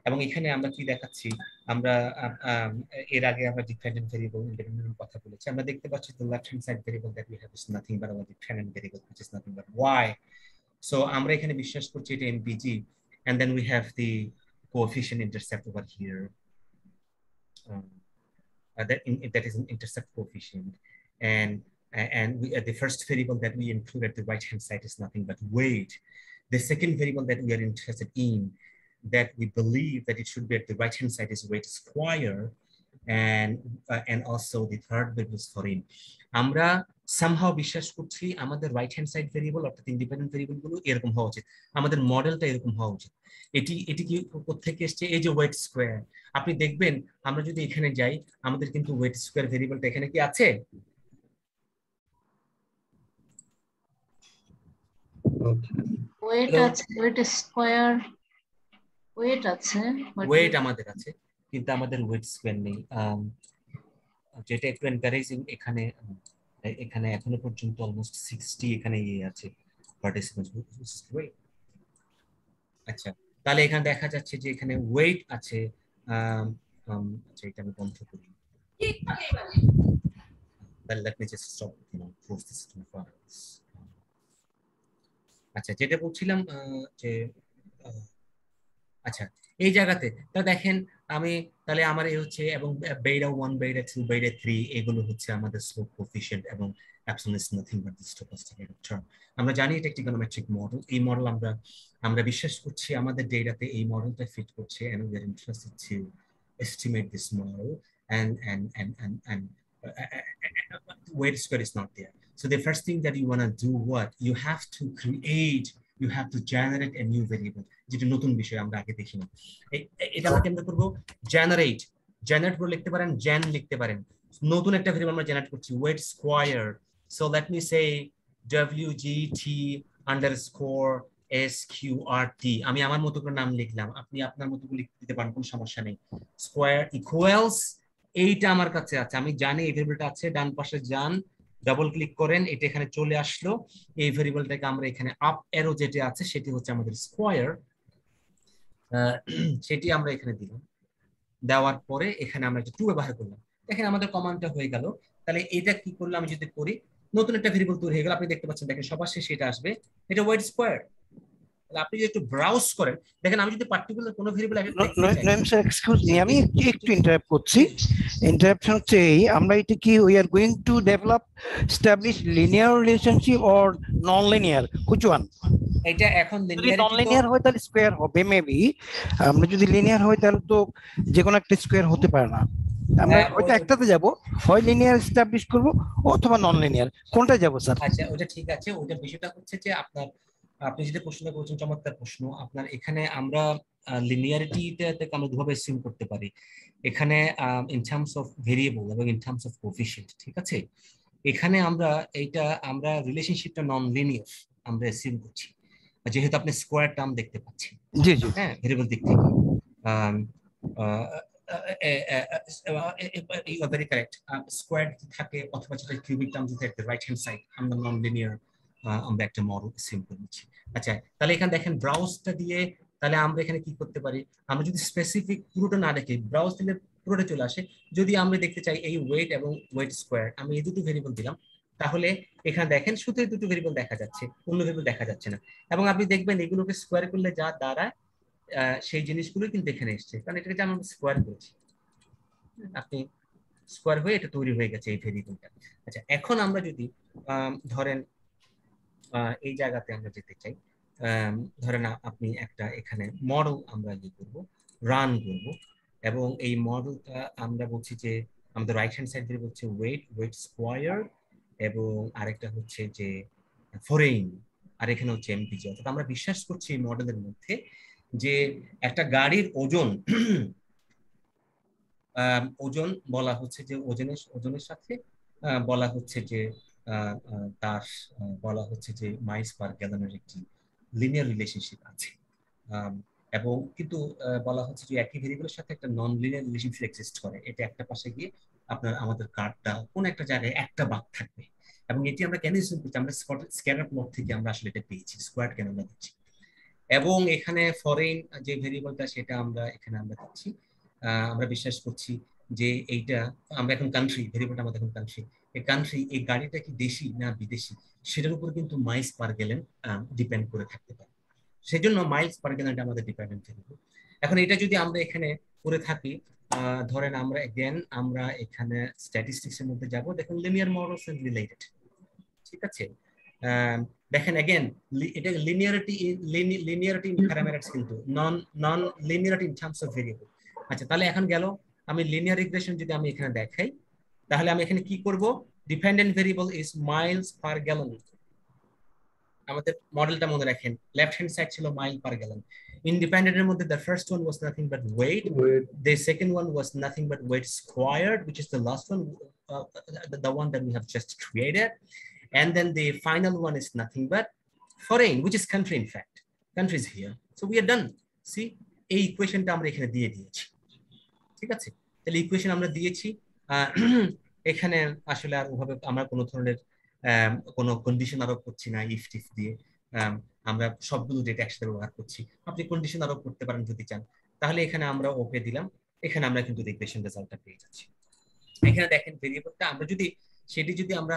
এবং এখানে আমরা কি দেখাচ্ছি, আমরা এর আগে আমরা ডিপেন্ডেন্ট ভেরিয়েবল ইন্ডিপেন্ডেন্ট কথা বলেছি। আমরা দেখতে পাচ্ছি the left hand side variable that we have is nothing but our dependent variable which is nothing but y. So আমরা এখানে বিশ্বাস করছি এটা MPG, and then we have the coefficient intercept over here. That is an intercept coefficient, and the first variable that we include at the right hand side is nothing but weight. The second variable that we are interested in, that we believe that it should be at the right hand side, is weight square, and also the third variable is foreign. আমরা somehow বিশ্বাস করছি আমাদের রাইট হ্যান্ড সাইড ভেরিয়েবল অর্থাৎ ইন্ডিপেন্ডেন্ট ভেরিয়েবল গুলো এরকম হওয়া উচিত, আমাদের মডেলটা এরকম হওয়া উচিত। এটি কি কোথেকে এসেছে? এই যে ওয়েট স্কোয়ার, আপনি দেখবেন আমরা যদি এখানে যাই আমাদের কিন্তু ওয়েট স্কোয়ার ভেরিয়েবলটা এখানে কি আছে? ওয়েট আছে, ওয়েট স্কয়ার ওয়েট আছে, ওয়েট আমাদের আছে কিন্তু আমাদের ওয়েট স্কয়ার নেই, যেটা একটু এনকারেজিং। এখানে এখনো পর্যন্ত অলমোস্ট 60 এখানে আছে পার্টিসিপেন্টস। আচ্ছা, তাহলে এখানে দেখা যাচ্ছে যে এখানে ওয়েট আছে। আচ্ছা, এটা আমি বন্ধ করি। Let me just stop, close this to files. আচ্ছা, যেটা বলছিলাম যে আচ্ছা এই জায়গাতে তা দেখেন তাহলে আমার এই হচ্ছে, এবং বেটা 1 বেটা 2 বেটা 3 এগুলো হচ্ছে আমাদের স্লোপ কোএফিশিয়েন্ট, এবং absolutely is nothing but the stochastic term. আমরা জানি এটা একটি ইকোনোমেট্রিক মডেল। এই মডেল আমরা বিশ্বাস করছি আমাদের ডেটাতে এই মডেলটা ফিট করছে, and we are interested to estimate this model, and weight square is not there. So the first thing that you want to do, what you have to generate a new variable, যেটা নতুন বিষয় আমরা আগে দেখি না। এটা আমরা কেমনে করব? জেনারেট করে লিখতে পারেন, জেন লিখতে পারেন। নতুন একটা ভেরিয়েবল আমরা জেনারেট করছি, weight square. So let me say WGT_SQRT। আমি আমার মতো করে নাম লিখলাম, আপনি আপনার মতো করে লিখতে দিতে পারেন, কোনো সমস্যা নেই। স্কয়ার ইকুয়ালস, এইটা আমার কাছে আছে, আমি জানি এই ভেরিয়েবলটা আছে। ডান পাশে যান, ডাবল ক্লিক করেন, এটা এখানে চলে আসলো। এই ভেরিয়েবলটাকে আমরা এখানে আপ অ্যারো যেটা আছে সেটি হচ্ছে আমাদের স্কয়ার, সেটি আমরা এখানে দিলাম। দেওয়ার পরে এখানে আমরা একটা 2 ব্যবহার করলাম। দেখেন আমাদের কমান্ডটা হয়ে গেল। তাহলে এটা কি করলাম, আমি যদি করি নতুন একটা ভেরিয়েবল তৈরি হয়ে গেল। আপনি দেখতে পাচ্ছেন, দেখেন সবার শেষে এটা আসবে, এটা ওয়েট স্কয়ার। আপনি যদি একটু ব্রাউজ করেন দেখেন, আমি যদি পার্টিকুলার কোনো ভেরিয়েবল এক্সকিউজ মি, আমি একটু ইন্টারাপ্ট করছি। ইন্টারাপশন হচ্ছে এই, আমরা এটা কি we are going to develop establish linear relationship or non linear, which one? এটা এখন নন লিনিয়ার হয় তাহলে স্কয়ার হবে মেবি, আমরা যদি লিনিয়ার হয় তাহলে তো যে কোনো একটা স্কয়ার হতে পারে না। আমরা ওইটা একটাতে যাব, হয় লিনিয়ার এস্টাবলিশ করব অথবা নন লিনিয়ার, কোনটা যাব স্যার? আচ্ছা, ওটা ঠিক আছে। ওটা বিষয়টা হচ্ছে যে আপনি যেটা প্রশ্ন করেছেন চমৎকার প্রশ্ন। আপনার এখানে আমরা লিনিয়ারিটিটাকে আমরা দুভাবে অ্যাসিউম করতে পারি, এখানে ইন টার্মস অফ ভেরিয়েবল এবং ইন টার্মস অফ কোএফিশিয়েন্ট। ঠিক আছে, এখানে আমরা রিলেশনশিপটা নন লিনিয়ার আমরা অ্যাসিউম করছি, যেহেতু আপনি স্কয়ার টার্ম দেখতে পাচ্ছেন। জি জি, হ্যাঁ, ভেরিয়েবল দিক থেকে you are very correct. Squared থাকে অথবা যেটা কিউবিক টার্ম যদি থাকে রাইট হ্যান্ড সাইড, আমরা নন লিনিয়ার আমরা একটা মডেল সিম্পল নিচ্ছি। আচ্ছা, তাহলে এখানে দেখেন ব্রাউজটা দিয়ে তাহলে আমরা এখানে কি করতে পারি, আমরা যদি স্পেসিফিক পুরোটা না রেখে ব্রাউজ দিলে পুরোটা চলে আসে, যদি আমরা দেখতে চাই এই ওয়েট এবং ওয়েট স্কোয়ার, আমি এই দুটো ভেরিয়েবল দিলাম, তাহলে এখানে দেখেন শুধু এই দুটো ভেরিয়েবল দেখা যাচ্ছে, অন্য ভেরিয়েবল দেখা যাচ্ছে না। এবং আপনি দেখবেন এগুলোকে স্কোয়ার করলে যা দাঁড়ায় সেই জিনিসগুলো কিন্তু এখানে এসছে, কারণ এটাকে যে আমরা স্কোয়ার করেছি, আপনি স্কোয়ার হয়ে এটা তৈরি হয়ে গেছে এই ভেরিয়েবলটা। আচ্ছা, এখন আমরা যদি ধরেন এই জায়গাতে আমরা যেতে চাই, ধরেন আপনি একটা এখানে মডেল আমরা ইয়ে করবো, রান করব, এবং এই মডেলটা আমরা বলছি যে আমাদের রাইট হ্যান্ড সাইড দিয়ে বলছে ওয়েট স্কোয়ার, এবং আরেকটা হচ্ছে যে ফরেইন, আর এখানে হচ্ছে এমপিজি। অর্থাৎ আমরা বিশ্বাস করছি এই মডেলের মধ্যে যে একটা গাড়ির ওজন ওজন বলা হচ্ছে যে ওজনের সাথে বলা হচ্ছে যে তার বলা হচ্ছে যে মাইলস পার গ্যালনের একটি লিনিয়ার রিলেশনশিপ আছে, এবং কিন্তু বলা হচ্ছে যে একই ভেরিয়েবলের সাথে একটা নন লিনিয়ার রিলেশনশিপ এক্সিস্ট করে। এটা একটা পাশে গিয়ে আপনার আমাদের কার্ডটা কোন একটা জায়গায় একটা বাঁক থাকবে, এবং এটি আমরা কেন ইউজ করছি, আমরা স্ক্যাটার প্লট থেকে আমরা আসলে এটা পেয়েছি, স্কোয়ার কেন আমরা দিচ্ছি। এবং এখানে ফরেন যে ভেরিয়েবলটা সেটা আমরা এখানে আমরা দিচ্ছি, আমরা বিশ্বাস করছি যে এইটা আমরা এখন কান্ট্রি, ভেরিয়েবলটা আমাদের এখন কান্ট্রি, এই কান্ট্রি এই গাড়িটা কি দেশি না বিদেশি সেটার উপর কিন্তু মাইলস পার গ্যালন ডিপেন্ড করে থাকতে পারে, সেজন্য মাইলস পার গ্যালনটা আমাদের ডিপেন্ডেন্ট ভেরিয়েবল। এখন এটা যদি আমরা এখানে করে থাকি, ধরেন আমরা আমরা এখানে স্ট্যাটিস্টিক্স এর মধ্যে যাব, দেখুন লিনিয়ার মডেলস এন্ড রিলেটেড, ঠিক আছে। দেখেন अगेन এটা লিনিয়ারিটি ইন প্যারামিটারস, কিন্তু non linearity in terms of variable. আচ্ছা, তাহলে এখন গেল আমি লিনিয়ার রিগ্রেশন যদি আমি এখানে দেখাই, তাহলে আমি এখানে কি করব, dependent variable is miles per gallon. আমাদের মডেলটা মনে রাখেন, লেফট হ্যান্ড সাইড ছিল মাইল পার গ্যালন, ইন্ডিপেন্ডেন্ট এর মধ্যে the first one was nothing but weight, the second one was nothing but weight squared, which is the last one, the one that we have just created, and then the final one is nothing but foreign, which is country. In fact, country is here, so we are done. See, এই ইকুয়েশনটা আমরা এখানে দিয়ে দিয়েছি, ঠিক আছে। তাহলে ইকুয়েশন আমরা দিয়েছি, এখানে আসলে আর ওভাবে আমরা কোনো ধরনের কোনো কন্ডিশন আরোপ করছি না, ইফ টিফ দিয়ে আমরা সবগুলো ডেটা একসাথে ব্যবহার করছি। আপনি কন্ডিশন আরোপ করতে পারেন যদি চান, তাহলে এখানে আমরা ওকে দিলাম, এখানে আমরা কিন্তু রিগ্রেশন রেজাল্টটা পেয়ে যাচ্ছি। এখানে দেখেন ভেরিয়েবলটা আমরা যদি আমরা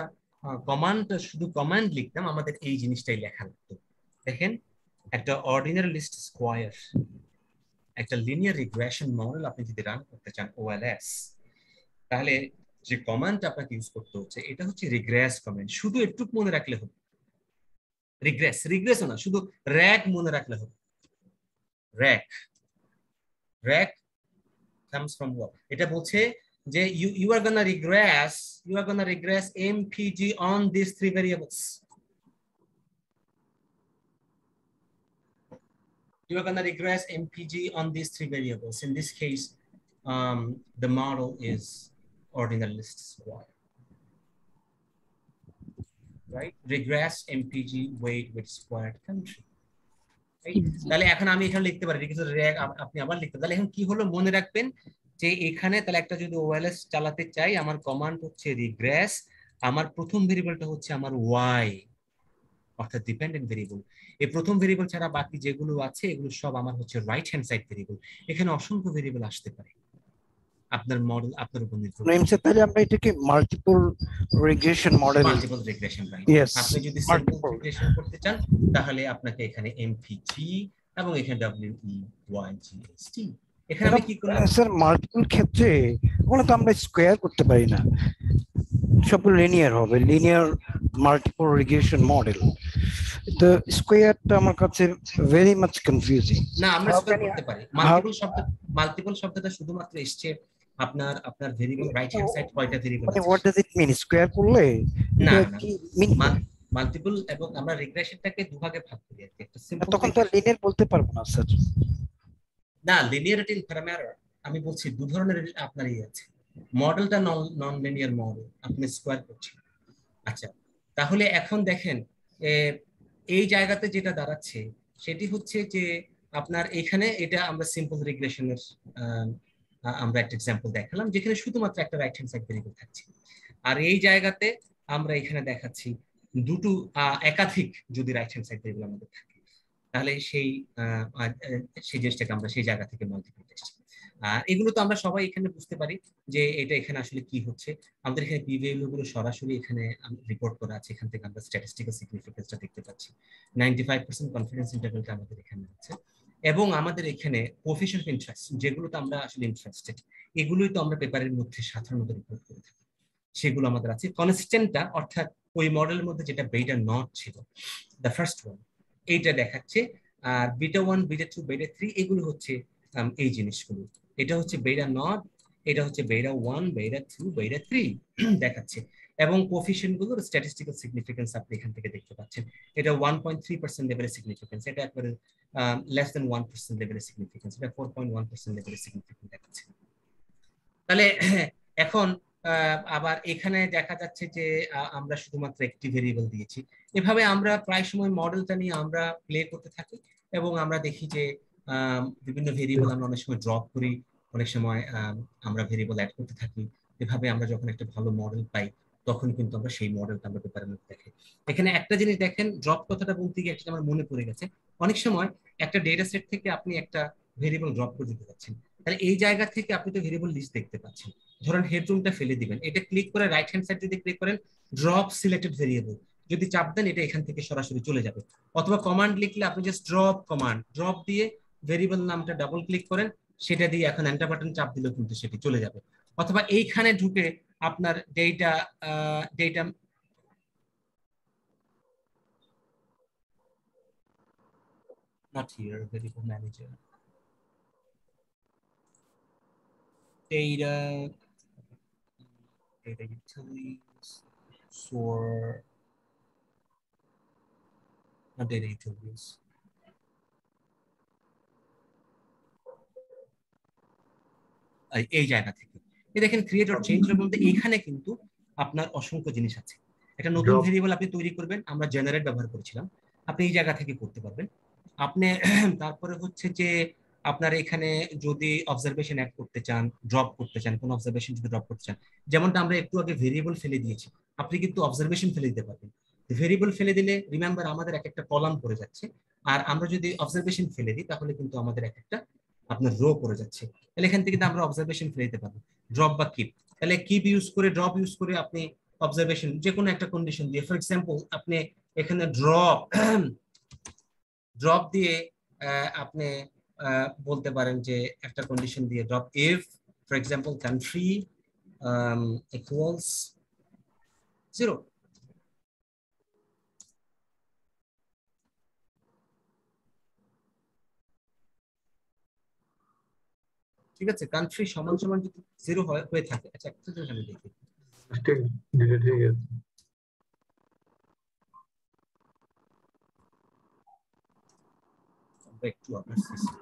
শুধু কমান্ড লিখতাম, আমাদের এই জিনিসটাই লেখা লাগতো। দেখেন, একটা অর্ডিনারি লিস্ট স্কোয়ার, একটা লিনিয়ার রিগ্রেশন মডেল আপনি যদি রান করতে চান OLS, তাহলে যে কমান্ডটা আপনাকে ইউজ করতে হচ্ছে এটা হচ্ছে রিগ্রেস কমান্ড। শুধু একটু মনে রাখলে হবে, রিগ্রেস না, শুধু র্যাক মনে রাখলে হবে। Rack comes from what? এটা বলছে যে you are gonna regress MPG on these three variables. You are gonna regress MPG on these three variables. In this case, the model is ordinal list square, right? Regress MPG weight with squared country. তাহলে এখন আমি এখানে লিখতে পারি, আপনি আবার লিখতে, তাহলে এখন কি হলো মনে রাখবেন যে এখানে তাহলে একটা যদি OLS চালাতে চাই, আমার কমান্ড হচ্ছে রিগ্রেস, আমার প্রথম ভেরিয়েবলটা হচ্ছে আমার y, অর্থাৎ ডিপেন্ডেন্ট ভেরিয়েবল। এই প্রথম ভেরিয়েবল ছাড়া বাকি যেগুলো আছে এগুলো সব আমার হচ্ছে রাইট হ্যান্ড সাইড ভেরিয়েবল। এখানে অসংখ্য ভেরিয়েবল আসতে পারে, আপনার মডেল আপনার উপর নির্ভর করে। তাহলে আমরা এটাকে multiple regression model, multiple regression, right. আপনি যদি সিম্পল রিগ্রেশন করতে চান তাহলে আপনাকে এখানে MPG এবং এখানে WEYGST। এখানে আমি কি করলাম স্যার, মাল্টিপল ক্ষেত্রে ওগুলো তো আমরা স্কয়ার করতে পারি না, সবগুলো লিনিয়ার হবে, লিনিয়ার মাল্টিপল রিগ্রেশন মডেল। তো স্কয়ারটা আমার কাছে ভেরি মাচ কনফিউজিং। না, আমরা স্কয়ার করতে পারি। মাল্টিপল শব্দটা শুধুমাত্র এসেছে আপনার ভেরিয়েবল রাইট হ্যান্ড সাইড কয়টা ভেরিয়েবল আছে, what does it mean square করলে? না মাল্টিপল, এবং আমরা রিগ্রেশনটাকে দুভাগে ভাগ করি আর কি, একটা সিম্পল। তখন তো লিনিয়ার বলতে পারবো না স্যার। না, লিনিয়ারিটি ইন প্যারামিটার আমি বলছি দু ধরনের আপনার আছে, মডেলটা নন লিনিয়ার মডেল, আপনি স্কয়ার করছেন। আচ্ছা, তাহলে এখন দেখেন এই জায়গাতে যেটা দাঁড়াচ্ছে সেটি হচ্ছে যে আপনার এখানে এটা আমরা সিম্পল রিগ্রেশনের আমরা একটা এক্সাম্পল দেখালাম যেখানে শুধুমাত্র একটা রাইট হ্যান্ড সাইড ভেরিয়েবল থাকছে, আর এই জায়গাতে আমরা এখানে দেখাচ্ছি দুটো একাধিক যদি রাইট হ্যান্ড সাইড ভেরিয়েবল আমাদের থাকে। তাহলে সেই জিনিসটাকে আমরা সেই জায়গা থেকে মাল্টিপ্লাই টেস্ট। আর এগুলো তো আমরা সবাই এখানে বুঝতে পারি যে এটা এখানে আসলে কি হচ্ছে। আমাদের এখানে পি ভ্যালু গুলো সরাসরি এখানে রিপোর্ট করা আছে, এখান থেকে আমরা স্ট্যাটিস্টিক্যাল সিগনিফিকেন্সটা দেখতে পাচ্ছি। 95% কনফিডেন্স ইন্টারভ্যালটা আমাদের এখানে আছে, এবং আমাদের এখানে কোএফিশিয়েন্ট অফ ইন্টারেস্ট যেগুলোতে আমরা আসলে ইন্টারেস্টেড, এগুলোই তো আমরা পেপারের মধ্যে সাধারণত রিপোর্ট করে থাকি, সেগুলো আমাদের আছে। কনস্ট্যান্টটা অর্থাৎ ওই মডেলের মধ্যে যেটা বেটা নট ছিল, দ্য ফার্স্ট ওয়ান, এইটা দেখাচ্ছে। আর বিটা 1, বিটা 2, বিটা 3 এগুলো হচ্ছে এই জিনিসগুলো। এটা হচ্ছে বেটা নট, এটা হচ্ছে বেটা 1, বেটা 2, বেটা 3 দেখাচ্ছে। এবং কোএফিশিয়েন্ট গুলোর স্ট্যাটিস্টিক্যাল সিগনিফিকেন্স আপনি এখান থেকে দেখতে পাচ্ছেন। এটা 1.3% লেভেলের সিগনিফিকেন্স, এটা একবারে less than 1% লেভেলের সিগনিফিকেন্স, এটা 4.1% লেভেলের সিগনিফিকেন্স দেখাচ্ছে। তাহলে এখন আবার এখানে দেখা যাচ্ছে যে আমরা শুধুমাত্র একটি ভেরিয়েবল দিয়েছি। এভাবে আমরা প্রায় সময় মডেলটা নিয়ে আমরা প্লে করতে থাকি, এবং আমরা দেখি যে বিভিন্ন ভেরিয়েবল আমরা অনেক সময় ড্রপ করি, অনেক সময় আমরা ভেরিয়েবল অ্যাড করতে থাকি। এভাবে আমরা যখন একটা ভালো মডেল পাই তখন কিন্তু আমরা সেই মডেলটা আমরা পেপারের মধ্যে দেখি। এখানে একটা জিনিস দেখেন, ড্রপ কথাটা বলতে গিয়ে একটা আমার মনে পড়ে গেছে। অনেক সময় একটা ডেটা সেট থেকে আপনি একটা ভেরিয়েবল ড্রপ করে দিতে যাচ্ছেন, তাহলে এই জায়গা থেকে আপনি তো ভেরিয়েবল লিস্ট দেখতে পাচ্ছেন। ধরেন হেডরুমটা ফেলে দিবেন, এটা ক্লিক করে রাইট হ্যান্ড সাইড যদি ক্লিক করেন ড্রপ সিলেক্টেড ভেরিয়েবল, যদি চাপ দেন এটা এখান থেকে সরাসরি চলে যাবে। অথবা কমান্ড লিখলে আপনি জাস্ট ড্রপ কমান্ড, ড্রপ দিয়ে ভেরিয়েবল নামটা ডাবল ক্লিক করেন, সেটা দিয়ে এখন এন্টার বাটন চাপ দিলেও কিন্তু সেটি চলে যাবে। অথবা এইখানে ঢুকে আপনার data not here variable manager data utilities for not data utilities এই জায়গা থেকে দেখেন ক্রিয়েট অর চেঞ্জ এর মধ্যে এখানে কিন্তু আপনার অসংখ্য জিনিস আছে। একটা নতুন ভেরিয়েবল আপনি তৈরি করবেন, আমরা জেনারেট ব্যবহার করেছিলাম, আপনি এই জায়গা থেকে করতে পারবেন। আপনি তারপরে হচ্ছে যে আপনার এখানে যদি অবজারভেশন অ্যাড করতে চান, ড্রপ করতে চান, কোন অবজারভেশন যদি ড্রপ করতে চান, যেমনটা আমরা একটু আগে ভেরিয়েবল ফেলে দিয়েছি, আপনি কিন্তু অবজারভেশন ফেলে দিতে পারবেন। ভেরিয়েবল ফেলে দিলে রিমেম্বার আমাদের এক একটা কলাম পড়ে যাচ্ছে, আর আমরা যদি অবজারভেশন ফেলে দিই তাহলে কিন্তু আমাদের এক একটা আপনার রো পড়ে যাচ্ছে। তাহলে এখান থেকে আমরা অবজারভেশন ফেলে দিতে পারবো, ড্রপ বা কিপ। তাহলে কিপ ইউজ করে, ড্রপ ইউজ করে আপনি অবজারভেশন যে কোনো একটা কন্ডিশন দিয়ে, ফর এক্সাম্পল আপনি এখানে ড্রপ দিয়ে আপনি বলতে পারেন যে একটা কন্ডিশন দিয়ে drop if for example country equals 0, ঠিক আছে? কান্ট্রি সমান সমান যদি 0 হয়ে থাকে, আচ্ছা একটা জিনিস আমি দেখি, ডিলিট হয়ে গেছে। back to our system.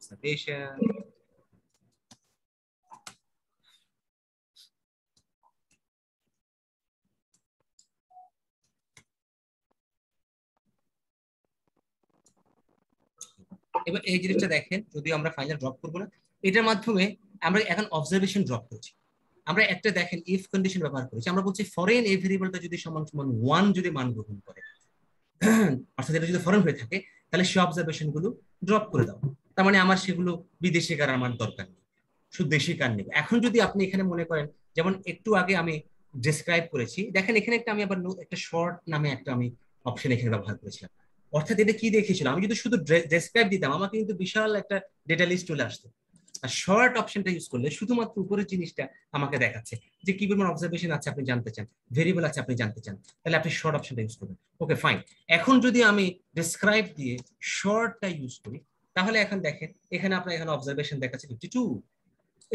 Observation. এবার এই জিনিসটা দেখেন, যদি আমরা ফাইনাল ড্রপ করবো না, এটার মাধ্যমে আমরা এখন অবজারভেশন ড্রপ করছি। আমরা একটা দেখেন ইফ কন্ডিশন ব্যবহার করেছি, আমরা বলছি ফরেন এই ভেরিয়েবলটা যদি সমান সমান 1 যদি মান গ্রহণ করে, অর্থাৎ এটা যদি ফরেন হয়ে থাকে, তাহলে সে অবজারভেশন গুলো ড্রপ করে দাও। তার মানে আমার সেগুলো বিদেশি কার আমার দরকার নেই, শুধু দেশি কার নেব। এখন যদি আপনি এখানে মনে করেন, যেমন একটু আগে আমি ডেসক্রাইব করেছি, দেখেন এখানে একটা আমি আবার একটা শর্ট নামে একটা আমি অপশন এখানে ব্যবহার করেছিলাম। অর্থাৎ এটা কি দেখেছিল, আমি যদি শুধু ডেসক্রাইব দিতাম আমাকে কিন্তু বিশাল একটা ডেটা লিস্ট চলে আসতো। আর শর্ট অপশনটা ইউজ করলে শুধুমাত্র উপরের জিনিসটা আমাকে দেখাচ্ছে যে কি পরিমাণ অবজারভেশন আছে আপনি জানতে চান, ভেরিয়েবল আছে আপনি জানতে চান, তাহলে আপনি শর্ট অপশনটা ইউজ করবেন। Okay fine. এখন যদি আমি ডেসক্রাইব দিয়ে শর্টটা ইউজ করি, তাহলে এখন দেখেন এখানে আপনার এখানে অবজারভেশন দেখাচ্ছে 52,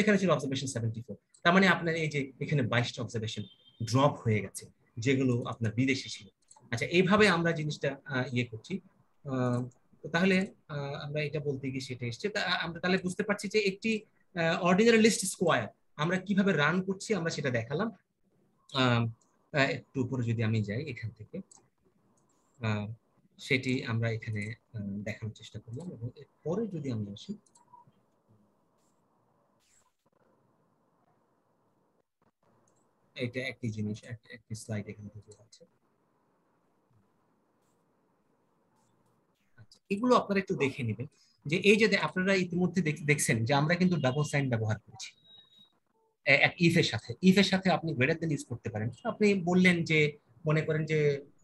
এখানে ছিল অবজারভেশন 74। তার মানে আপনার এই যে এখানে 22টা অবজারভেশন ড্রপ হয়ে গেছে, যেগুলো আপনার বিদেশি ছিল। আচ্ছা, এইভাবে আমরা জিনিসটা ইয়ে করছি। তো তাহলে আমরা এটা বলতে গিয়ে সেটা এসছে। আমরা তাহলে বুঝতে পারছি যে একটি অর্ডিনারি লিস্ট স্কোয়ার আমরা কিভাবে রান করছি আমরা সেটা দেখালাম। একটু উপরে যদি আমি যাই এখান থেকে সেটি আমরা এখানে দেখানোর চেষ্টা করলাম, এবং এরপরে যদি আমি আসি এটা একটি জিনিস, একটি স্লাইড এখানে থেকে আছে। এগুলো আপনারা একটু দেখে নেবেন যে এই যে আপনারা ইতিমধ্যে দেখছেন যে আমরা কিন্তু ডাবল সাইন ব্যবহার করেছি ইফের সাথে আপনি গ্রেটার দেন ইউজ করতে পারেন। আপনি বললেন যে মনে করেন যে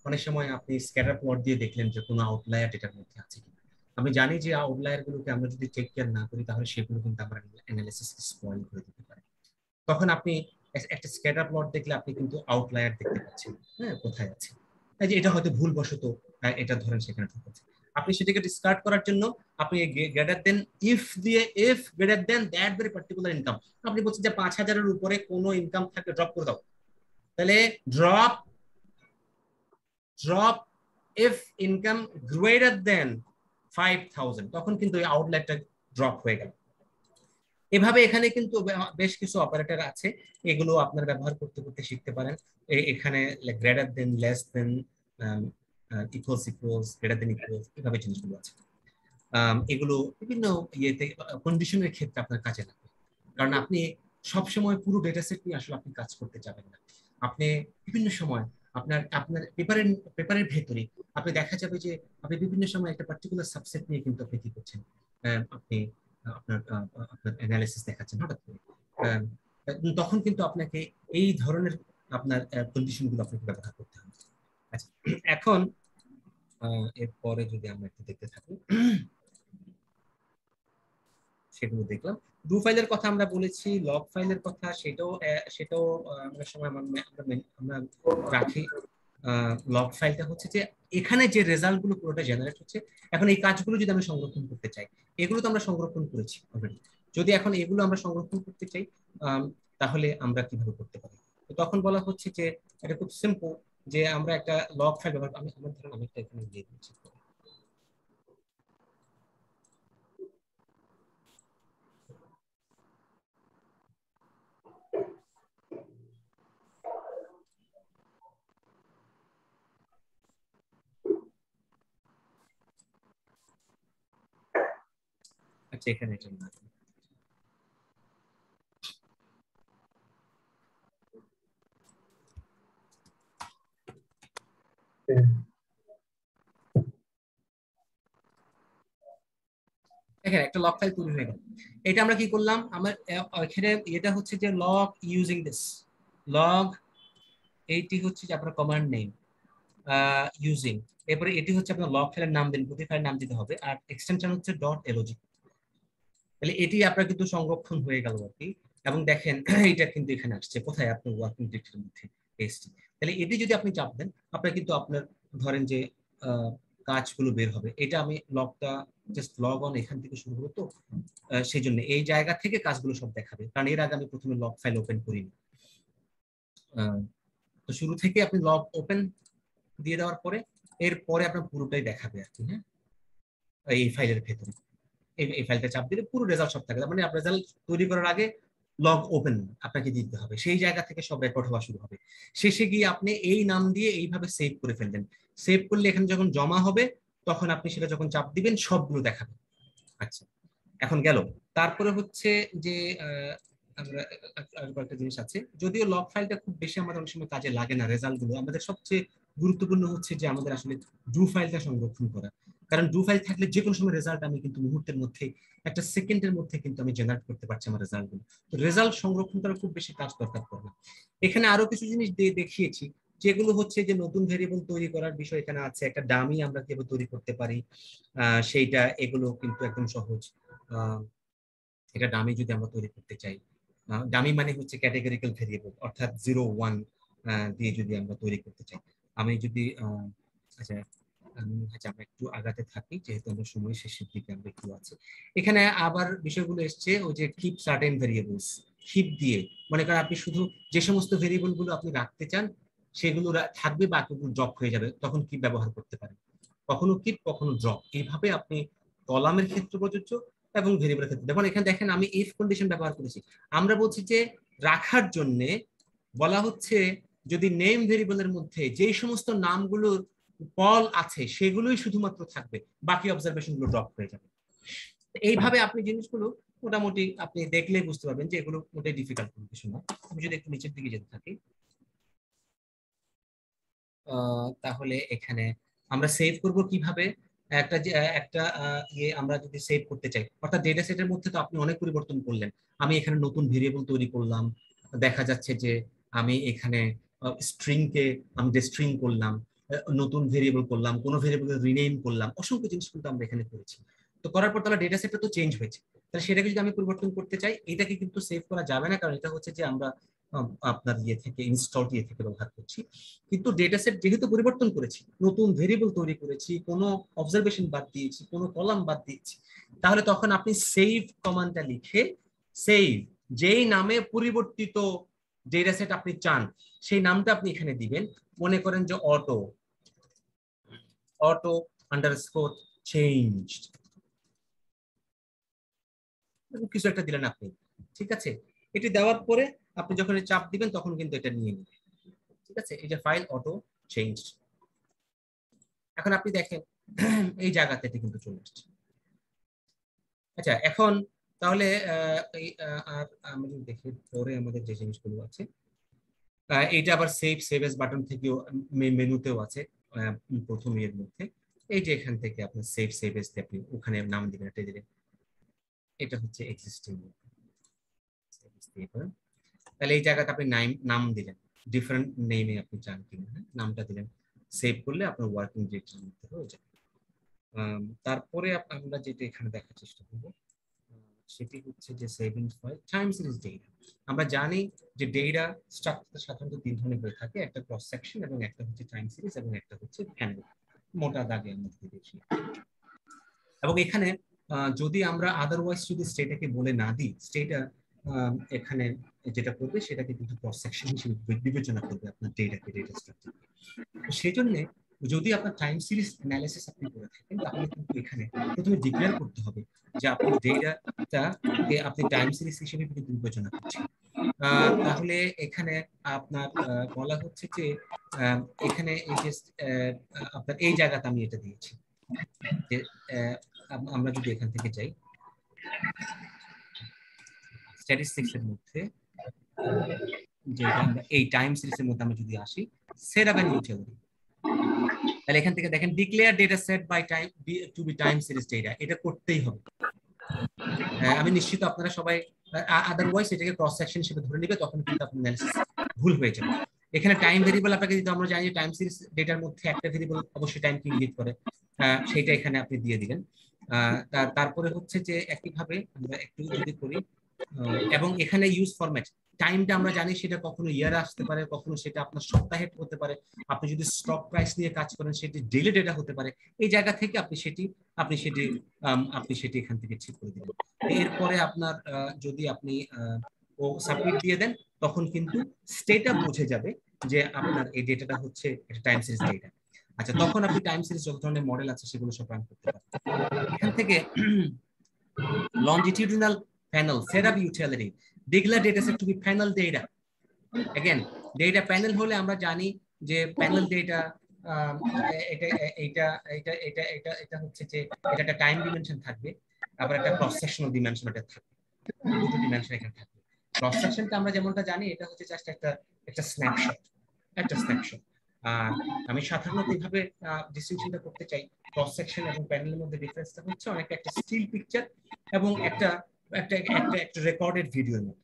অনেক সময় আপনি স্ক্যাটার প্লট দিয়ে দেখলেন যে কোনো আউটলায়ার এটার মধ্যে আছে কিনা। আমি জানি যে আউটলায়ার গুলোকে আমরা যদি টেক কেয়ার না করি তাহলে সেগুলো কিন্তু আমরা অ্যানালিসিস স্পয়েল করে দিতে পারি। তখন আপনি একটা স্ক্যাটার প্লট দেখলে আপনি কিন্তু আউটলায়ার দেখতে পাচ্ছেন, হ্যাঁ, কোথায় আছে। যে এটা হয়তো ভুলবশত এটা ধরেন সেখানে ঢুকেছে। আপনি সেটাকে ডিসকার্ড করার জন্য আপনি গ্রেটার দেন ইফ দিয়ে if greater than that very particular income, আপনি বলছেন যে 5,000-এর উপরে কোনো ইনকাম থাকে ড্রপ করে দাও, তাহলে drop if income greater than 5,000, তখন কিন্তু এই আউটলায়ারটা ড্রপ হয়ে গেল। এভাবে এখানে কিন্তু বেশ কিছু অপারেটর আছে, এগুলো আপনারা ব্যবহার করতে করতে শিখতে পারেন। এখানে greater than, less than, equals equals, greater than equals, এভাবে জিনিসগুলো আছে। এগুলো বিভিন্ন ইয়েতে কন্ডিশনের ক্ষেত্রে আপনার কাজে লাগবে, কারণ আপনি সবসময় পুরো ডেটা সেট নিয়ে আসলে আপনি কাজ করতে যাবেন না। আপনি বিভিন্ন সময় আপনার পেপারের ভেতরে আপনি দেখা যাবে যে আপনি বিভিন্ন সময় একটা পার্টিকুলার সাবসেট নিয়ে কিন্তু আপনি কি করছেন, আপনি আপনার অ্যানালিসিস দেখাচ্ছেন হঠাৎ করে, তখন কিন্তু আপনাকে এই ধরনের আপনার কন্ডিশনগুলো আপনাকে ব্যবহার করতে হবে। আচ্ছা, এখন এরপরে যদি আমরা একটু দেখতে থাকি, সেগুলো দেখলাম। ডু ফাইলের কথা আমরা বলেছি, লগ ফাইলের কথা সেটাও আমরা সময় আমরা রাখি। লগ ফাইলটা হচ্ছে যে এখানে যে রেজাল্ট গুলো পুরোটা জেনারেট হচ্ছে, এখন এই কাজগুলো যদি আমি সংরক্ষণ করতে চাই, এগুলো তো আমরা সংরক্ষণ করেছি অলরেডি, যদি এখন এগুলো আমরা সংরক্ষণ করতে চাই তাহলে আমরা কিভাবে করতে পারি। তো তখন বলা হচ্ছে যে এটা খুব সিম্পল, যে আমরা একটা লগ ফাইল ব্যবহার, আমি ধরেন আমি একটা এখানে দিয়ে দিচ্ছি। আচ্ছা, এখানে এটা না, এখানে একটা লগ ফাইল তৈরি হয়ে গেল। এটা আমরা কি করলাম, আমার এখানে এটা হচ্ছে যে লগ ইউজিং দিস লগ, এইটি হচ্ছে যে আপনার কমান্ড নেম ইউজিং, এরপরে এটি হচ্ছে আপনার লগ ফাইলের নাম দিন, প্রতি ফাইলের নাম দিতে হবে, আর এক্সটেনশন হচ্ছে .log। তাহলে এটি আপনার কিন্তু সংরক্ষণ হয়ে গেল আর কি। এবং দেখেন এটা কিন্তু এখানে আসছে কোথায়, আপনার ওয়ার্কিং ডিরেক্টরির মধ্যে এসছে। তাহলে এটি যদি আপনি চাপ দেন আপনার কিন্তু আপনার ধরেন যে কাজগুলো বের হবে। এটা আমি লগটা জাস্ট লগ অন এখান থেকে শুরু হলো, তো সেই জন্য এই জায়গা থেকে কাজগুলো সব দেখাবে, কারণ এর আগে আমি প্রথমে লগ ফাইল ওপেন করিনি। তো শুরু থেকে আপনি লগ ওপেন দিয়ে দেওয়ার পরে এরপরে আপনার পুরোটাই দেখাবে আর কি। হ্যাঁ, এই ফাইলের ভেতরে এই ফাইলটা চাপ দিলে পুরো রেজাল্ট সব থাকে, মানে আপনার রেজাল্ট তৈরি করার আগে লগ ওপেন আপনাকে দিতে হবে, সেই জায়গা থেকে সব রেকর্ড হওয়া শুরু হবে। শেষে গিয়ে আপনি এই নাম দিয়ে এইভাবে সেভ করে ফেলবেন। সেভ করলে এখানে যখন জমা হবে তখন আপনি সেটা যখন চাপ দিবেন সবগুলো দেখাবে। আচ্ছা, এখন গেল। তারপরে হচ্ছে যে আমরা আর কয়েকটা জিনিস আছে, যদিও লগ ফাইলটা খুব বেশি আমাদের অনেক সময় কাজে লাগে না রেজাল্ট গুলো, আমাদের সবচেয়ে গুরুত্বপূর্ণ হচ্ছে যে আমাদের আসলে ডু ফাইলটা সংরক্ষণ করা, কারণ ডু ফাইল থাকলে যে কোনো সময় রেজাল্ট আমি কিন্তু মুহূর্তের মধ্যে, একটা সেকেন্ডের মধ্যে কিন্তু আমি জেনারেট করতে পারছি আমার রেজাল্ট গুলো। তো রেজাল্ট সংরক্ষণ করার খুব বেশি কাজ দরকার পড়ে না। এখানে আরো কিছু জিনিস দেখিয়েছি, যেগুলো হচ্ছে যে নতুন ভেরিয়েবল তৈরি করার বিষয় এখানে আছে, একটা ডামি আমরা কিভাবে তৈরি করতে পারি সেইটা, এগুলো কিন্তু একদম সহজ। এটা ডামি যদি আমরা তৈরি করতে চাই, ডামি মানে হচ্ছে ক্যাটেগরিক্যাল ভেরিয়েবল, অর্থাৎ 0 1 দিয়ে যদি আমরা তৈরি করতে চাই। আমি যদি আচ্ছা আমরা একটু আগাতে থাকি, যেহেতু আমরা সময় শেষের দিকে আমরা একটু আছে। এখানে আবার বিষয়গুলো এসছে ওই যে কিপ সার্টেন ভেরিয়েবলস, কিপ দিয়ে মনে করেন আপনি শুধু যে সমস্ত ভেরিয়েবল গুলো আপনি রাখতে চান সেগুলো থাকবে, বাকিগুলো ড্রপ হয়ে যাবে, তখন কি ব্যবহার করতে পারেন। কখনো কিপ কখনো ড্রপ, এইভাবে আপনি কলামের ক্ষেত্রে প্রযোজ্য এবং ভেরিয়েবলের ক্ষেত্রে। দেখুন এখানে দেখেন আমি ইফ কন্ডিশন ব্যবহার করেছি। আমরা বলছি যে রাখার জন্য বলা হচ্ছে যদি নেম ভেরিয়েবলের মধ্যে যেই সমস্ত নামগুলোর কল আছে সেগুলোই শুধুমাত্র থাকবে, বাকি অবজারভেশন গুলো ড্রপ হয়ে যাবে। এইভাবে আপনি জিনিসগুলো মোটামুটি আপনি দেখলেই বুঝতে পারবেন যে এগুলো মোটাই ডিফিকাল্ট কোনো কিছু না। আমি যদি একটু নিচের দিকে যেতে থাকি, তাহলে এখানে আমরা সেভ করব কিভাবে। একটা ইয়ে আমরা যদি সেভ করতে চাই, অর্থাৎ ডেটা সেটের মধ্যে তো আপনি অনেক পরিবর্তন করলেন। আমি এখানে নতুন ভেরিয়েবল তৈরি করলাম, দেখা যাচ্ছে যে আমি এখানে স্ট্রিং কে আমি ডেস্ট্রিং করলাম, নতুন ভেরিয়েবল করলাম, কোন ভেরিয়েবল রিনেম করলাম, অসংখ্য জিনিস কিন্তু আমরা এখানে করেছি। তো করার পর তাহলে ডেটা সেটটা তো চেঞ্জ হয়েছে, তাহলে সেটাকে যদি আমি পরিবর্তন করতে চাই এটাকে কিন্তু সেভ করা যাবে না, কারণ এটা হচ্ছে যে আমরা আপনার ইয়ে থেকে ইনস্টল ইয়ে থেকে ব্যবহার করছি। কিন্তু ডেটা সেট যেহেতু পরিবর্তন করেছি, নতুন ভেরিয়েবল তৈরি করেছি, কোনো অবজারভেশন বাদ দিয়েছি, কোনো কলাম বাদ দিয়েছি, তাহলে তখন আপনি সেভ কমান্ডটা লিখে সেভ যেই নামে পরিবর্তিত ডেটা সেট আপনি চান সেই নামটা আপনি এখানে দিবেন। মনে করেন যে অটো আন্ডারস্কোর চেঞ্জড কিছু একটা দিলেন আপনি, ঠিক আছে। এটি দেওয়ার পরে আপনি যখন চাপ দিবেন তখন কিন্তু এটা নিয়ে নেবে, ঠিক আছে। এই যে ফাইল অটো চেঞ্জ, এখন আপনি দেখেন এই জায়গাতে এটা কিন্তু চলে আসছে। আচ্ছা এখন তাহলে আর আমরা দেখি পরে আমাদের যে জিনিসগুলো আছে, এইটা আবার সেভ এস বাটন থেকেও মেনুতেও আছে প্রথম এর মধ্যে। এই যে এখান থেকে আপনি সেভ এস দিয়ে আপনি ওখানে নাম দিবেন, এটা দিলেন, এটা হচ্ছে এক্সিস্টিং। তাহলে এই জায়গাতে আপনি নাম দিলেন, ডিফারেন্ট নেমে আপনি চান কিনা, নামটা দিলেন, সেভ করলে আপনার ওয়ার্কিং ডিরেক্টরির মধ্যে হয়ে যাবে। তারপরে আমরা যেটা এখানে দেখার চেষ্টা করব সেটি হচ্ছে যে saving file time series data. আমরা জানি যে ডেটা স্ট্রাকচার সাধারণত তিন ধরনের হয়ে থাকে, একটা ক্রস সেকশন এবং একটা হচ্ছে টাইম সিরিজ এবং একটা হচ্ছে প্যানেল, মোটা দাগে আমরা দেখি। এবং এখানে যদি আমরা আদারওয়াইজ যদি স্টেটাকে বলে না দিই, স্টেটা এখানে যেটা করবে সেটাকে কিন্তু ক্রস সেকশন হিসেবে বিবেচনা করবে আপনার ডেটাকে, ডেটা স্ট্রাকচার। তো সেই জন্য যদি আপনার টাইম সিরিজ অ্যানালিসিস আপনি করে থাকেন তাহলে কিন্তু এখানে প্রথমে ডিক্লেয়ার করতে হবে যে আপনি ডেটাটাকে আপনি টাইম সিরিজ হিসেবে কিন্তু বিবেচনা করছেন। তাহলে এখানে আপনার বলা হচ্ছে যে এখানে এই যে আপনার এই জায়গাতে আমি এটা দিয়েছি যে আমরা যদি এখান থেকে যাই স্ট্যাটিস্টিক্স এর মধ্যে, যেটা আমরা এই টাইম সিরিজের মধ্যে আমরা যদি আসি সেট আপ এন্ড ইউটিলিটি, তাহলে এখান থেকে দেখেন declare data set by time to be time series data, এটা করতেই হবে। আমি নিশ্চিত আপনারা সবাই, আদারওয়াইজ এটাকে ক্রস সেকশন হিসেবে ধরে নেবে, তখন কিন্তু আপনার অ্যানালিসিস ভুল হয়ে যাবে। এখানে টাইম ভেরিয়েবল আপনাকে দিতে, আমরা জানি যে টাইম সিরিজ ডেটার মধ্যে একটা ভেরিয়েবল অবশ্যই টাইমকে ইঙ্গিত করে, সেটা এখানে আপনি দিয়ে দিবেন। তারপরে হচ্ছে যে একইভাবে আমরা একটু যদি করি, এবং এখানে ইউজ ফরম্যাট টাইমটা আমরা জানি সেটা কখনো ইয়ার আসতে পারে, কখনো সেটা আপনার সপ্তাহে হতে পারে, আপনি যদি স্টক প্রাইস নিয়ে কাজ করেন সেটি ডেইলি ডেটা হতে পারে। এই জায়গা থেকে আপনি সেটি এখান থেকে ঠিক করে দিবেন। এরপরে আপনার যদি আপনি ও সাবমিট দিয়ে দেন তখন কিন্তু স্টেটআপ বুঝে যাবে যে আপনার এই ডেটাটা হচ্ছে একটা টাইম সিরিজ ডেটা। আচ্ছা, তখন আপনি টাইম সিরিজ যত ধরনের মডেল আছে সেগুলো সব রান করতে পারবেন। এখান থেকে longitudinal panel setup utility declare dataset to be panel data. Again data panel হলে আমরা জানি যে panel data এটা হচ্ছে যে এটা একটা টাইম ডিমেনশন থাকবে, আবার একটা ক্রস সেকশনাল ডিমেনশন এটা থাকবে, দুটো ডিমেনশন এখানে থাকবে। ক্রস সেকশনটা আমরা যেমনটা জানি এটা হচ্ছে জাস্ট একটা স্ন্যাপশট, আমি সাধারণত এইভাবে ডিসটিংশনটা করতে চাই। ক্রস সেকশন এবং প্যানেলের মধ্যে ডিফারেন্সটা হচ্ছে অনেকটা একটা স্টিল পিকচার এবং একটা রেকর্ডেড ভিডিওর মতো,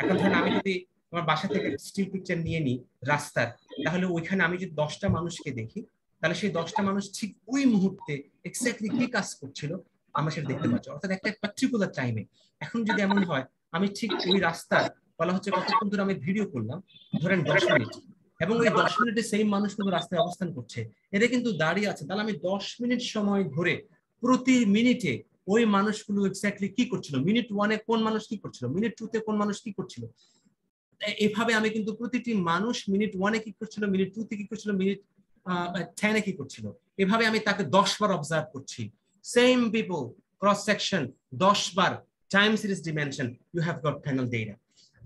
এখন ধরেন আমি যদি আমার বাসা থেকে স্টিল পিকচার নিয়ে নিই রাস্তার, তাহলে ওইখানে আমি যদি 10টা মানুষকে দেখি তাহলে সেই 10টা মানুষ ঠিক ওই মুহূর্তে এক্স্যাক্টলি কি কাজ করছিল আমরা সেটা দেখতে পাচ্ছি, অর্থাৎ একটা পার্টিকুলার টাইমে। এখন যদি এমন হয় আমি ঠিক ওই রাস্তার বলা হচ্ছে কতক্ষণ ধরে আমি ভিডিও করলাম, ধরেন 10 মিনিট, এবং ওই 10 মিনিটে সেই মানুষ কিন্তু রাস্তায় অবস্থান করছে, এটা কিন্তু দাঁড়িয়ে আছে, তাহলে আমি 10 মিনিট সময় ধরে প্রতি মিনিটে ওই মানুষগুলো এক্স্যাক্টলি কি করছিল, মিনিট 1-এ কোন মানুষ কি করছিল, মিনিট 2-তে কোন মানুষ কি করছিল, এভাবে আমি কিন্তু প্রতিটি মানুষ মিনিট 1-এ কি করছিল, মিনিট 2-তে কি করছিল, মিনিট 10-এ কি করছিল, এভাবে আমি তাকে 10 বার অবজার্ভ করছি, সেম পিপল, ক্রস সেকশন 10 বার, time series dimension, you have got panel data.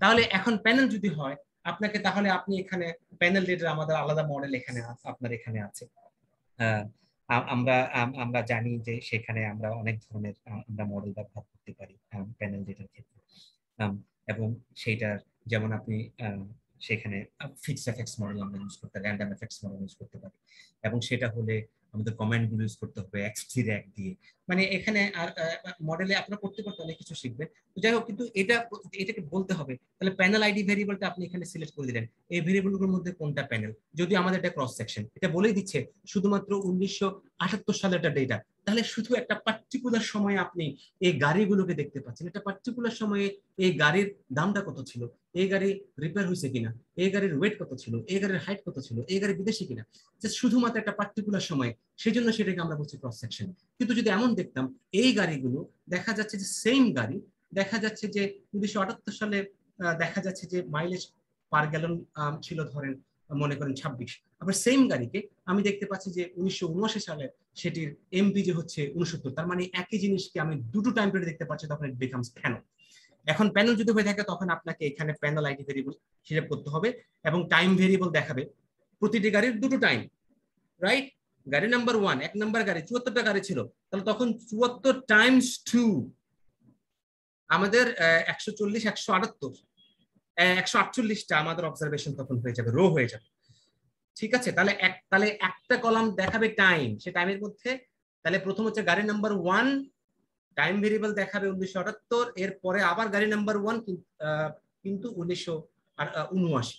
তাহলে এখন প্যানেল যদি হয় আপনাকে, তাহলে আপনি এখানে প্যানেল ডেটার আমাদের আলাদা মডেল এখানে আপনার এখানে আছে। আমরা আমরা জানি যে সেখানে আমরা অনেক ধরনের আমরা মডেল ব্যবহার করতে পারি প্যানেল ডেটার ক্ষেত্রে, এবং সেইটার যেমন আপনি সেখানে ফিক্স এফেক্টস মডেল আমরা ইউজ করতে পারি, র্যান্ডম এফেক্টস মডেল ইউজ করতে পারি, এবং সেটা হলে আমাদের কমান্ড গুলো ইউজ করতে হবে x3 র্যাক দিয়ে। মানে এখানে মডেলে আপনারা করতে করতে অনেক কিছু শিখবেন। তো যাই হোক, কিন্তু এটাকে বলতে হবে তাহলে প্যানেল আইডি ভেরিয়েবলটা আপনি এখানে সিলেক্ট করে দিলেন, এই ভেরিয়েবলগুলোর মধ্যে কোনটা প্যানেল, যদি আমাদের এটা ক্রস সেকশন, এটা বলেই দিচ্ছে শুধুমাত্র 1978 সালের একটা ডেটা, তাহলে শুধু একটা পার্টিকুলার সময়ে আপনি এই গাড়িগুলোকে দেখতে পাচ্ছেন, একটা পার্টিকুলার সময়ে এই গাড়ির দামটা কত ছিল, এই গাড়ি রিপেয়ার হয়েছে কিনা, এই গাড়ির ওয়েট কত ছিল, এই গাড়ির হাইট কত ছিল, এই গাড়ি বিদেশি কিনা, শুধুমাত্র একটা পার্টিকুলার সময়ে, সেই জন্য সেটাকে আমরা বলছি ক্রস সেকশন। কিন্তু যদি এমন দেখতাম এই গাড়িগুলো দেখা যাচ্ছে যে সেম গাড়ি, দেখা যাচ্ছে যে 1978 সালে দেখা যাচ্ছে যে মাইলেজ পার গ্যালন ছিল ধরেন মনে করেন 26, আবার সেম গাড়িকে আমি দেখতে পাচ্ছি যে 1979 সালে সেটির এমপিজি হচ্ছে 69, তার মানে একই জিনিসকে আমি দুটো টাইম পিরিয়ড দেখতে পাচ্ছি, তখন ইট বিকামস প্যানেল। এখন প্যানেল যদি হয়ে থাকে তখন আপনাকে এখানে প্যানেল আইডি ভেরিয়েবল হিসাব করতে হবে এবং টাইম ভেরিয়েবল দেখাবে প্রতিটি গাড়ির দুটো টাইম, রাইট? গাড়ি নাম্বার 1, এক নাম্বার গাড়ি 74টা গাড়ি ছিল, তাহলে তখন 74 টাইমস 2 আমাদের 140, 178, 148টা আমাদের অবজারভেশন তখন হয়ে যাবে, রো হয়ে যাবে। ঠিক আছে, তাহলে একটা কলাম দেখাবে টাইম, সে টাইমের মধ্যে তাহলে প্রথম হচ্ছে গাড়ি নাম্বার 1 টাইম ভেরিয়েবল দেখাবে 1978, এরপরে আবার গাড়ি নাম্বার 1 কিন্তু 1979,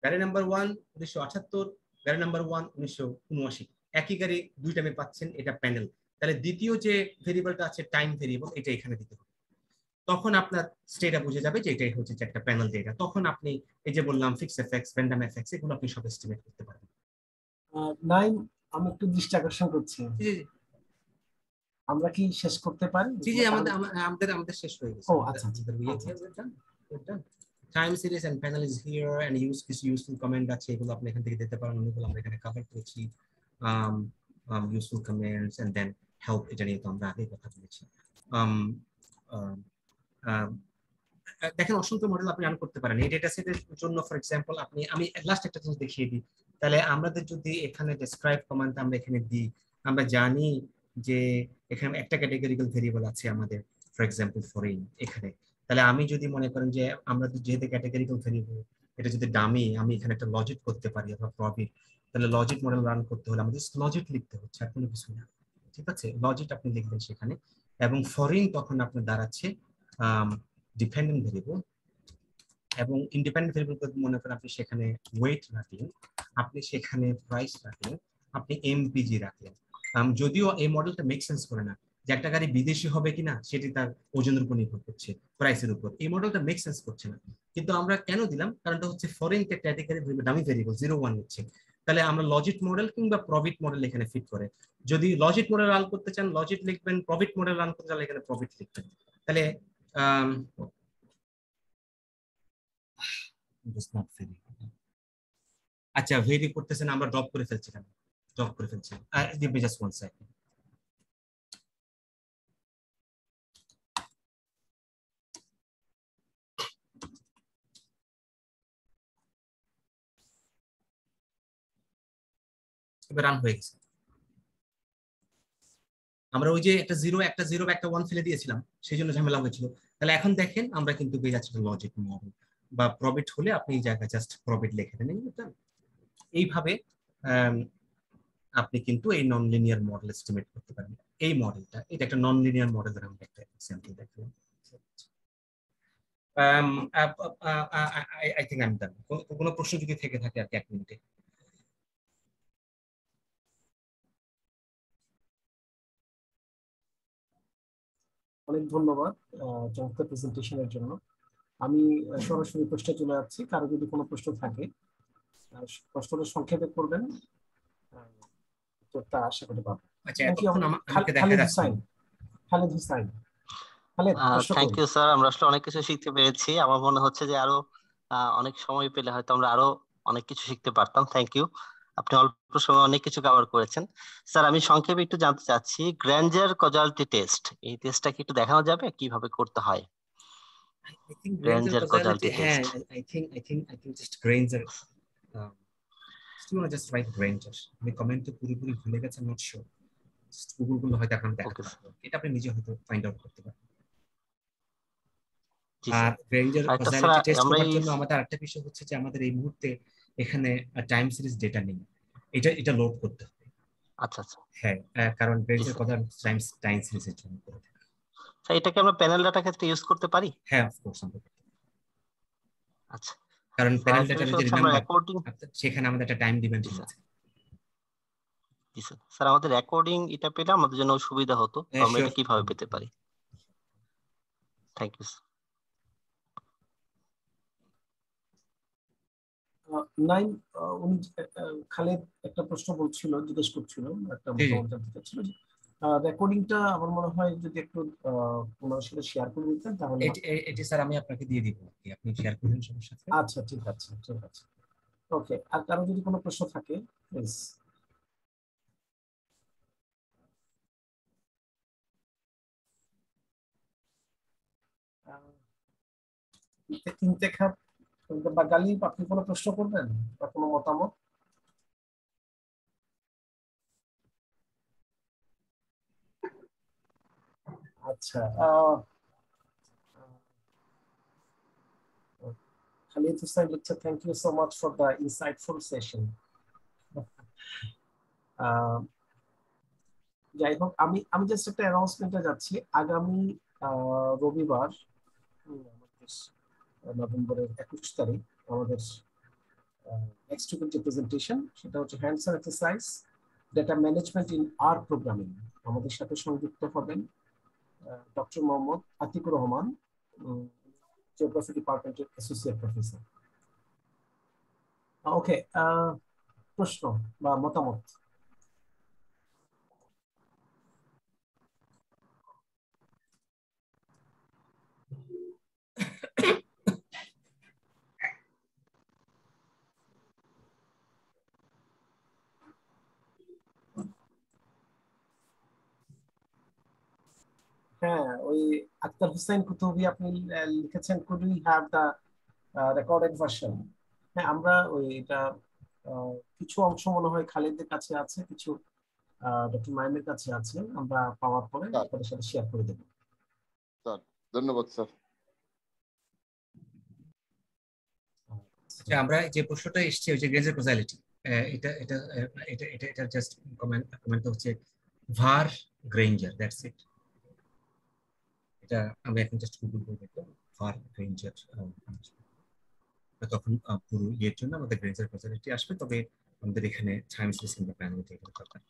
গাড়ি নাম্বার 1 1978, গাড়ি নাম্বার 1 1979, একই গাড়ি দুই টাইমে পাচ্ছেন, এটা প্যানেল। তাহলে দ্বিতীয় যে ভেরিয়েবলটা আছে টাইম ভেরিয়েবল, এটা এখানে দিতে হবে, তখন আপনার স্টেটা বুঝে যাবে যে এটাই হচ্ছে একটা প্যানেল ডেটা। তখন আপনি এই যে বললাম ফিক্স এফেক্টস, র্যান্ডম এফেক্টস, এগুলো আপনি সব এস্টিমেট করতে পারবেন। নাইম, আমি একটু দৃষ্টি আকর্ষণ করছি, আমরা কি শেষ করতে পারি? জি জি, আমাদের শেষ হয়ে গেছে। ও আচ্ছা আচ্ছা, time series and panel is here and কিছু ইউজফুল কমেন্ট আছে, এগুলো আপনি এখান থেকে দিতে পারেন, অনেকগুলো আমরা এখানে কভার করেছি। Useful comments and then help, এটা নিয়ে তো আমরা আগে কথা বলেছি। দেখেন অসংখ্য মডেল আপনি রান করতে পারেন এই ডেটা সেটের জন্য। ফর এক্সাম্পল আমি লাস্ট একটা জিনিস দেখিয়ে দিই, তাহলে আমাদের যদি এখানে ডেসক্রাইব কমান্ড আমরা এখানে দিই, আমরা জানি যে এখানে একটা ক্যাটেগরিক্যাল ভেরিয়েবল আছে আমাদের, ফর এক্সাম্পল ফরেন এখানে। তাহলে আমি যদি মনে করেন যে আমরা যেহেতু ক্যাটেগরিক্যাল ভেরিয়েবল, এটা যদি ডামি, আমি এখানে একটা লজিক করতে পারি অথবা প্রবিট, তাহলে লজিক মডেল রান করতে হলে আমাদের লজিক লিখতে হচ্ছে, আর কোনো কিছু না। ঠিক আছে, লজিক আপনি লিখবেন সেখানে, এবং ফরেন তখন আপনার দাঁড়াচ্ছে ডিপেন্ডেন্ট ভেরিয়েবল, এবং ইন্ডিপেন্ডেন্ট ভেরিয়েবল মনে করেন আপনি সেখানে ওয়েট রাখলেন, আপনি সেখানে প্রাইস রাখলেন, আপনি এমপিজি রাখলেন। যদিও এই মডেলটা মেক সেন্স করে না যে একটা গাড়ি বিদেশি হবে কিনা সেটি তার ওজনের উপর নির্ভর করছে, প্রাইসের উপর, এই মডেলটা মেক সেন্স করছে না। কিন্তু আমরা কেন দিলাম, কারণটা হচ্ছে ফরেন ক্যাটাগরি ডামি ভেরিয়েবল 01 হচ্ছে, তাহলে আমরা লজিক মডেল কিংবা প্রফিট মডেল এখানে ফিট করে। যদি লজিক মডেল রান করতে চান লজিক লিখবেন, প্রফিট মডেল রান করতে চান এখানে প্রফিট লিখবেন। তাহলে আচ্ছা, ভেরি করতেছেন, আমরা ড্রপ করে ফেলছিলাম, ড্রপ করে ফেলছি। give me just 1 second. এবার রান হয়ে গেছে। আমরা ওই যে একটা জিরো একটা 1 ফেলে দিয়েছিলাম, সেই জন্য ঝামেলা হয়েছিল। তাহলে এখন দেখেন আমরা কিন্তু পেয়ে যাচ্ছি লজিক মডেল, বা প্রফিট হলে আপনি এই জায়গায় জাস্ট প্রফিট লিখে দেন। এইভাবে আপনি কিন্তু এই নন লিনিয়ার মডেল এস্টিমেট করতে পারেন। এই মডেলটা, এটা একটা নন লিনিয়ার মডেলের আমরা একটা এক্সাম্পল দেখলাম। I think I'm done. কোনো প্রশ্ন যদি থেকে থাকে আর কি 1 মিনিটে। অনেক ধন্যবাদ চমৎকার প্রেজেন্টেশনের জন্য। আমি সরাসরি প্রশ্নে চলে যাচ্ছি, কারো যদি কোনো প্রশ্ন থাকে প্রশ্নটা সংক্ষেপে করবেন, উত্তরটা আশা করি পাবো। আচ্ছা, এখন আমাকে দেখা যাচ্ছে। Khaled Hossain, Khaled, thank you sir, আমরা আসলে অনেক কিছু শিখতে পেরেছি। আমার মনে হচ্ছে যে আরো অনেক সময় পেলে হয়তো আমরা আরো অনেক কিছু শিখতে পারতাম। Thank you. আপনি অল্প সময় অনেক কিছু কভার করেছেন। স্যার আমি সংক্ষেপে একটু জানতে চাচ্ছি, গ্র্যান্ডার কজালিটি টেস্ট, এই টেস্টটা কি একটু দেখানো যাবে কিভাবে করতে হয়? I think Granger Granger causality. Causality test. I think just Granger. Still want to just write Granger. আমি কমেন্টে পুরোপুরি ভুলে গেছি, I'm not sure. Just Google গুলো হয়তো এখন দেখাতে ওকে পারবো। এটা আপনি নিজে হয়তো ফাইন্ড আউট করতে পারবেন। জি আর স্যার। Granger আরেকটা স্যার causality টেস্ট আমরা করার এই জন্য আমাদের আরেকটা বিষয় হচ্ছে যে আমাদের এই মুহূর্তে এখানে টাইম সিরিজ ডেটা নেই, এটা লোড করতে হবে। আচ্ছা আচ্ছা হ্যাঁ, কারণ জি Granger স্যার। causality টাইম সিরিজের জন্য করে থাকে। স্যার এটাকে আমরা প্যানেল ডাটা ক্ষেত্রে ইউজ করতে পারি? হ্যাঁ, অফকোর্স আমরা করতে পারি। আচ্ছা কারণ স্যার প্যানেল আরেকটা ডেটা বিষয় যদি হচ্ছে আমরা রিমেম্বার, রেকর্ডিং। সেখানে আমাদের একটা টাইম ডিমেনশন আছে। জি স্যার। স্যার আমাদের রেকর্ডিং এটা পেলে আমাদের জন্য সুবিধা হতো, তো আমরা Sure. এটা কিভাবে পেতে পারি? Thank you sir. নাইন, উনি খালেদ একটা প্রশ্ন বলছিল, জিজ্ঞেস করছিল, একটা জি, জি। মতামত জানতে চাচ্ছিল। রেকর্ডিংটা আমার মনে হয় যদি একটু ওনার সাথে শেয়ার করে দিতেন তাহলে। এটি স্যার আমি আপনাকে দিয়ে দিব, আপনি শেয়ার করবেন সবার সাথে। আচ্ছা, ঠিক আছে, ঠিক আছে। ওকে, আর কারো যদি কোনো প্রশ্ন থাকে প্লিজ। ইন্তেখাব বা গালিব, আপনি কোনো প্রশ্ন করবেন বা কোনো মতামত? আচ্ছা, Khalid Hussain lecture, thank you so much for the insightful session. যাই হোক, আমি জাস্ট একটা অ্যানাউন্সমেন্টে যাচ্ছি। আগামী রবিবার নভেম্বরের 21 তারিখ আমাদের নেক্সট উইকের যে প্রেজেন্টেশন, সেটা হচ্ছে hands on exercise data management in R programming. আমাদের সাথে সংযুক্ত হবেন ডক্টর মোহাম্মদ আতিকুর রহমান, জিওগ্রাফি ডিপার্টমেন্টের অ্যাসোসিয়েট প্রফেসর। ওকে, প্রশ্ন বা মতামত? হ্যাঁ, ওই আক্তার হুসাইন কুতুবি আপনি লিখেছেন, could we have the recorded version? হ্যাঁ, আমরা ওই এটা কিছু অংশ মনে হয় খালিদের কাছে আছে, কিছু ডক্টর মাইমের কাছে আছে। আমরা পাওয়ার পরে আপনাদের সাথে শেয়ার করে দেব। স্যার ধন্যবাদ স্যার। আচ্ছা, আমরা যে প্রশ্নটা এসেছে ওই যে গ্রেজার কজালিটি, এটা এটা এটা এটা এটা জাস্ট কমেন্ট হচ্ছে ভার গ্রেঞ্জার, দ্যাটস ইট। এটা আমি এখন জাস্ট গুগল করে দেখলাম, ভার গ্রেঞ্জার, তখন পুরো ইয়ের জন্য আমাদের গ্রেঞ্জার কজালিটি আসবে। তবে আমাদের এখানে টাইম সিরিজ কিংবা প্যানেলিটি দরকার।